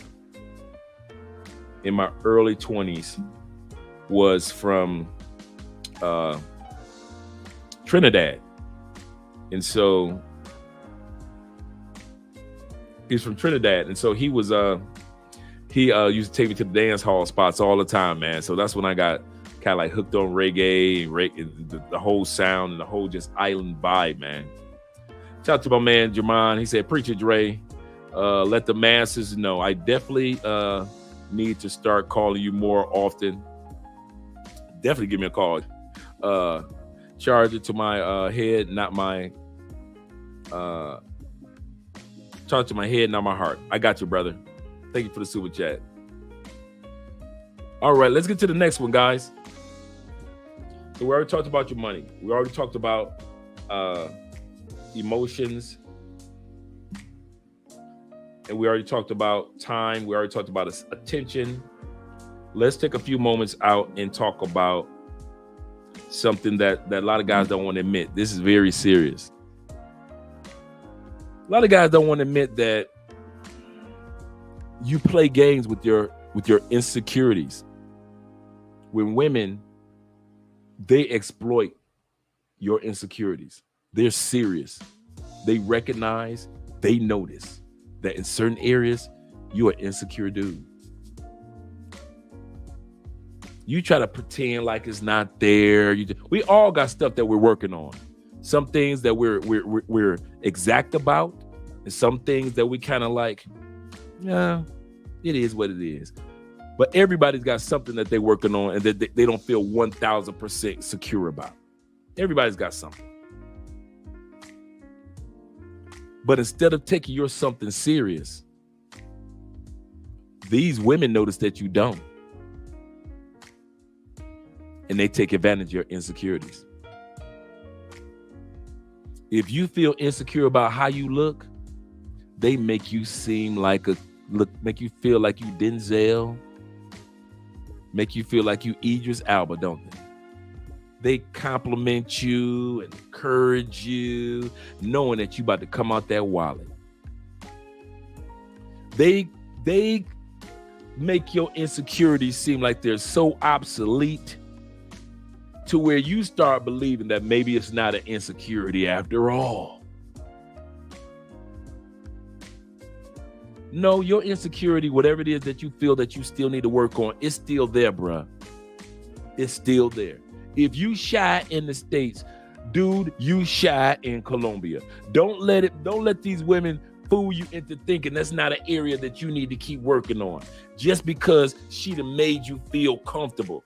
in my early 20s was from Trinidad. And so he's from Trinidad. And so he was he used to take me to the dance hall spots all the time, man. So that's when I got kind of like hooked on reggae, the whole sound and the whole just island vibe, man. Shout out to my man Jermon. He said, "Preacher Dre, let the masses know." I definitely need to start calling you more often, definitely give me a call. Charge it to my head, not my charge to my head, not my heart. I got you, brother. Thank you for the super chat. All right, let's get to the next one, guys. So we already talked about your money. We already talked about emotions. And we already talked about time. We already talked about attention. Let's take a few moments out and talk about something that a lot of guys don't want to admit. This is very serious. A lot of guys don't want to admit that you play games with your insecurities. When women, they exploit your insecurities. They're serious. They recognize, they notice that in certain areas, you're an insecure dude. You try to pretend like it's not there. We all got stuff that we're working on. Some things that we're exact about, and some things that we kind of like, yeah, it is what it is. But everybody's got something that they're working on and that they don't feel 1,000% secure about. Everybody's got something. But instead of taking your something serious, these women notice that you don't. And they take advantage of your insecurities. If you feel insecure about how you look, they make you seem like make you feel like you Denzel, make you feel like you Idris Elba, don't they? They compliment you and encourage you, knowing that you about to come out that wallet. They make your insecurities seem like they're so obsolete to where you start believing that maybe it's not an insecurity after all. No, your insecurity, whatever it is that you feel that you still need to work on, it's still there, bruh. It's still there. If you shy in the States, dude, you shy in Colombia. Don't let these women fool you into thinking that's not an area that you need to keep working on just because she done made you feel comfortable.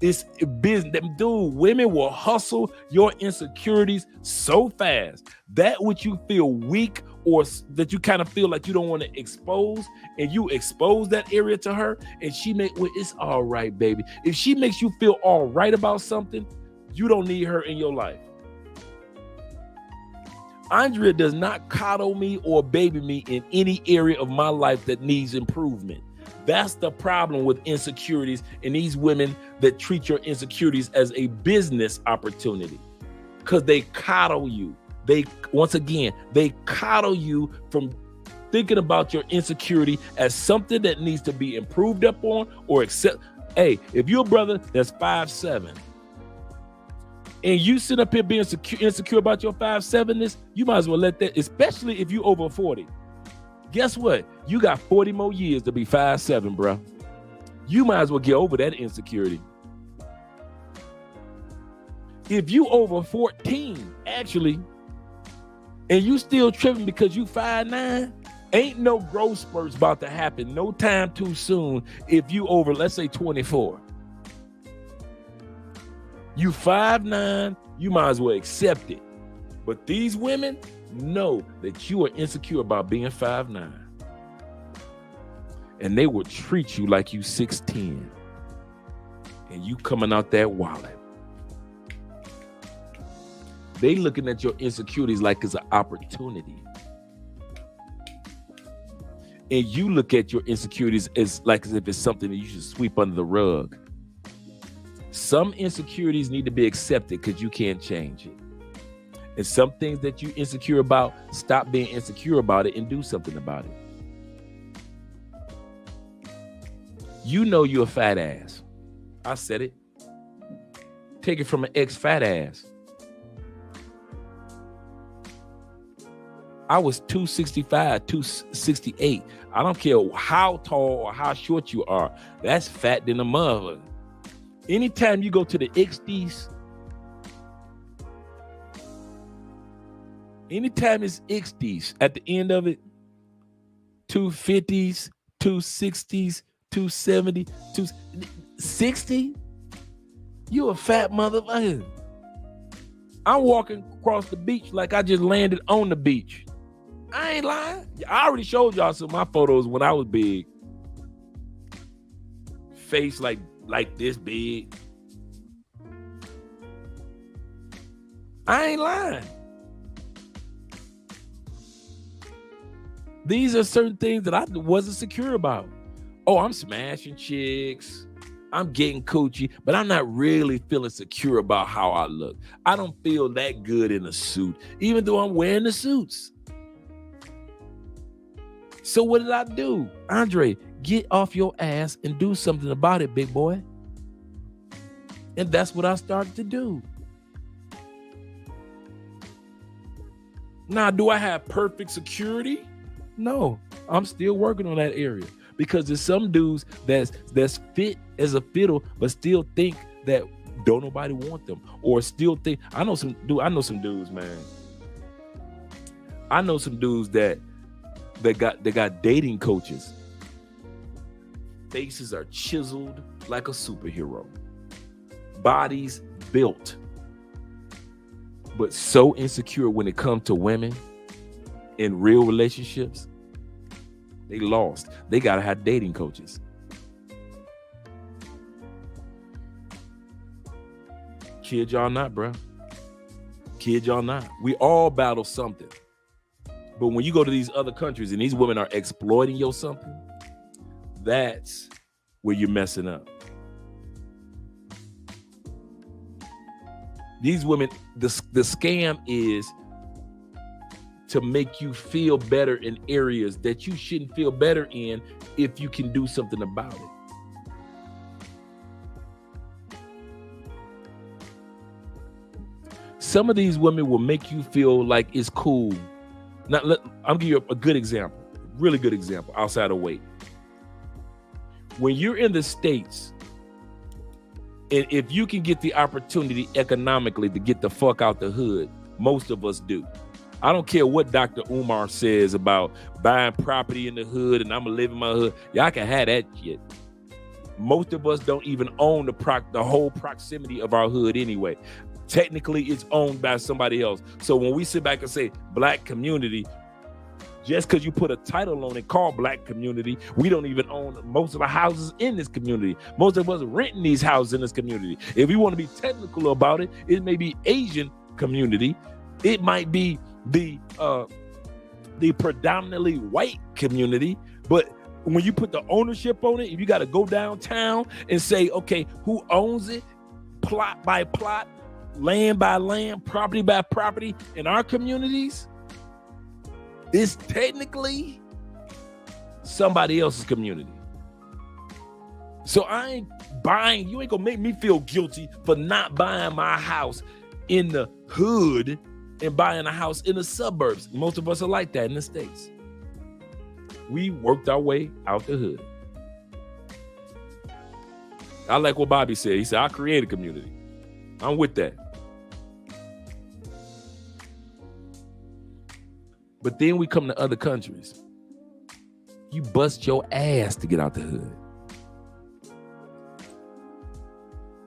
It's business. Dude, women will hustle your insecurities so fast that which you feel weak or that you kind of feel like you don't want to expose, and you expose that area to her, and it's all right, baby. If she makes you feel all right about something, you don't need her in your life. Andrea does not coddle me or baby me in any area of my life that needs improvement. That's the problem with insecurities and these women that treat your insecurities as a business opportunity because they coddle you. They coddle you from thinking about your insecurity as something that needs to be improved upon or accept. Hey, if you're a brother that's 5'7", and you sit up here being insecure about your 5'7"ness, you might as well let that, especially if you over 40. Guess what? You got 40 more years to be 5'7", bro. You might as well get over that insecurity. If you over 14, actually, and you still tripping because you 5'9", ain't no growth spurts about to happen no time too soon if you over, let's say, 24. You 5'9", you might as well accept it. But these women know that you are insecure about being 5'9", and they will treat you like you 6'10", and you coming out that wallet. They looking at your insecurities like it's an opportunity. And you look at your insecurities as if it's something that you should sweep under the rug. Some insecurities need to be accepted because you can't change it. And some things that you're insecure about, stop being insecure about it and do something about it. You know you're a fat ass. I said it. Take it from an ex-fat ass. I was 265, 268. I don't care how tall or how short you are. That's fat than a mother. Anytime you go to the 60s, anytime it's 60s, at the end of it, 250s, 260s, 270, 260. You a fat motherfucker. I'm walking across the beach like I just landed on the beach. I ain't lying. I already showed y'all some of my photos when I was big. Face like this big. I ain't lying. These are certain things that I wasn't secure about. Oh, I'm smashing chicks. I'm getting coochie, but I'm not really feeling secure about how I look. I don't feel that good in a suit, even though I'm wearing the suits. So what did I do? Andre, get off your ass and do something about it, big boy. And that's what I started to do. Now, do I have perfect security? No, I'm still working on that area because there's some dudes that's fit as a fiddle, but still think that don't nobody want them, or still think I know some dudes, man. I know some dudes that got dating coaches. Faces are chiseled like a superhero. Bodies built. But so insecure when it comes to women in real relationships, they lost. They gotta have dating coaches. Kid y'all not, bro. Kid y'all not. We all battle something. But when you go to these other countries and these women are exploiting your something, that's where you're messing up. These women, the scam is to make you feel better in areas that you shouldn't feel better in if you can do something about it. Some of these women will make you feel like it's cool. Now, I'll give you a good example, really good example outside of weight. When you're in the States, and if you can get the opportunity economically to get the fuck out the hood, most of us do. I don't care what Dr. Umar says about buying property in the hood and I'm gonna live in my hood. Y'all can have that shit. Most of us don't even own the whole proximity of our hood anyway. Technically, it's owned by somebody else. So when we sit back and say black community, just because you put a title on it called black community, we don't even own most of the houses in this community. Most of us are renting these houses in this community. If we want to be technical about it, it may be Asian community. It might be the predominantly white community. But when you put the ownership on it, if you got to go downtown and say, okay, who owns it, plot by plot, land by land, property by property in our communities, it's technically somebody else's community. So I ain't buying, you ain't gonna make me feel guilty for not buying my house in the hood and buying a house in the suburbs. Most of us are like that in the States. We worked our way out the hood. I like what Bobby said. He said, I create a community. I'm with that. But then we come to other countries. You bust your ass to get out the hood.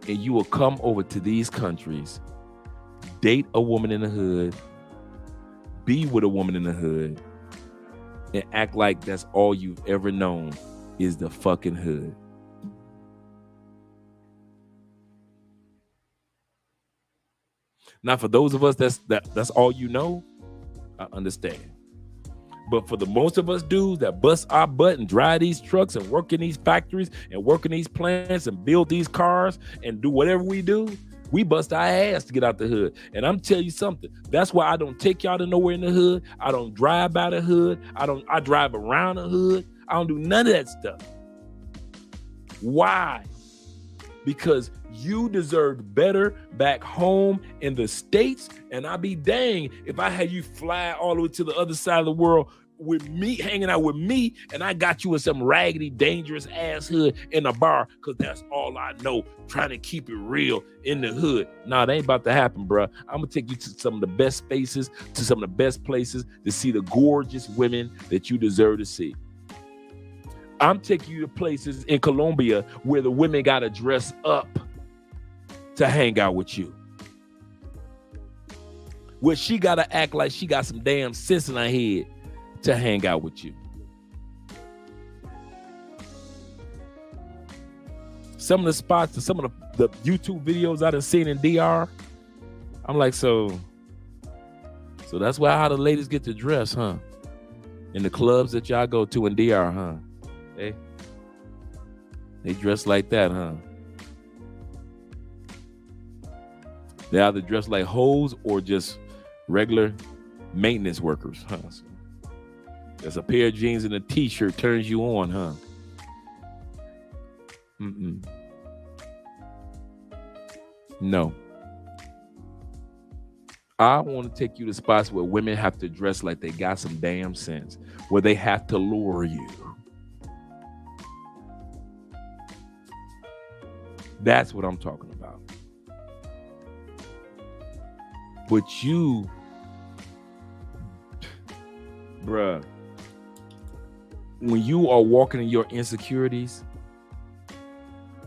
And you will come over to these countries, date a woman in the hood, be with a woman in the hood, and act like that's all you've ever known is the fucking hood. Now, for those of us that's all you know, I understand. But for the most of us dudes that bust our butt and drive these trucks and work in these factories and work in these plants and build these cars and do whatever we do, we bust our ass to get out the hood. And I'm telling you something, that's why I don't take y'all to nowhere in the hood. I don't drive by the hood. I drive around the hood. I don't do none of that stuff. Why? Because you deserve better back home in the States, and I'd be dang if I had you fly all the way to the other side of the world with me, hanging out with me, and I got you in some raggedy, dangerous ass hood in a bar, because that's all I know, trying to keep it real in the hood. Nah, that ain't about to happen, bro. I'm gonna take you to some of the best spaces, to some of the best places to see the gorgeous women that you deserve to see. I'm taking you to places in Colombia where the women got to dress up to hang out with you. Where she got to act like she got some damn sense in her head to hang out with you. Some of the spots, some of the YouTube videos I done seen in DR, I'm like, so that's why how the ladies get to dress, huh? In the clubs that y'all go to in DR, huh? They dress like that, huh? They either dress like hoes or just regular maintenance workers, huh? So there's a pair of jeans and a t-shirt turns you on, huh? No. I want to take you to spots where women have to dress like they got some damn sense, where they have to lure you. That's what I'm talking about. But you, bruh, when you are walking in your insecurities,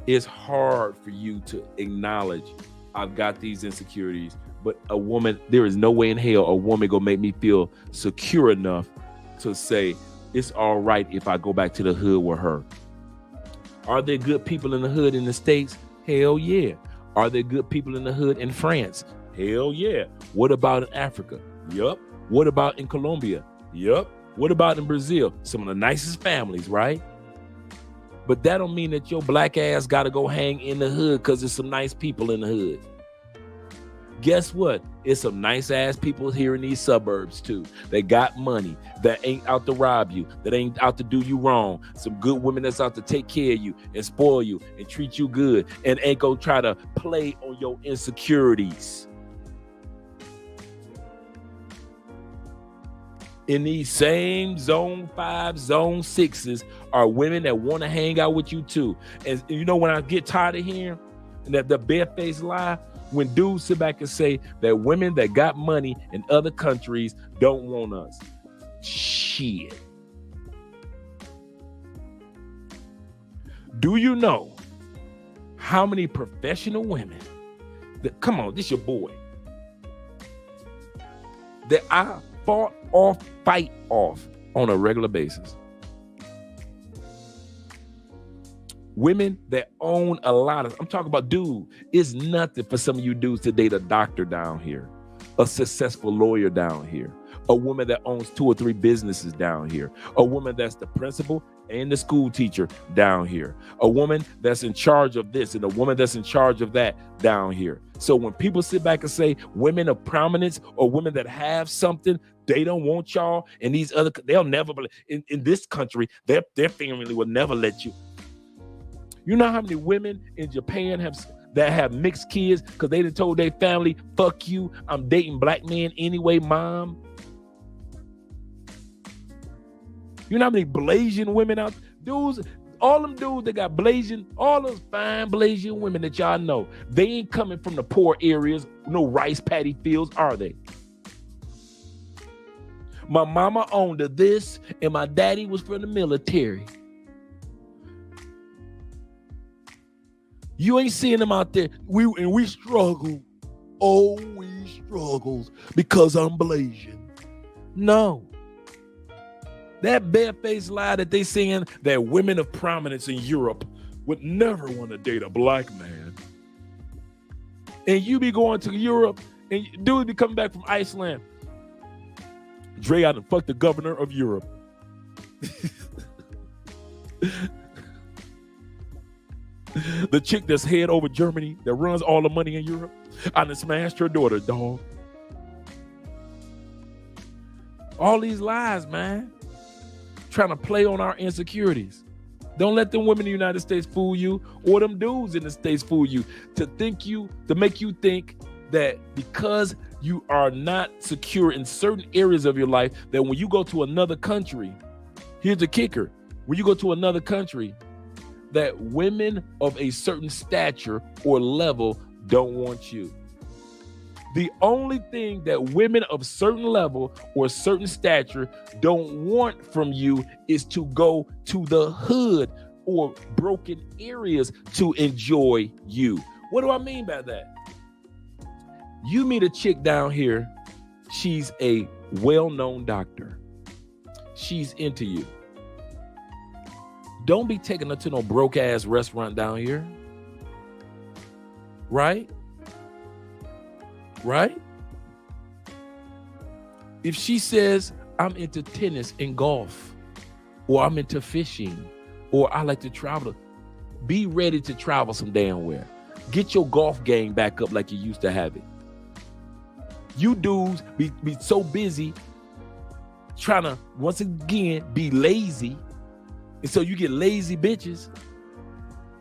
it's hard for you to acknowledge, I've got these insecurities, but a woman, there is no way in hell a woman gonna make me feel secure enough to say, it's all right if I go back to the hood with her. Are there good people in the hood in the States? Hell yeah. Are there good people in the hood in France? Hell yeah. What about in Africa? Yup. What about in Colombia? Yup. What about in Brazil? Some of the nicest families, right? But that don't mean that your black ass got to go hang in the hood because there's some nice people in the hood. Guess what? It's some nice ass people here in these suburbs too. They got money, that ain't out to rob you, that ain't out to do you wrong. Some good women that's out to take care of you and spoil you and treat you good and ain't gonna try to play on your insecurities. In these same zone 5, zone 6s are women that want to hang out with you too. And you know, when I get tired of hearing that the barefaced lie, when dudes sit back and say that women that got money in other countries don't want us. Shit. Do you know how many professional women that, come on, this your boy, that I fight off on a regular basis? Women that own a lot of, I'm talking about, dude, it's nothing for some of you dudes to date a doctor down here, a successful lawyer down here, a woman that owns 2 or 3 businesses down here, a woman that's the principal and the school teacher down here, a woman that's in charge of this and a woman that's in charge of that down here. So when people sit back and say women of prominence or women that have something, they don't want y'all, and these other, they'll never, in this country, their family will never let you. You know how many women in Japan have mixed kids because they done told their family, fuck you, I'm dating black men anyway, mom? You know how many Blasian women out there? Dudes, all them dudes that got Blasian, all those fine Blasian women that y'all know, they ain't coming from the poor areas, no rice paddy fields, are they? My mama owned this and my daddy was from the military. You ain't seeing them out there. We struggle. Oh, we struggles because I'm Blasian. No. That barefaced lie that they saying that women of prominence in Europe would never want to date a black man. And you be going to Europe and dude be coming back from Iceland. Dre, I done fucked the governor of Europe. The chick that's head over Germany, that runs all the money in Europe, I done smashed her daughter, dog. All these lies, man. Trying to play on our insecurities. Don't let them women in the United States fool you, or them dudes in the States fool you, to make you think that because you are not secure in certain areas of your life, that when you go to another country, here's the kicker, when you go to another country, that women of a certain stature or level don't want you. The only thing that women of certain level or certain stature don't want from you is to go to the hood or broken areas to enjoy you. What do I mean by that? You meet a chick down here, she's a well-known doctor. She's into you. Don't be taking her to no broke-ass restaurant down here. Right? Right? If she says, I'm into tennis and golf, or I'm into fishing, or I like to travel, be ready to travel some damn where. Get your golf game back up like you used to have it. You dudes be so busy trying to, once again, be lazy. And so you get lazy bitches.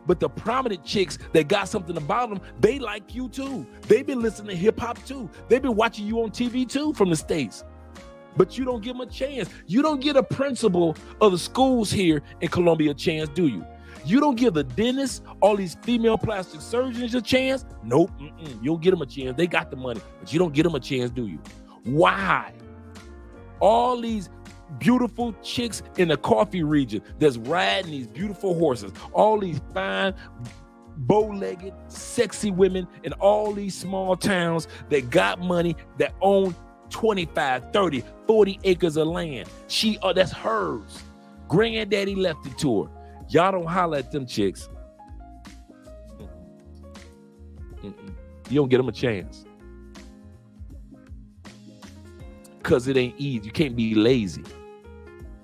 But the prominent chicks that got something about them, they like you too. They've been listening to hip hop too. They've been watching you on TV too from the States. But you don't give them a chance. You don't get a principal of the schools here in Colombia a chance, do you? You don't give the dentists, all these female plastic surgeons a chance? Nope. You don't get them a chance. They got the money, but you don't get them a chance, do you? Why? All these beautiful chicks in the coffee region that's riding these beautiful horses, all these fine, bow-legged, sexy women in all these small towns that got money, that own 25, 30, 40 acres of land. That's hers. Granddaddy left it to her. Y'all don't holler at them chicks. You don't get them a chance. Because it ain't easy. You can't be lazy.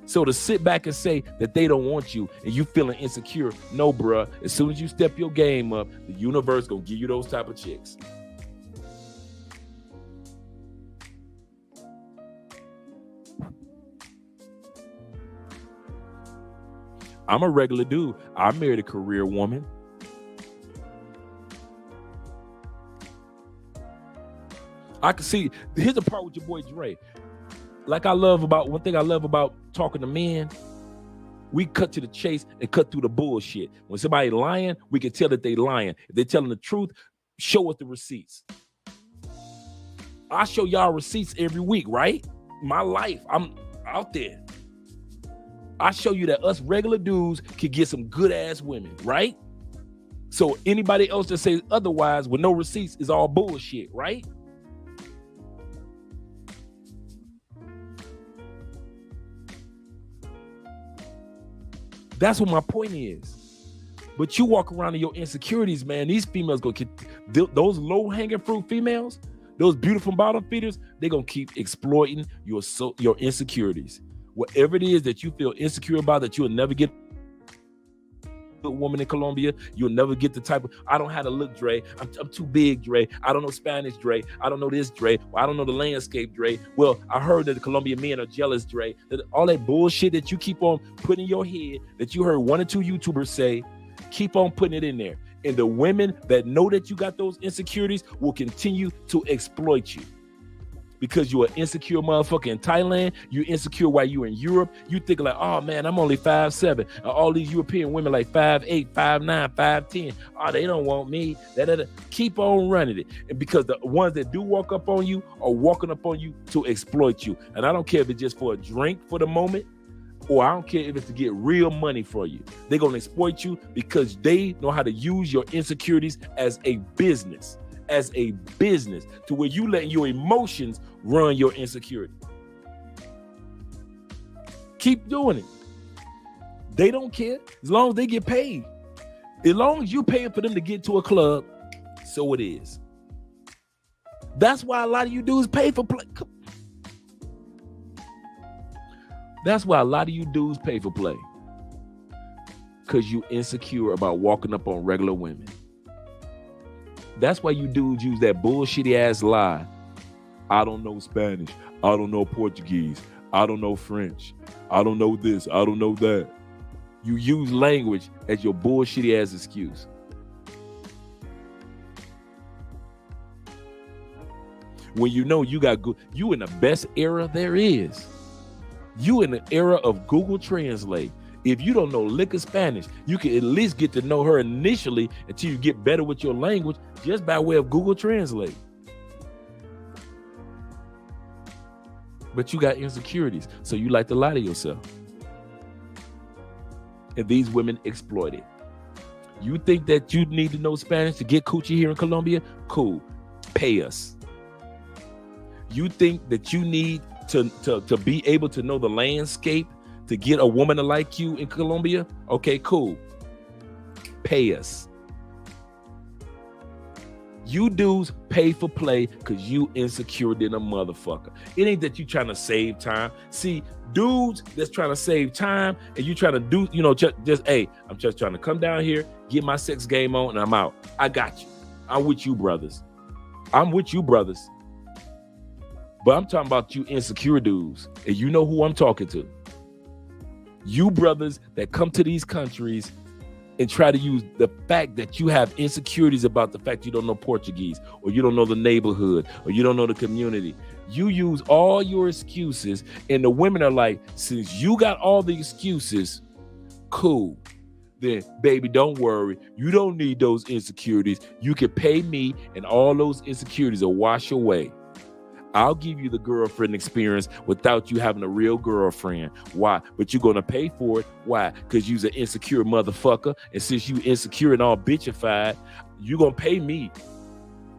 So to sit back and say that they don't want you and you feeling insecure, no, bruh. As soon as you step your game up, the universe gonna give you those type of chicks. I'm a regular dude. I married a career woman. I can see, here's the part with your boy Dre. One thing I love about talking to men, we cut to the chase and cut through the bullshit. When somebody lying, we can tell that they lying. If they're telling the truth, show us the receipts. I show y'all receipts every week, right? My life, I'm out there. I show you that us regular dudes can get some good ass women, right? So anybody else that says otherwise with no receipts is all bullshit, right? That's what my point is. But you walk around in your insecurities, man. These females gonna keep those low-hanging fruit females, those beautiful bottom feeders, they're gonna keep exploiting your insecurities. Whatever it is that you feel insecure about, that you'll never get a woman in Colombia, you'll never get the type of, I don't know how to look, Dre. I'm too big, Dre. I don't know Spanish, Dre. I don't know this, Dre. I don't know the landscape, Dre. Well, I heard that the Colombian men are jealous, Dre. That all that bullshit that you keep on putting in your head, that you heard one or two YouTubers say, keep on putting it in there. And the women that know that you got those insecurities will continue to exploit you. Because you're an insecure motherfucker in Thailand, you're insecure while you're in Europe. You think like, oh man, I'm only 5'7". All these European women like 5'8", 5'9", 5'10". Oh, they don't want me. Keep on running it. And because the ones that do walk up on you are walking up on you to exploit you. And I don't care if it's just for a drink for the moment, or I don't care if it's to get real money for you. They're going to exploit you because they know how to use your insecurities as a business. To where you let your emotions run your insecurity. Keep doing it. They don't care as long as they get paid. As long as you paying for them to get to a club, so it is. That's why a lot of you dudes pay for play. That's why a lot of you dudes pay for play. Because you insecure about walking up on regular women. That's why you dudes use that bullshitty ass lie. I don't know Spanish. I don't know Portuguese. I don't know French. I don't know this. I don't know that. You use language as your bullshitty ass excuse. When you know you got good, you in the best era there is. You in the era of Google Translate. If you don't know lick of Spanish, you can at least get to know her initially until you get better with your language just by way of Google Translate. But you got insecurities, so you like to lie to yourself. And these women exploit it. You think that you need to know Spanish to get coochie here in Colombia? Cool. Pay us. You think that you need to be able to know the landscape to get a woman to like you in Colombia? Okay, cool. Pay us. You dudes pay for play because you insecure than a motherfucker. It ain't that you trying to save time. See, dudes that's trying to save time and you trying to do, just hey, I'm just trying to come down here, get my sex game on, and I'm out. I got you. I'm with you, brothers. I'm with you, brothers. But I'm talking about you insecure dudes, and you know who I'm talking to. You brothers that come to these countries and try to use the fact that you have insecurities about the fact you don't know Portuguese, or you don't know the neighborhood, or you don't know the community. You use all your excuses, and the women are like, since you got all the excuses, cool. Then, baby, don't worry. You don't need those insecurities. You can pay me, and all those insecurities will wash away. I'll give you the girlfriend experience without you having a real girlfriend. Why? But you're going to pay for it. Why? Because you're an insecure motherfucker. And since you insecure and all bitchified, you're going to pay me.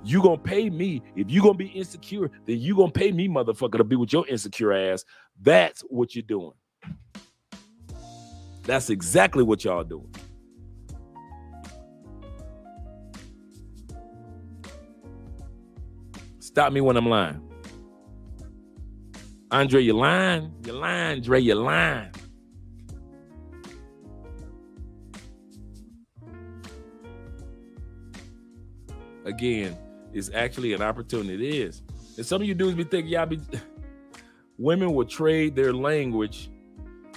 You're going to pay me. If you're going to be insecure, then you're going to pay me, motherfucker, to be with your insecure ass. That's what you're doing. That's exactly what y'all doing. Stop me when I'm lying. Andre, you're lying. You're lying, Dre, you're lying. Again, it's actually an opportunity. It is. And some of you dudes be thinking, women will trade their language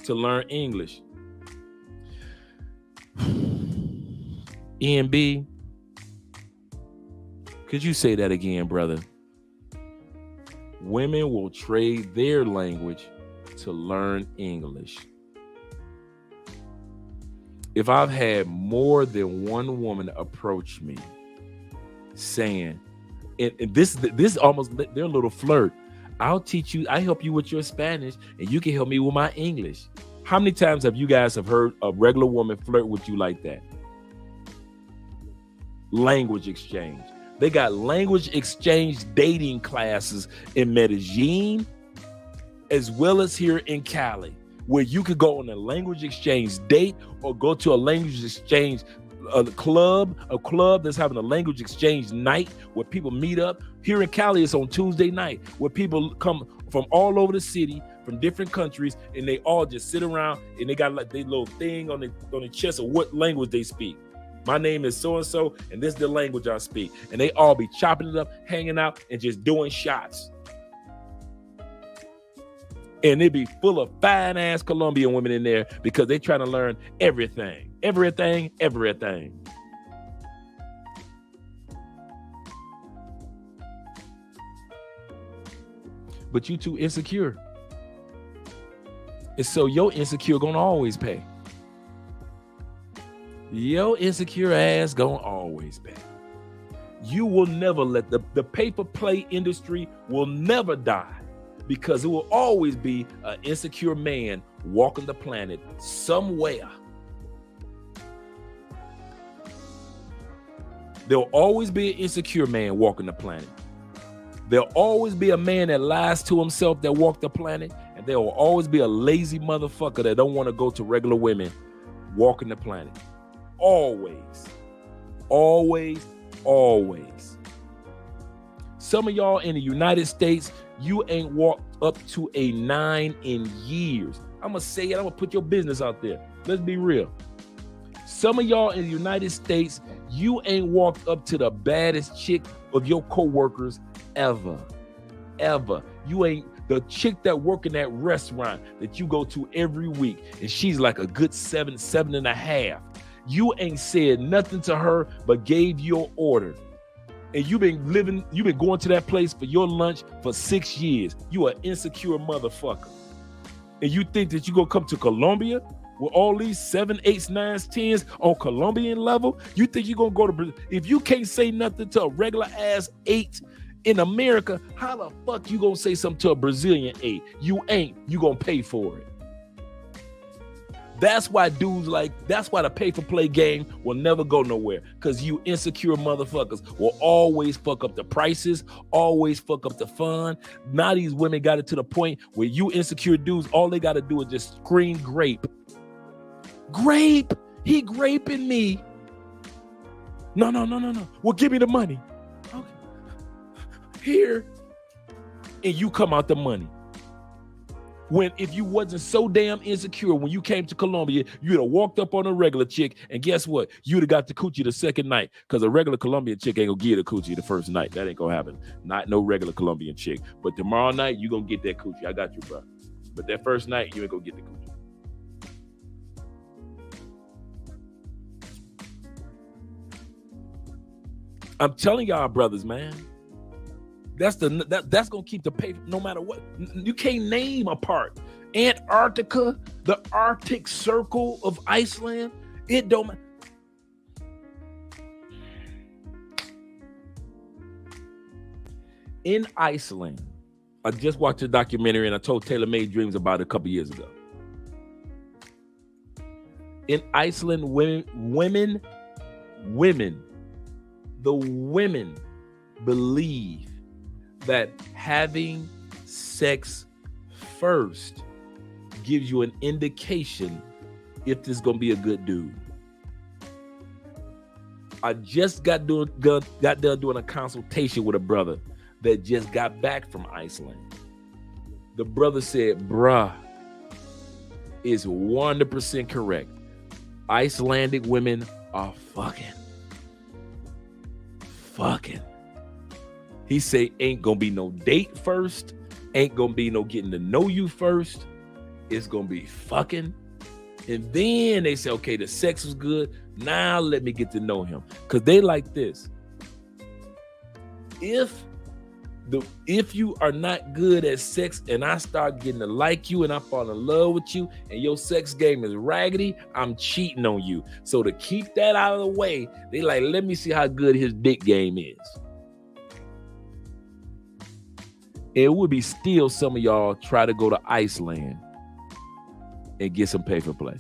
to learn English. EMB, could you say that again, brother? Women will trade their language to learn English. If I've had more than one woman approach me saying, and this almost, they're a little flirt. I'll teach you, I help you with your Spanish and you can help me with my English. How many times have you guys heard a regular woman flirt with you like that? Language exchange. They got language exchange dating classes in Medellin, as well as here in Cali, where you could go on a language exchange date or go to a language exchange a club that's having a language exchange night where people meet up. Here in Cali, it's on Tuesday night where people come from all over the city, from different countries, and they all just sit around and they got like their little thing on the chest of what language they speak. My name is so-and-so, and this is the language I speak. And they all be chopping it up, hanging out, and just doing shots. And they be full of fine-ass Colombian women in there because they trying to learn everything. Everything. But you too insecure. And so your insecure gonna always pay. Your insecure ass gonna always pay. You will never let the paper play industry will never die, because it will always be an insecure man walking the planet somewhere. There'll always be an insecure man walking the planet. There'll always be a man that lies to himself that walk the planet, and there will always be a lazy motherfucker that don't want to go to regular women walking the planet. Always. Some of y'all in the United States, you ain't walked up to a 9 in years. I'm going to say it. I'm going to put your business out there. Let's be real. Some of y'all in the United States, you ain't walked up to the baddest chick of your coworkers ever. You ain't the chick that work in that restaurant that you go to every week, and she's like a good 7.5. You ain't said nothing to her but gave your order. And you've been going to that place for your lunch for 6 years. You an insecure motherfucker. And you think that you gonna come to Colombia with all these 7, 8s, 9s, 10s on Colombian level? You think you gonna go to Brazil? If you can't say nothing to a regular ass 8 In America, how the fuck you gonna say something to a Brazilian? Hey, you ain't. You gonna pay for it. That's why that's why the pay for play game will never go nowhere. Because you insecure motherfuckers will always fuck up the prices, always fuck up the fun. Now these women got it to the point where you insecure dudes, all they got to do is just scream grape. Grape. He graping me. No. Well, give me the money. Okay. Here. And you come out the money. When if you wasn't so damn insecure when you came to Colombia, you'd have walked up on a regular chick, and guess what? You'd have got the coochie the second night, because a regular Colombian chick ain't gonna give you the coochie the first night. That ain't gonna happen. Not no regular Colombian chick. But tomorrow night, you gonna get that coochie. I got you, bro. But that first night, you ain't gonna get the coochie. I'm telling y'all, brothers, man. That's gonna keep the pay no matter what. You can't name a part. Antarctica, the Arctic Circle of Iceland. It don't matter. In Iceland, I just watched a documentary and I told Taylor Made Dreams about it a couple years ago. In Iceland, the women believe that having sex first gives you an indication if this is gonna be a good dude. I just got done doing a consultation with a brother that just got back from Iceland. The brother said, bruh, is 100% correct. Icelandic women are fucking. He say ain't gonna be no date first, ain't gonna be no getting to know you first. It's gonna be fucking. And then they say, okay, the sex was good. Now let me get to know him. Cause they like this. If you are not good at sex and I start getting to like you and I fall in love with you and your sex game is raggedy, I'm cheating on you. So to keep that out of the way, they like, let me see how good his dick game is. It would be still some of y'all try to go to Iceland and get some pay for play.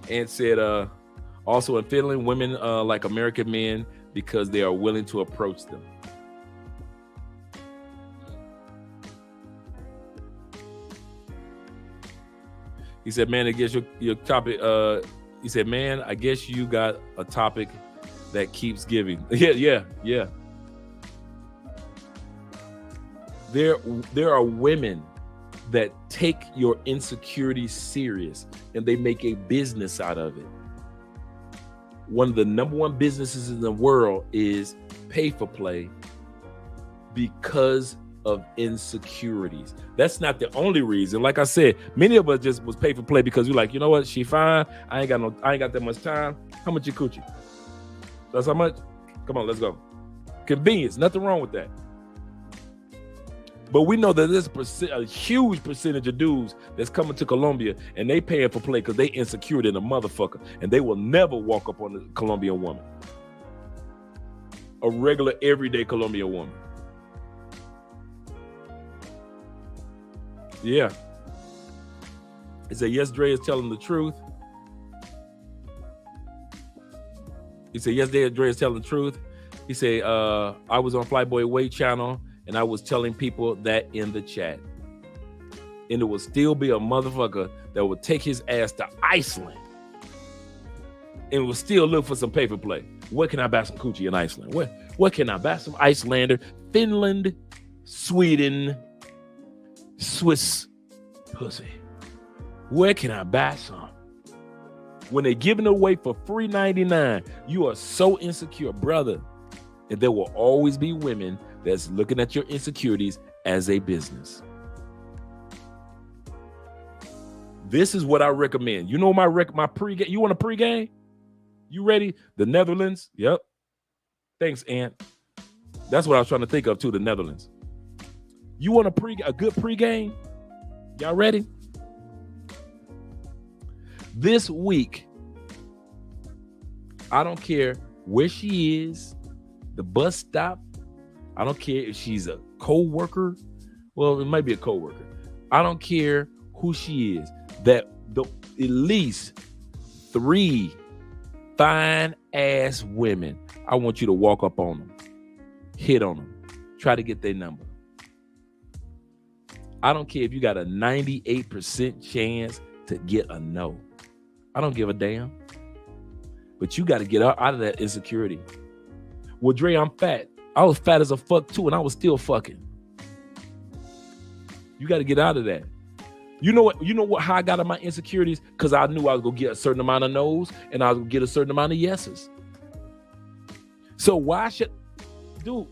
And said, also in Finland, women like American men because they are willing to approach them. He said, man, I guess your topic, he said, man, I guess you got a topic that keeps giving. Yeah. There are women that take your insecurities serious and they make a business out of it. One of the number one businesses in the world is pay for play because of insecurities. That's not the only reason. Like I said, many of us just was pay for play because we're like, you know what? She fine. I ain't got that much time. How much your coochie? That's how much? Come on, let's go. Convenience. Nothing wrong with that. But we know that there's a huge percentage of dudes that's coming to Colombia and they paying for play because they insecure than a motherfucker. And they will never walk up on a Colombian woman. A regular, everyday Colombian woman. Yeah. He said, yes, Dre is telling the truth. He said, yes, Dre is telling the truth. He said, I was on Flyboy Wade channel and I was telling people that in the chat. And it will still be a motherfucker that will take his ass to Iceland and will still look for some paper play. Where can I buy some coochie in Iceland? Where can I buy some Icelander? Finland, Sweden, Swiss pussy. Where can I buy some? When they're giving it away for $3.99, you are so insecure, brother. And there will always be women that's looking at your insecurities as a business. This is what I recommend. You know my pregame. You want a pregame? You ready? The Netherlands. Yep. Thanks, Ant. That's what I was trying to think of too. The Netherlands. You want a good pregame? Y'all ready? This week, I don't care where she is, the bus stop. I don't care if she's a co-worker. Well, it might be a co-worker. I don't care who she is. At least 3 fine ass women, I want you to walk up on them, hit on them, try to get their number. I don't care if you got a 98% chance to get a no. I don't give a damn. But you got to get out of that insecurity. Well, Dre, I'm fat. I was fat as a fuck too, and I was still fucking. You got to get out of that. You know what? How I got out of my insecurities? Because I knew I was gonna get a certain amount of no's and I was gonna get a certain amount of yeses. So why should, dude?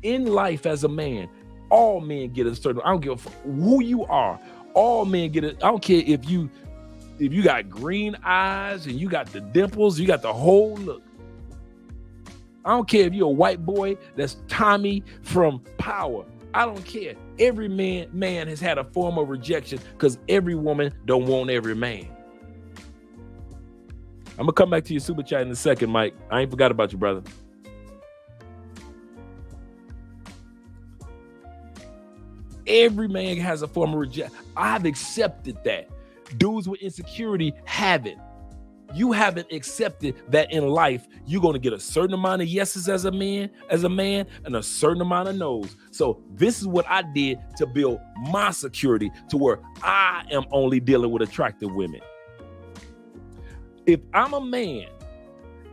In life as a man, all men get a certain. I don't give a fuck who you are. All men get it. I don't care if you got green eyes and you got the dimples, you got the whole look. I don't care if you're a white boy that's Tommy from Power. I don't care. Every man has had a form of rejection because every woman don't want every man. I'm gonna come back to your super chat in a second, Mike. I ain't forgot about you, brother. Every man has a form of rejection. I've accepted that. Dudes with insecurity haven't. You haven't accepted that in life, you're going to get a certain amount of yeses as a man, and a certain amount of no's. So this is what I did to build my security to where I am only dealing with attractive women. If I'm a man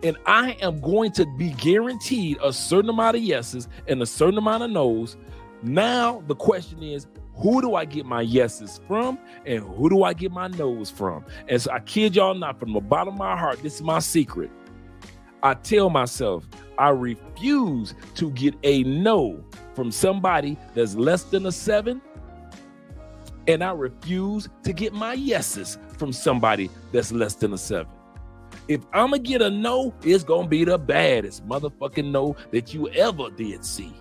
and I am going to be guaranteed a certain amount of yeses and a certain amount of no's, now the question is, who do I get my yeses from and who do I get my no's from? And so I kid y'all not, from the bottom of my heart, this is my secret. I tell myself I refuse to get a no from somebody that's less than a 7, and I refuse to get my yeses from somebody that's less than a 7. If I'm gonna get a no, it's gonna be the baddest motherfucking no that you ever did see.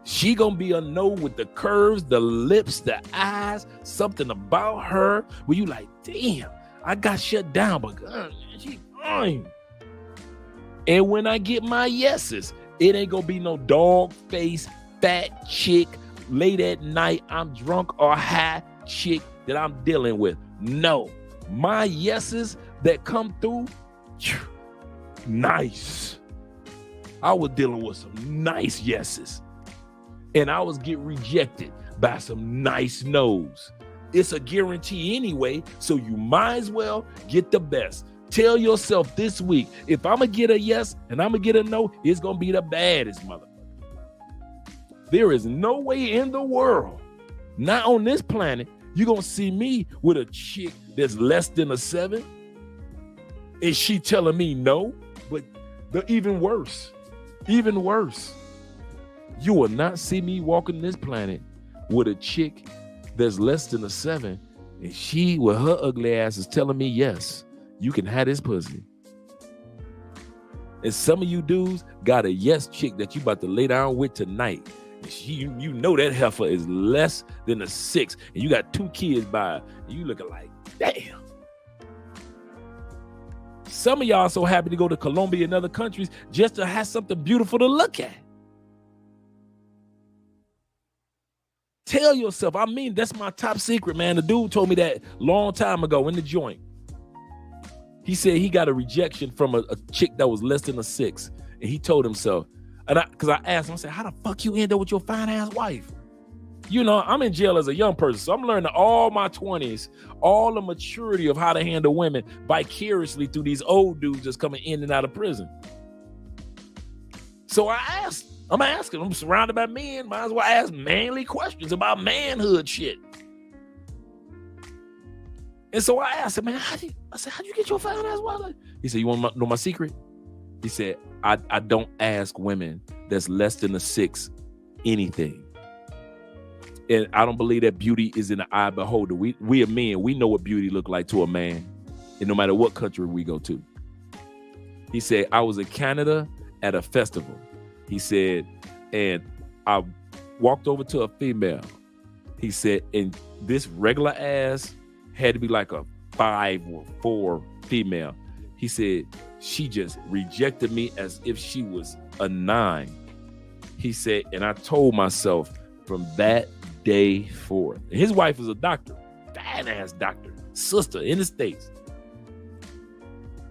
She gonna be a no with the curves, the lips, the eyes, something about her where you like, damn, I got shut down, but God, she fine. And when I get my yeses, it ain't gonna be no dog face, fat chick, late at night, I'm drunk or high chick that I'm dealing with. No, my yeses that come through, nice. I was dealing with some nice yeses. And I was get rejected by some nice no's. It's a guarantee anyway, so you might as well get the best. Tell yourself this week, if I'm gonna get a yes and I'm gonna get a no, it's gonna be the baddest motherfucker. There is no way in the world, not on this planet, you're gonna see me with a chick that's less than a 7. Is she telling me no? But even worse. You will not see me walking this planet with a chick that's less than a 7, and she, with her ugly ass, is telling me, yes, you can have this pussy. And some of you dudes got a yes chick that you about to lay down with tonight. And you know that heifer is less than a 6, and you got 2 kids by her, and you looking like, damn. Some of y'all so happy to go to Colombia and other countries just to have something beautiful to look at. Tell yourself, I mean, that's my top secret, man. The dude told me that long time ago in the joint. He said he got a rejection from a chick that was less than a 6. And he told himself, because I asked him, I said, how the fuck you end up with your fine ass wife? You know, I'm in jail as a young person, so I'm learning all my 20s, all the maturity of how to handle women vicariously through these old dudes just coming in and out of prison. So I'm asking, I'm surrounded by men, might as well ask manly questions about manhood shit. And so I asked him, man, how'd you get your fine ass wife? He said, you want to know my secret? He said, I don't ask women that's less than a 6 anything. And I don't believe that beauty is in the eye of the beholder. We are men, we know what beauty look like to a man, and no matter what country we go to. He said, I was in Canada at a festival. He said, and I walked over to a female. He said, and this regular ass had to be like a 5 or 4 female. He said, she just rejected me as if she was a 9. He said, and I told myself from that day forth. And his wife was a doctor, badass doctor, sister in the States.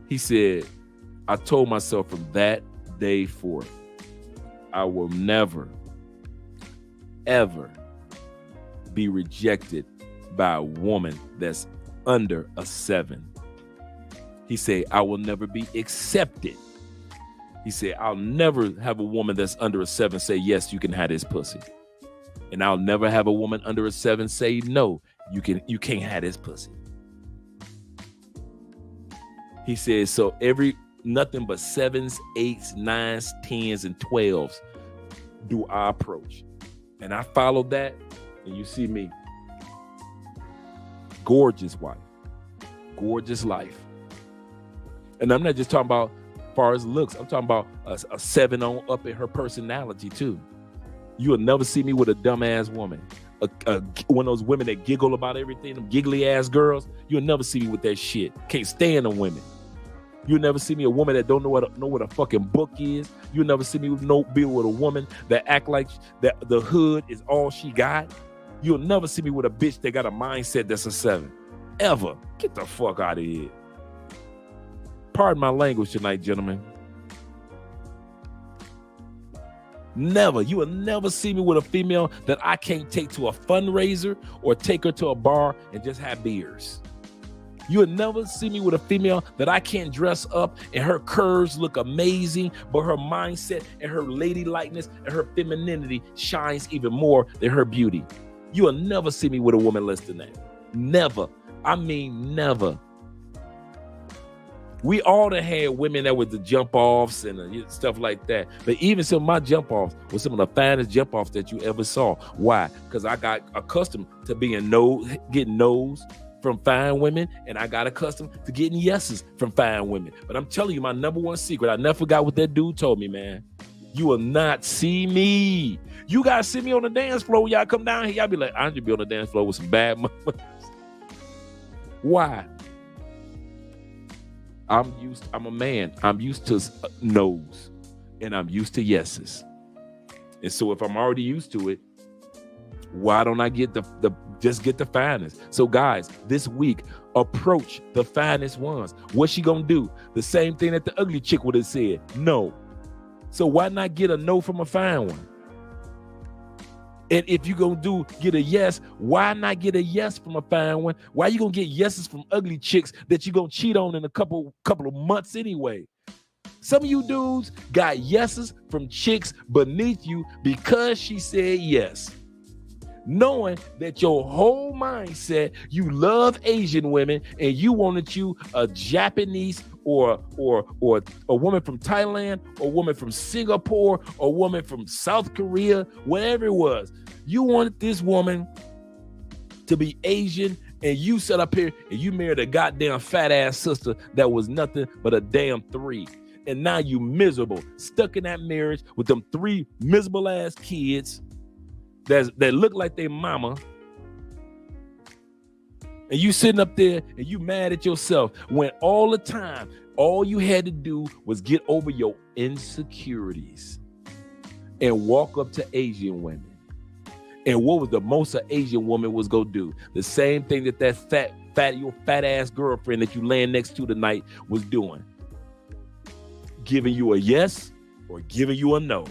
He said, I told myself from that day forth, I will never, ever be rejected by a woman that's under a 7. He said, I will never be accepted. He said, I'll never have a woman that's under a 7 say, yes, you can have this pussy. And I'll never have a woman under a 7 say, no, you can't have this pussy. He said, so nothing but 7s, 8s, 9s, 10s, and 12s do I approach. And I followed that, and you see me. Gorgeous wife. Gorgeous life. And I'm not just talking about as far as looks. I'm talking about a 7 on up in her personality too. You will never see me with a dumbass woman. One of those women that giggle about everything, them giggly ass girls. You'll never see me with that shit. Can't stand them women. You'll never see me a woman that don't know what a fucking book is. You'll never see me with a woman that act like that the hood is all she got. You'll never see me with a bitch that got a mindset that's a 7. Ever. Get the fuck out of here. Pardon my language tonight, gentlemen. Never. You will never see me with a female that I can't take to a fundraiser or take her to a bar and just have beers. You will never see me with a female that I can't dress up and her curves look amazing, but her mindset and her ladylikeness and her femininity shines even more than her beauty. You will never see me with a woman less than that. Never. I mean, never. We all done had women that with the jump offs and stuff like that. But even some of my jump offs were some of the finest jump offs that you ever saw. Why? Because I got accustomed to getting no's from fine women, and I got accustomed to getting yeses from fine women. But I'm telling you, my number one secret, I never forgot what that dude told me, man. You will not see me. You guys see me on the dance floor when y'all come down here. Y'all be like, I just be on the dance floor with some bad motherfuckers. Why? I'm a man. I'm used to no's and I'm used to yeses. And so if I'm already used to it, why don't I get just get the finest? So guys, this week, approach the finest ones. What's she gonna do? The same thing that the ugly chick would have said, no. So why not get a no from a fine one? And if you're going to get a yes, why not get a yes from a fine one? Why you going to get yeses from ugly chicks that you're going to cheat on in a couple of months anyway? Some of you dudes got yeses from chicks beneath you because she said yes. Knowing that your whole mindset, you love Asian women and you wanted you a Japanese or a woman from Thailand, or a woman from Singapore, or a woman from South Korea, whatever it was. You wanted this woman to be Asian, and you sat up here and you married a goddamn fat ass sister that was nothing but a damn 3. And now you miserable, stuck in that marriage with them 3 miserable ass kids that look like their mama. And you sitting up there and you mad at yourself when all the time, all you had to do was get over your insecurities and walk up to Asian women. And what was the most an Asian woman was going to do? The same thing that your fat ass girlfriend that you laying next to tonight was doing. Giving you a yes or giving you a no.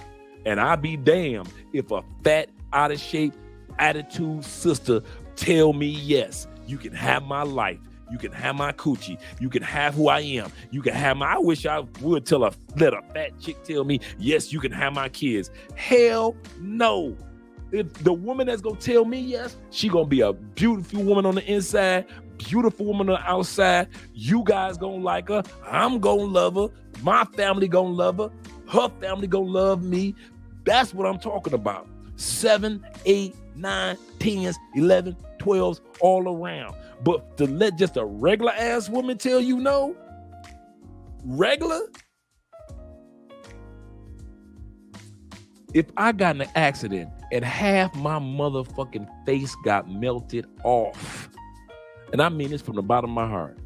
And I'd be damned if a fat, out of shape, attitude sister tell me yes. You can have my life. You can have my coochie. You can have who I am. You can have I wish I would let a fat chick tell me, yes, you can have my kids. Hell no. If the woman that's going to tell me yes, she going to be a beautiful woman on the inside, beautiful woman on the outside. You guys going to like her. I'm going to love her. My family going to love her. Her family going to love me. That's what I'm talking about. 7, 8, 9, 10s, 11, 12s, all around. But to let just a regular ass woman tell you no, regular? If I got in an accident and half my motherfucking face got melted off, and I mean this from the bottom of my heart,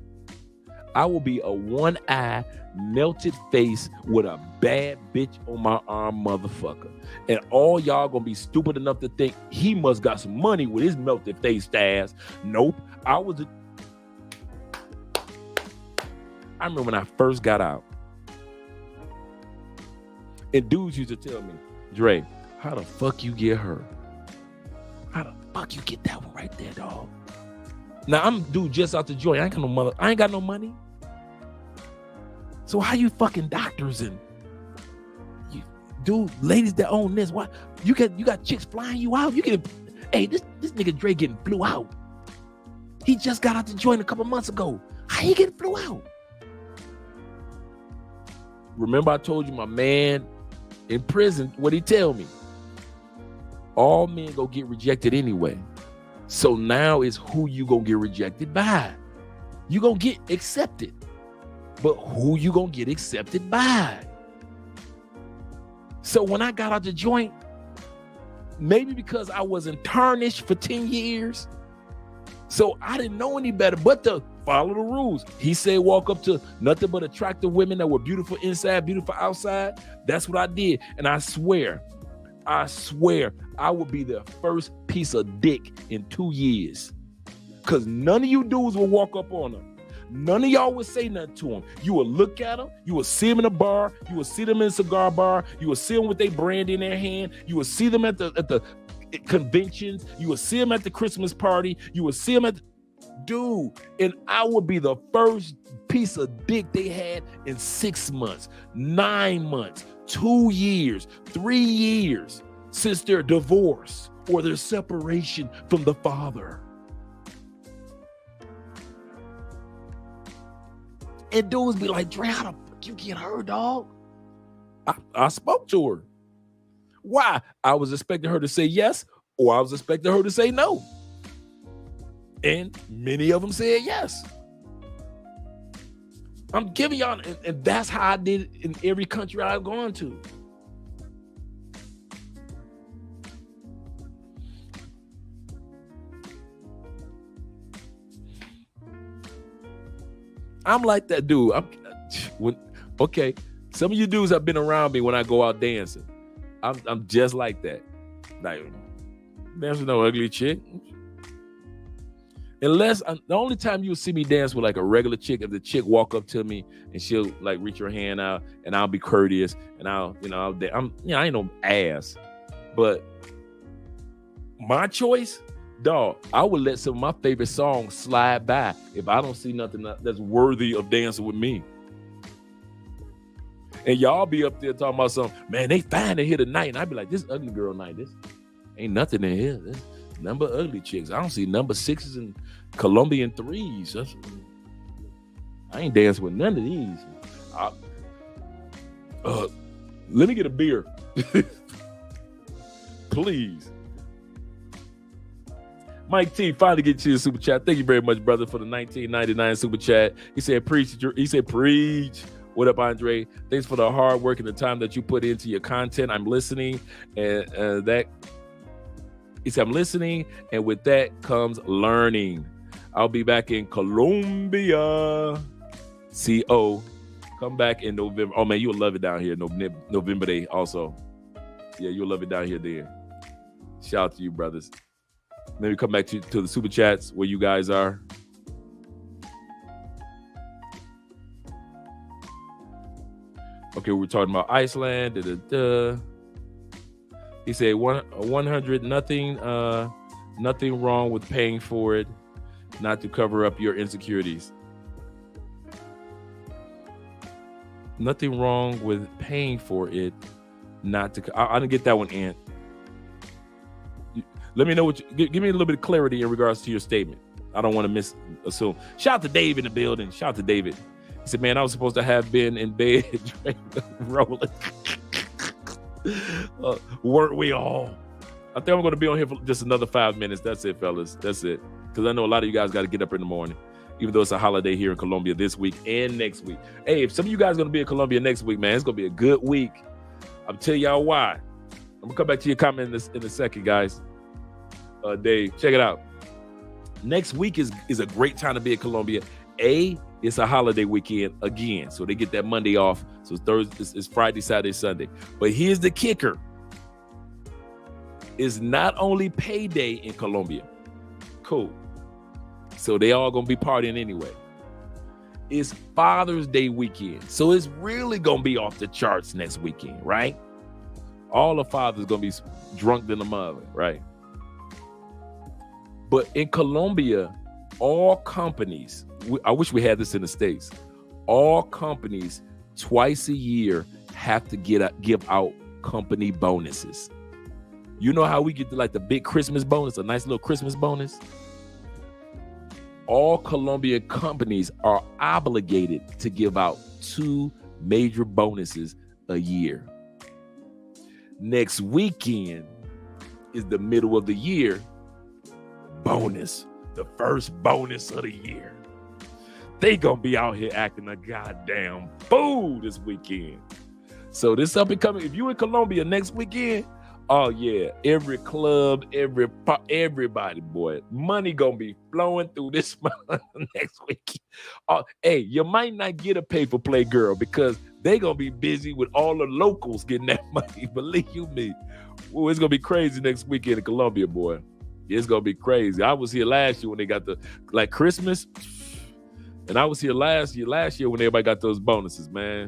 I will be a one-eye, melted face with a bad bitch on my arm, motherfucker. And all y'all gonna be stupid enough to think he must got some money with his melted face ass. Nope. I remember when I first got out, and dudes used to tell me, Dre, how the fuck you get her? How the fuck you get that one right there, dog? Now I'm dude just out the joint. I ain't got no money. So how you fucking doctors and you dude, ladies that own this? What you got chicks flying you out? Hey, this nigga Dre getting flew out. He just got out the joint a couple months ago. How he getting flew out? Remember I told you my man in prison, what'd he tell me? All men go get rejected anyway. So now is who you gonna get rejected by. You gonna get accepted. But who you gonna get accepted by? So when I got out the joint, maybe because I wasn't tarnished for 10 years, so I didn't know any better but to follow the rules. He said walk up to nothing but attractive women that were beautiful inside, beautiful outside. That's what I did. And I swear, I would be the first piece of dick in 2 years. Because none of you dudes will walk up on them. None of y'all would say nothing to them. You will look at them. You will see them in a bar. You will see them in a cigar bar. You will see them with their brand in their hand. You will see them at the conventions. You will see them at the Christmas party. You will see them at dude. And I would be the first piece of dick they had in 6 months, 9 months, 2 years, 3 years since their divorce or their separation from the father. And dudes be like, Dre, how the fuck you get her, dog? I spoke to her. Why? I was expecting her to say yes, or I was expecting her to say no. And many of them said yes. I'm giving y'all, and that's how I did it in every country I've gone to. I'm like that dude. Okay, some of you dudes have been around me when I go out dancing. I'm just like that. Like, dance with no ugly chick. The only time you'll see me dance with like a regular chick, if the chick walk up to me and she'll like reach her hand out and I'll be courteous and I ain't no ass. But my choice, dog, I would let some of my favorite songs slide by if I don't see nothing that's worthy of dancing with me. And y'all be up there talking about something, man, they fine in here tonight. And I'd be like, this ugly girl night, this ain't nothing in here. This number of ugly chicks. I don't see number 6s and Colombian 3s. I ain't dancing with none of these. Let me get a beer. Please. Mike T finally get you a super chat. Thank you very much, brother, for the 1999 super chat. He said, preach. What up, Andre? Thanks for the hard work and the time that you put into your content. I'm listening, and he said, I'm listening, and with that comes learning. I'll be back in Colombia. CO. Come back in November. Oh, man, you'll love it down here. November Day also. Yeah, you'll love it down here then. Shout out to you, brothers. Let me come back to the super chats where you guys are. Okay, we're talking about Iceland. He said 100, nothing wrong with paying for it, not to cover up your insecurities. Nothing wrong with paying for it, not to. I didn't get that one, Ant. Let me know give me a little bit of clarity in regards to your statement. I don't want to assume. Shout out to Dave in the building. Shout out to David. He said, man, I was supposed to have been in bed rolling. Weren't we all? I think I'm going to be on here for just another 5 minutes. That's it, fellas. That's it. Because I know a lot of you guys got to get up in the morning, even though it's a holiday here in Colombia this week and next week. Hey, if some of you guys are going to be in Colombia next week, man, it's going to be a good week. I'll tell y'all why. I'm going to come back to your comment in a second, guys. Dave, check it out. Next week is a great time to be in Colombia. it's a holiday weekend again. So they get that Monday off. So Thursday, it's Friday, Saturday, Sunday. But here's the kicker. It's not only payday in Colombia. Cool. So they all going to be partying anyway. It's Father's Day weekend. So it's really going to be off the charts next weekend, right? All the fathers going to be drunk than the mother, right? But in Colombia, all companies, I wish we had this in the States, all companies twice a year have to give out company bonuses. You know how we get like the big Christmas bonus, a nice little Christmas bonus? All Colombian companies are obligated to give out 2 major bonuses a year. Next weekend is the middle of the year bonus, the first bonus of the year. They gonna be out here acting a goddamn fool this weekend. So this up and coming, if you in Colombia next weekend, oh yeah, every club, everybody, boy, money gonna be flowing through this month next week. Hey, you might not get a pay-for-play girl because they gonna be busy with all the locals getting that money. Believe you me, ooh, it's gonna be crazy next weekend in Colombia, boy. It's gonna be crazy. I was here last year when they got the Christmas, and I was here last year when everybody got those bonuses, man.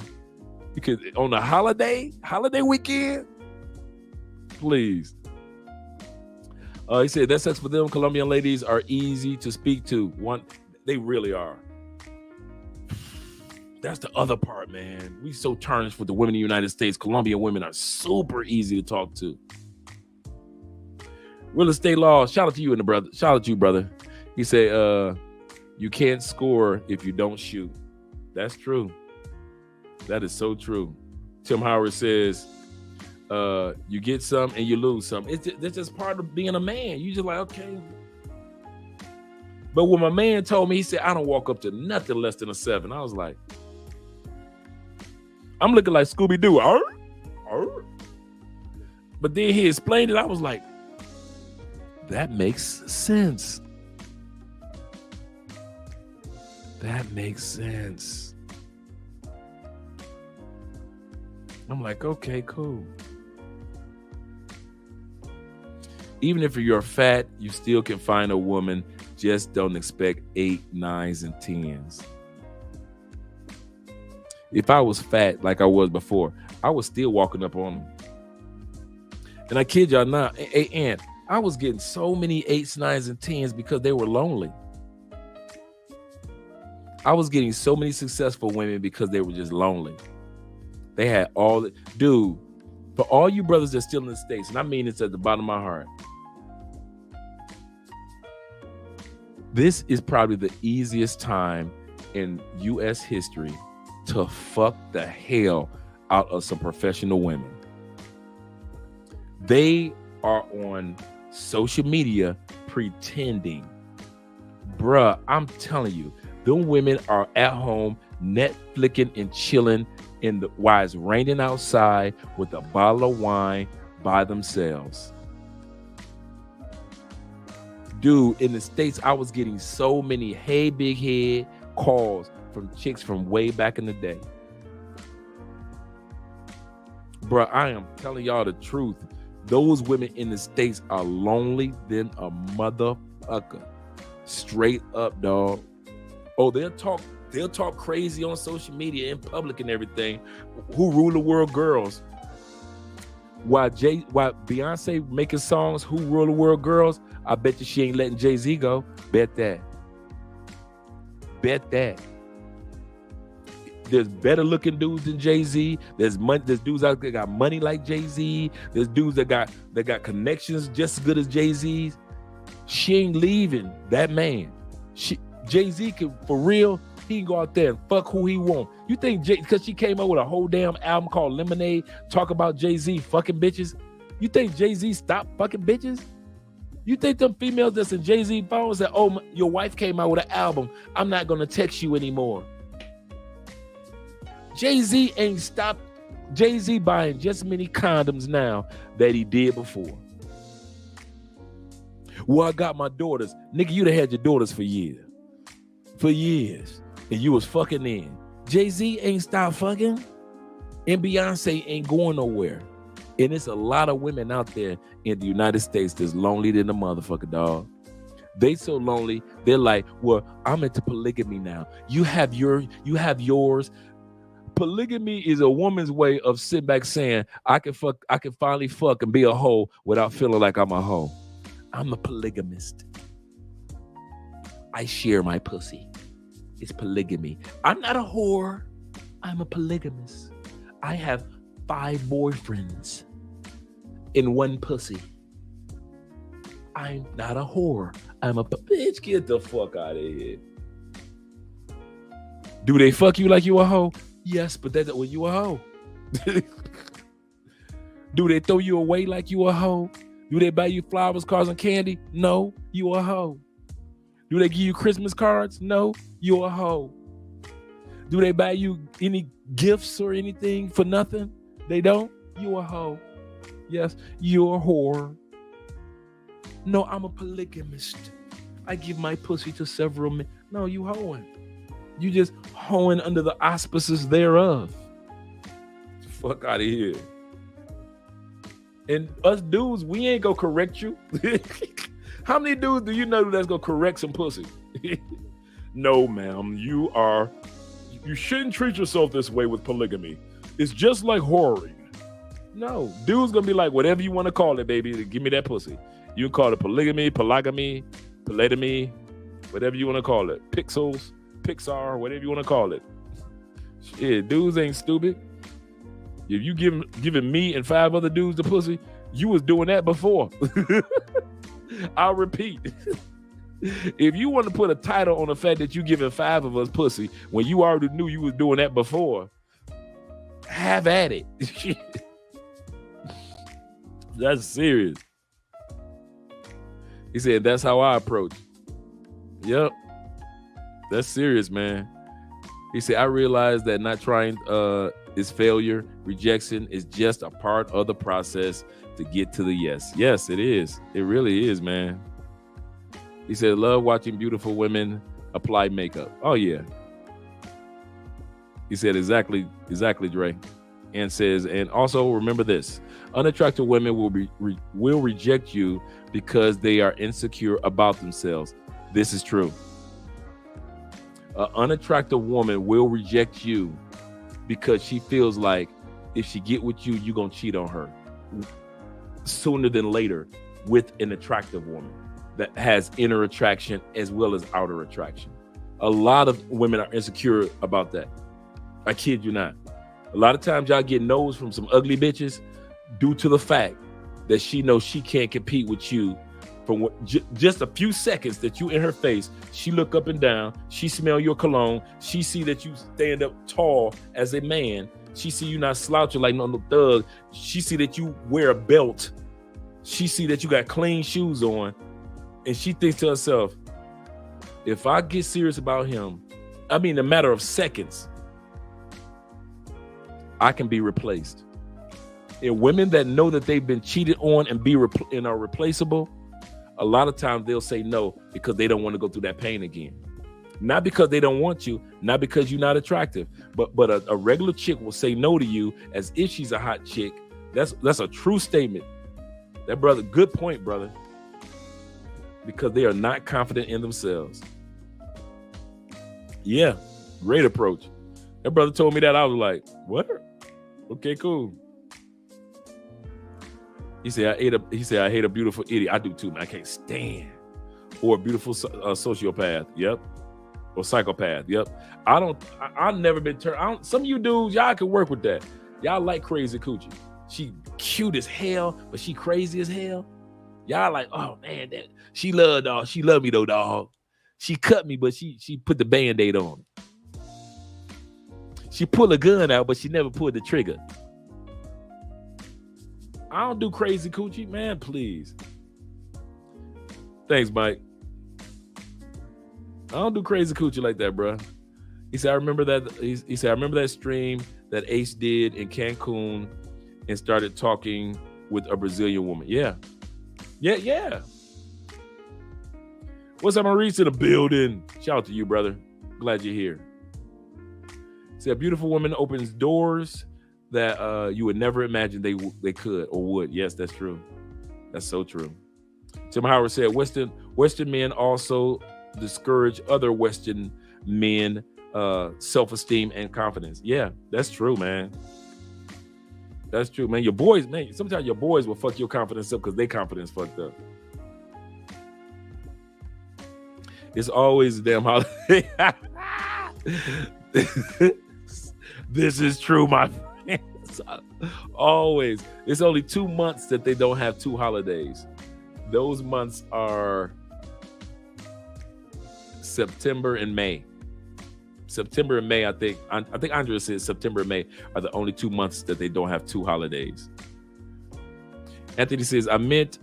Because on the holiday weekend. Please. He said that sex for them. Colombian ladies are easy to speak to. They really are. That's the other part, man. We so tarnished with the women in the United States. Colombian women are super easy to talk to. Real estate law. Shout out to you and the brother. Shout out to you, brother. He said, you can't score if you don't shoot. That's true. That is so true. Tim Howard says, you get some and you lose some. It's just part of being a man. You just like, okay. But when my man told me, he said, I don't walk up to nothing less than a 7. I was like, I'm looking like Scooby-Doo. But then he explained it. I was like, that makes sense. That makes sense. I'm like, okay, cool. Even if you're fat, you still can find a woman. Just don't expect 8, 9s, and 10s. If I was fat like I was before, I was still walking up on them. And I kid y'all not, and I was getting so many 8s, 9s, and 10s because they were lonely. I was getting so many successful women because they were just lonely. They had all the dude. For all you brothers that's still in the States, and I mean this at the bottom of my heart, this is probably the easiest time in U.S. history to fuck the hell out of some professional women. They are on social media pretending. Bruh, I'm telling you, them women are at home Netflixing and chilling while it's raining outside with a bottle of wine by themselves. Dude, in the States, I was getting so many hey big head calls from chicks from way back in the day. Bruh, I am telling y'all the truth. Those women in the States are lonely than a motherfucker. Straight up, dog. Oh, they'll talk crazy on social media in public and everything. Who rule the world girls? While Beyonce making songs, who rule the world girls? I bet you she ain't letting Jay-Z go. Bet that. There's better looking dudes than Jay-Z. There's dudes out there that got money like Jay-Z. There's dudes that got connections just as good as Jay-Z's. She ain't leaving that man. Jay-Z can, for real, he can go out there and fuck who he want. You think because she came up with a whole damn album called Lemonade, talk about Jay-Z fucking bitches? You think Jay-Z stopped fucking bitches? You think them females that's in Jay-Z phones that, oh, your wife came out with an album, I'm not gonna text you anymore. Jay-Z ain't stopped. Jay-Z buying just as many condoms now that he did before. Well, I got my daughters. Nigga, you'd have had your daughters for years. and you was fucking in. Jay-Z ain't stopped fucking, and Beyonce ain't going nowhere. And it's a lot of women out there in the United States that's lonely than the motherfucker, dog. They so lonely, they're like, well, I'm into polygamy now. You have yours. Polygamy is a woman's way of sitting back saying, I can finally fuck and be a hoe without feeling like I'm a hoe. I'm a polygamist. I share my pussy. It's polygamy. I'm not a whore. I'm a polygamist. I have 5 boyfriends in one pussy. I'm not a whore. I'm a bitch. Get the fuck out of here. Do they fuck you like you a hoe? Yes, but that's when you a hoe. Do they throw you away like you a hoe? Do they buy you flowers, cars, and candy? No, you a hoe. Do they give you Christmas cards? No, you a hoe. Do they buy you any gifts or anything for nothing? They don't? You a hoe. Yes, you a whore. No, I'm a polygamist. I give my pussy to several men. No, you hoeing. You just hoeing under the auspices thereof. Fuck out of here. And us dudes, we ain't gonna correct you. How many dudes do you know that's gonna correct some pussy? No, ma'am, you shouldn't treat yourself this way with polygamy. It's just like whoring. No, dude's gonna be like, whatever you want to call it, baby, give me that pussy. You can call it polygamy, polygamy, whatever you want to call it. Pixels, Pixar, whatever you want to call it. Shit, dudes ain't stupid. If you giving me and 5 other dudes the pussy, you was doing that before. I'll repeat. If you want to put a title on the fact that you giving 5 of us pussy when you already knew you was doing that before, have at it. That's serious. He said, that's how I approach. Yep. That's serious, man. He said, I realize that not trying is failure. Rejection is just a part of the process to get to the yes. Yes, it is. It really is, man. He said, love watching beautiful women apply makeup. Oh, yeah. He said, exactly, Dre. And says, and also remember this, unattractive women will reject you because they are insecure about themselves. This is true. An unattractive woman will reject you because she feels like if she get with you, you're going to cheat on her sooner than later with an attractive woman that has inner attraction as well as outer attraction. A lot of women are insecure about that. I kid you not. A lot of times y'all get no's from some ugly bitches due to the fact that she knows she can't compete with you from just a few seconds that you in her face. She look up and down. She smell your cologne. She see that you stand up tall as a man. She see you not slouching like no thug. She see that you wear a belt. She see that you got clean shoes on. And she thinks to herself, if I get serious about him, I mean, a matter of seconds, I can be replaced. And women that know that they've been cheated on and are replaceable, a lot of times they'll say no because they don't want to go through that pain again. Not because they don't want you, not because you're not attractive, but a regular chick will say no to you as if she's a hot chick. That's a true statement. That brother, good point, brother. Because they are not confident in themselves. Yeah, great approach. That brother told me that. I was like, what? Okay, cool. He said, I hate a beautiful idiot. I do too, man. I can't stand. Or a beautiful sociopath. Yep. Or psychopath. Yep. I've never been turned. Some of you dudes, y'all can work with that. Y'all like crazy coochie. She cute as hell, but she crazy as hell. Y'all like, oh man, she love dog. She love me though, dog. She cut me, but she put the Band-Aid on it. She pulled a gun out, but she never pulled the trigger. I don't do crazy coochie, man, please. Thanks, Mike. I don't do crazy coochie like that, bro. He said, I remember that. He said, I remember that stream that Ace did in Cancun and started talking with a Brazilian woman. Yeah. What's up, Maurice in the building? Shout out to you, brother. Glad you're here. See, a beautiful woman opens doors that you would never imagine they could or would. Yes, that's true. That's so true. Tim Howard said, Western men also discourage other Western men self-esteem and confidence. Yeah, that's true, man. That's true, man. Your boys, man, sometimes your boys will fuck your confidence up because their confidence fucked up. It's always a damn holiday. This is true, my friends. Always. It's only 2 months that they don't have 2 holidays. Those months are September and May. September and May, I think Andrea said September and May are the only 2 months that they don't have 2 holidays. Anthony says, I meant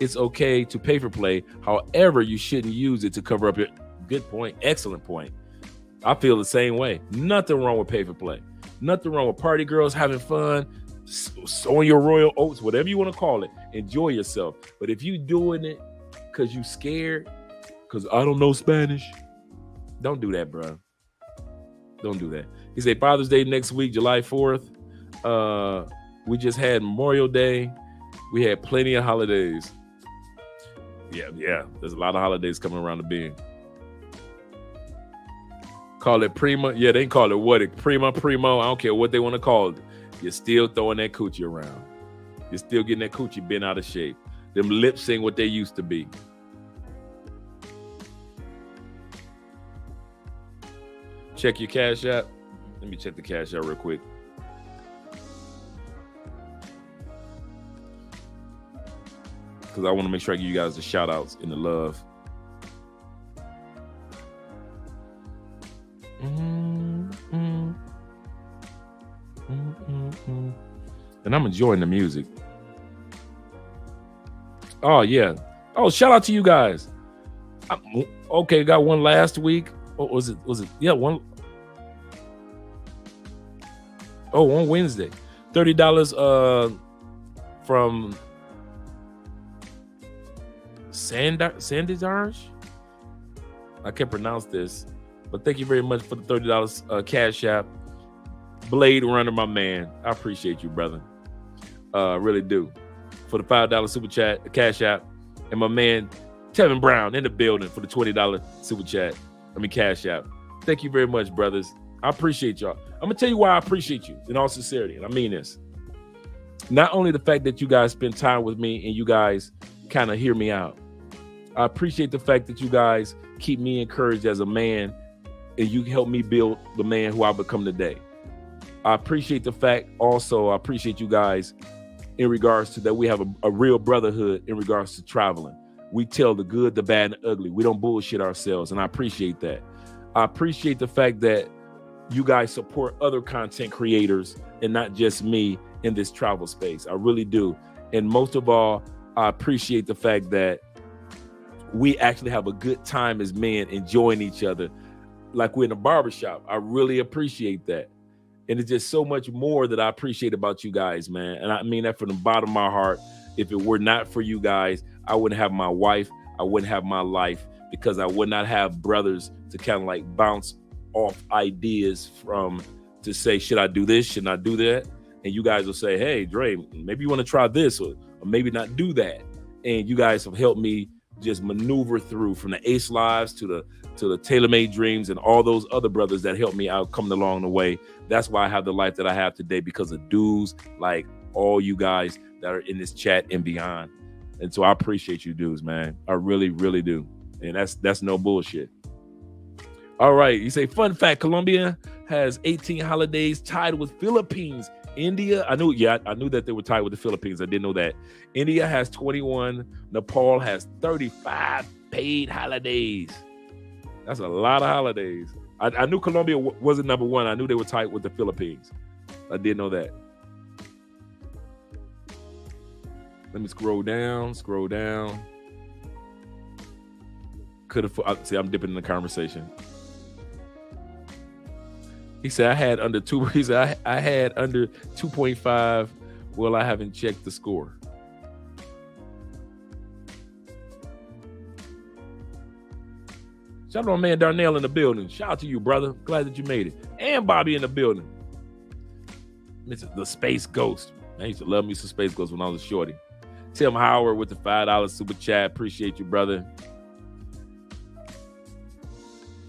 it's okay to pay for play. However, you shouldn't use it to cover up your... Good point. Excellent point. I feel the same way. Nothing wrong with pay for play. Nothing wrong with party girls having fun, sowing your royal oats, whatever you want to call it. Enjoy yourself. But if you doing it because you scared, because I don't know Spanish, don't do that, bro. Don't do that. He said Father's Day next week, July 4th. We just had Memorial Day. We had plenty of holidays. Yeah. There's a lot of holidays coming around the bend. Call it prima. Yeah, they call it what? Primo. I don't care what they want to call it. You're still throwing that coochie around. You're still getting that coochie bent out of shape. Them lips ain't what they used to be. Check your Cash App. Let me check the Cash App real quick. Because I want to make sure I give you guys the shout outs and the love. And I'm enjoying the music. Oh, yeah. Oh, shout out to you guys. Okay, got one last week. What was it? Yeah, one. Oh, on Wednesday. $30 from Sandizarge. I can't pronounce this, but thank you very much for the $30 Cash App. Blade Runner, my man. I appreciate you, brother. Really do. For the $5 Super Chat, Cash App. And my man, Tevin Brown, in the building for the $20 Super Chat. Cash App. Thank you very much, brothers. I appreciate y'all. I'm going to tell you why I appreciate you in all sincerity. And I mean this. Not only the fact that you guys spend time with me and you guys kind of hear me out. I appreciate the fact that you guys keep me encouraged as a man and you help me build the man who I become today. I appreciate the fact also, I appreciate you guys in regards to that we have a real brotherhood in regards to traveling. We tell the good, the bad, and the ugly. We don't bullshit ourselves, and I appreciate that. I appreciate the fact that you guys support other content creators and not just me in this travel space. I really do. And most of all, I appreciate the fact that we actually have a good time as men enjoying each other like we're in a barbershop. I really appreciate that. And it's just so much more that I appreciate about you guys, man. And I mean that from the bottom of my heart. If it were not for you guys, I wouldn't have my wife. I wouldn't have my life because I would not have brothers to kind of like bounce off ideas from to say, should I do this? Should I do that? And you guys will say, hey, Dre, maybe you want to try this or maybe not do that. And you guys have helped me just maneuver through from the Ace Lives to the TaylorMade Dreams and all those other brothers that helped me out coming along the way. That's why I have the life that I have today, because of dudes like all you guys that are in this chat and beyond. And so I appreciate you dudes, man. I really, really do. And that's no bullshit. All right. You say, fun fact, Colombia has 18 holidays tied with Philippines. India, I knew that they were tied with the Philippines. I didn't know that. India has 21. Nepal has 35 paid holidays. That's a lot of holidays. I knew Colombia wasn't number one. I knew they were tied with the Philippines. I didn't know that. Let me scroll down. See, I'm dipping in the conversation. He said I had under 2.5. Well, I haven't checked the score. Shout out to my man Darnell in the building. Shout out to you, brother. Glad that you made it. And Bobby in the building. The Space Ghost. I used to love me some Space Ghost when I was a shorty. Tim Howard with the $5 super chat. Appreciate you, brother.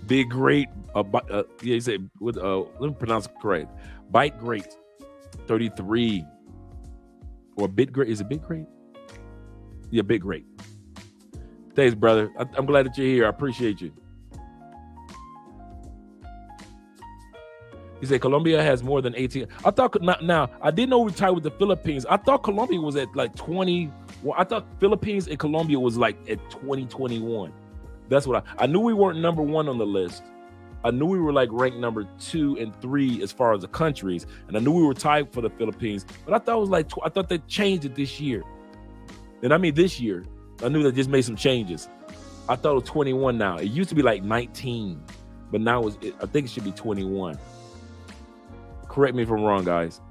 Big Great. Yeah, he said, let me pronounce it correct. Bite Great. 33. Or Bit Great. Is it Big Great? Yeah, Big Great. Thanks, brother. I'm glad that you're here. I appreciate you. He said Colombia has more than 18. I thought now I didn't know we tied with the Philippines. I thought Colombia was at like 20. Well, I thought Philippines and Colombia was like at 2021. That's what I knew. We weren't number one on the list. I knew we were like ranked number 2 and 3 as far as the countries, and I knew we were tied for the Philippines. But I thought it was like I thought they changed it this year. And I mean this year, I knew they just made some changes. I thought it was 21 now. It used to be like 19, but now I think it should be 21. Correct me if I'm wrong, guys.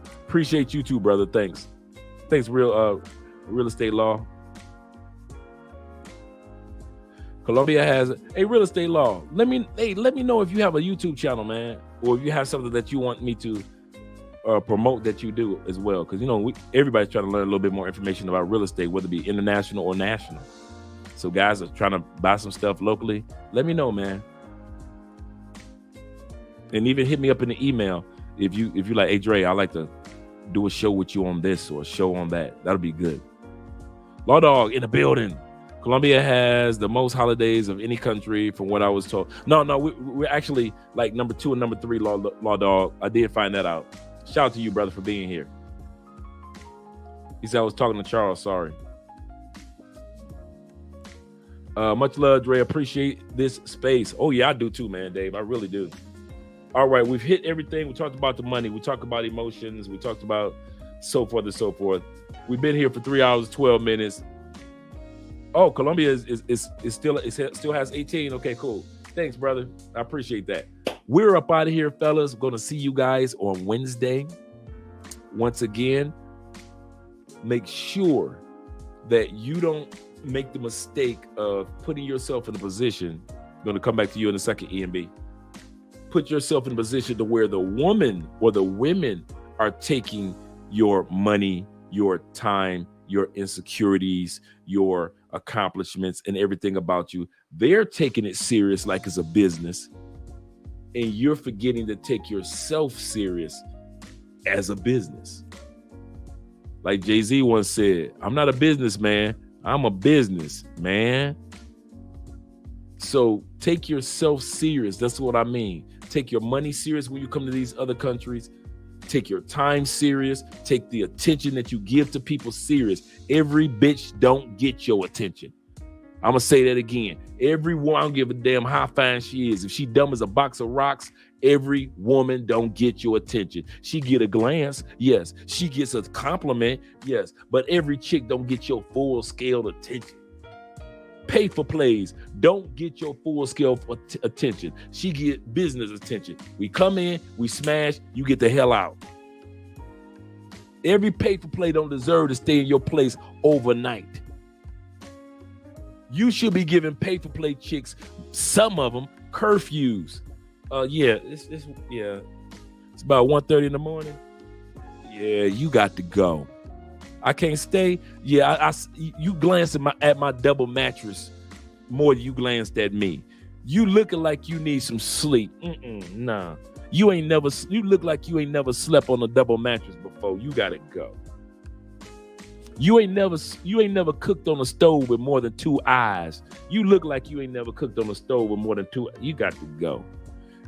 Appreciate you too, brother. Thanks. Thanks, real estate law. Colombia has a real estate law. Let me know if you have a YouTube channel, man, or if you have something that you want me to promote that you do as well. Because everybody's trying to learn a little bit more information about real estate, whether it be international or national. So guys are trying to buy some stuff locally. Let me know, man. And even hit me up in the email if you like, hey Dre, I like to do a show with you on this or a show on that. That'll be good. Law Dog in the building. Colombia has the most holidays of any country, from what I was told. No, we're actually like number 2 and number 3. Law Dog. I did find that out. Shout out to you, brother, for being here. He said I was talking to Charles. Sorry. Much love, Dre. Appreciate this space. Oh yeah, I do too, man, Dave. I really do. All right, we've hit everything. We talked about the money. We talked about emotions. We talked about so forth and so forth. We've been here for 3 hours, 12 minutes. Oh, Colombia is still has 18. Okay, cool. Thanks, brother. I appreciate that. We're up out of here, fellas. We're going to see you guys on Wednesday. Once again, make sure that you don't make the mistake of putting yourself in a position. I'm going to come back to you in a second, EMB. Put yourself in a position to where the woman or the women are taking your money, your time, your insecurities, your accomplishments, and everything about you. They're taking it serious like it's a business, and you're forgetting to take yourself serious as a business. Like Jay-Z once said, I'm not a businessman, I'm a business man. So take yourself serious. That's what I mean. Take your money serious when you come to these other countries. Take your time serious. Take the attention that you give to people serious. Every bitch don't get your attention. I'm going to say that again. Every woman, I don't give a damn how fine she is. If she dumb as a box of rocks, every woman don't get your attention. She get a glance, yes. She gets a compliment, yes. But every chick don't get your full scale attention. Pay for plays don't get your full scale attention. She get business attention. We come in, we smash, you get the hell out. Every pay for play don't deserve to stay in your place overnight. You should be giving pay for play chicks, some of them, curfews. It's about 1:30 in the morning. Yeah, you got to go. I can't stay. Yeah, you glanced at my double mattress more than you glanced at me. You looking like you need some sleep. Nah. You look like you ain't never slept on a double mattress before. You gotta go. You ain't never cooked on a stove with more than 2 eyes. You look like you ain't never cooked on a stove with more than 2. You got to go.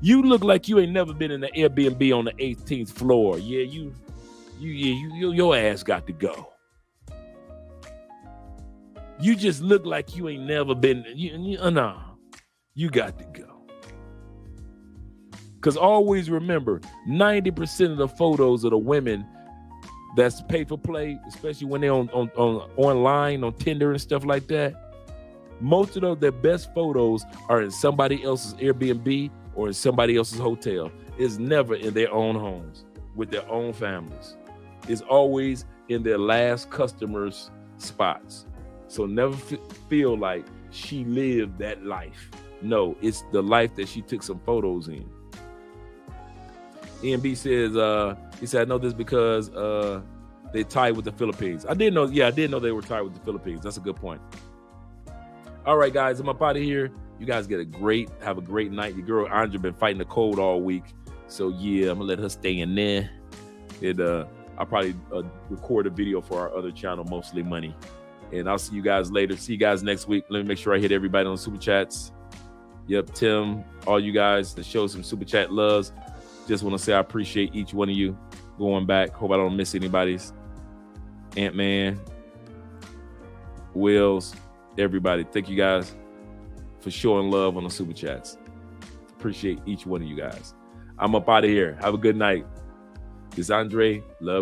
You look like you ain't never been in the Airbnb on the 18th floor. Yeah, your ass got to go. You just look like you ain't never been. You got to go. Because always remember, 90% of the photos of the women that's pay for play, especially when they're on online, on Tinder and stuff like that, most of their best photos are in somebody else's Airbnb or in somebody else's hotel. It's never in their own homes with their own families. It's always in their last customer's spots. So never feel like she lived that life. No, it's the life that she took some photos in. EMB says, he said, I know this because they tied with the Philippines. I did know they were tied with the Philippines. That's a good point. All right, guys, I'm up out of here. You guys have a great night. Your girl Andrea been fighting the cold all week. So yeah, I'm gonna let her stay in there. And I'll probably record a video for our other channel, Mostly Money. And I'll see you guys later. See you guys next week. Let me make sure I hit everybody on the super chats. Yep, Tim, all you guys that show some super chat loves. Just want to say I appreciate each one of you going back. Hope I don't miss anybody's. Ant-Man, Wills, everybody. Thank you guys for showing love on the super chats. Appreciate each one of you guys. I'm up out of here. Have a good night. This is Andre. Love.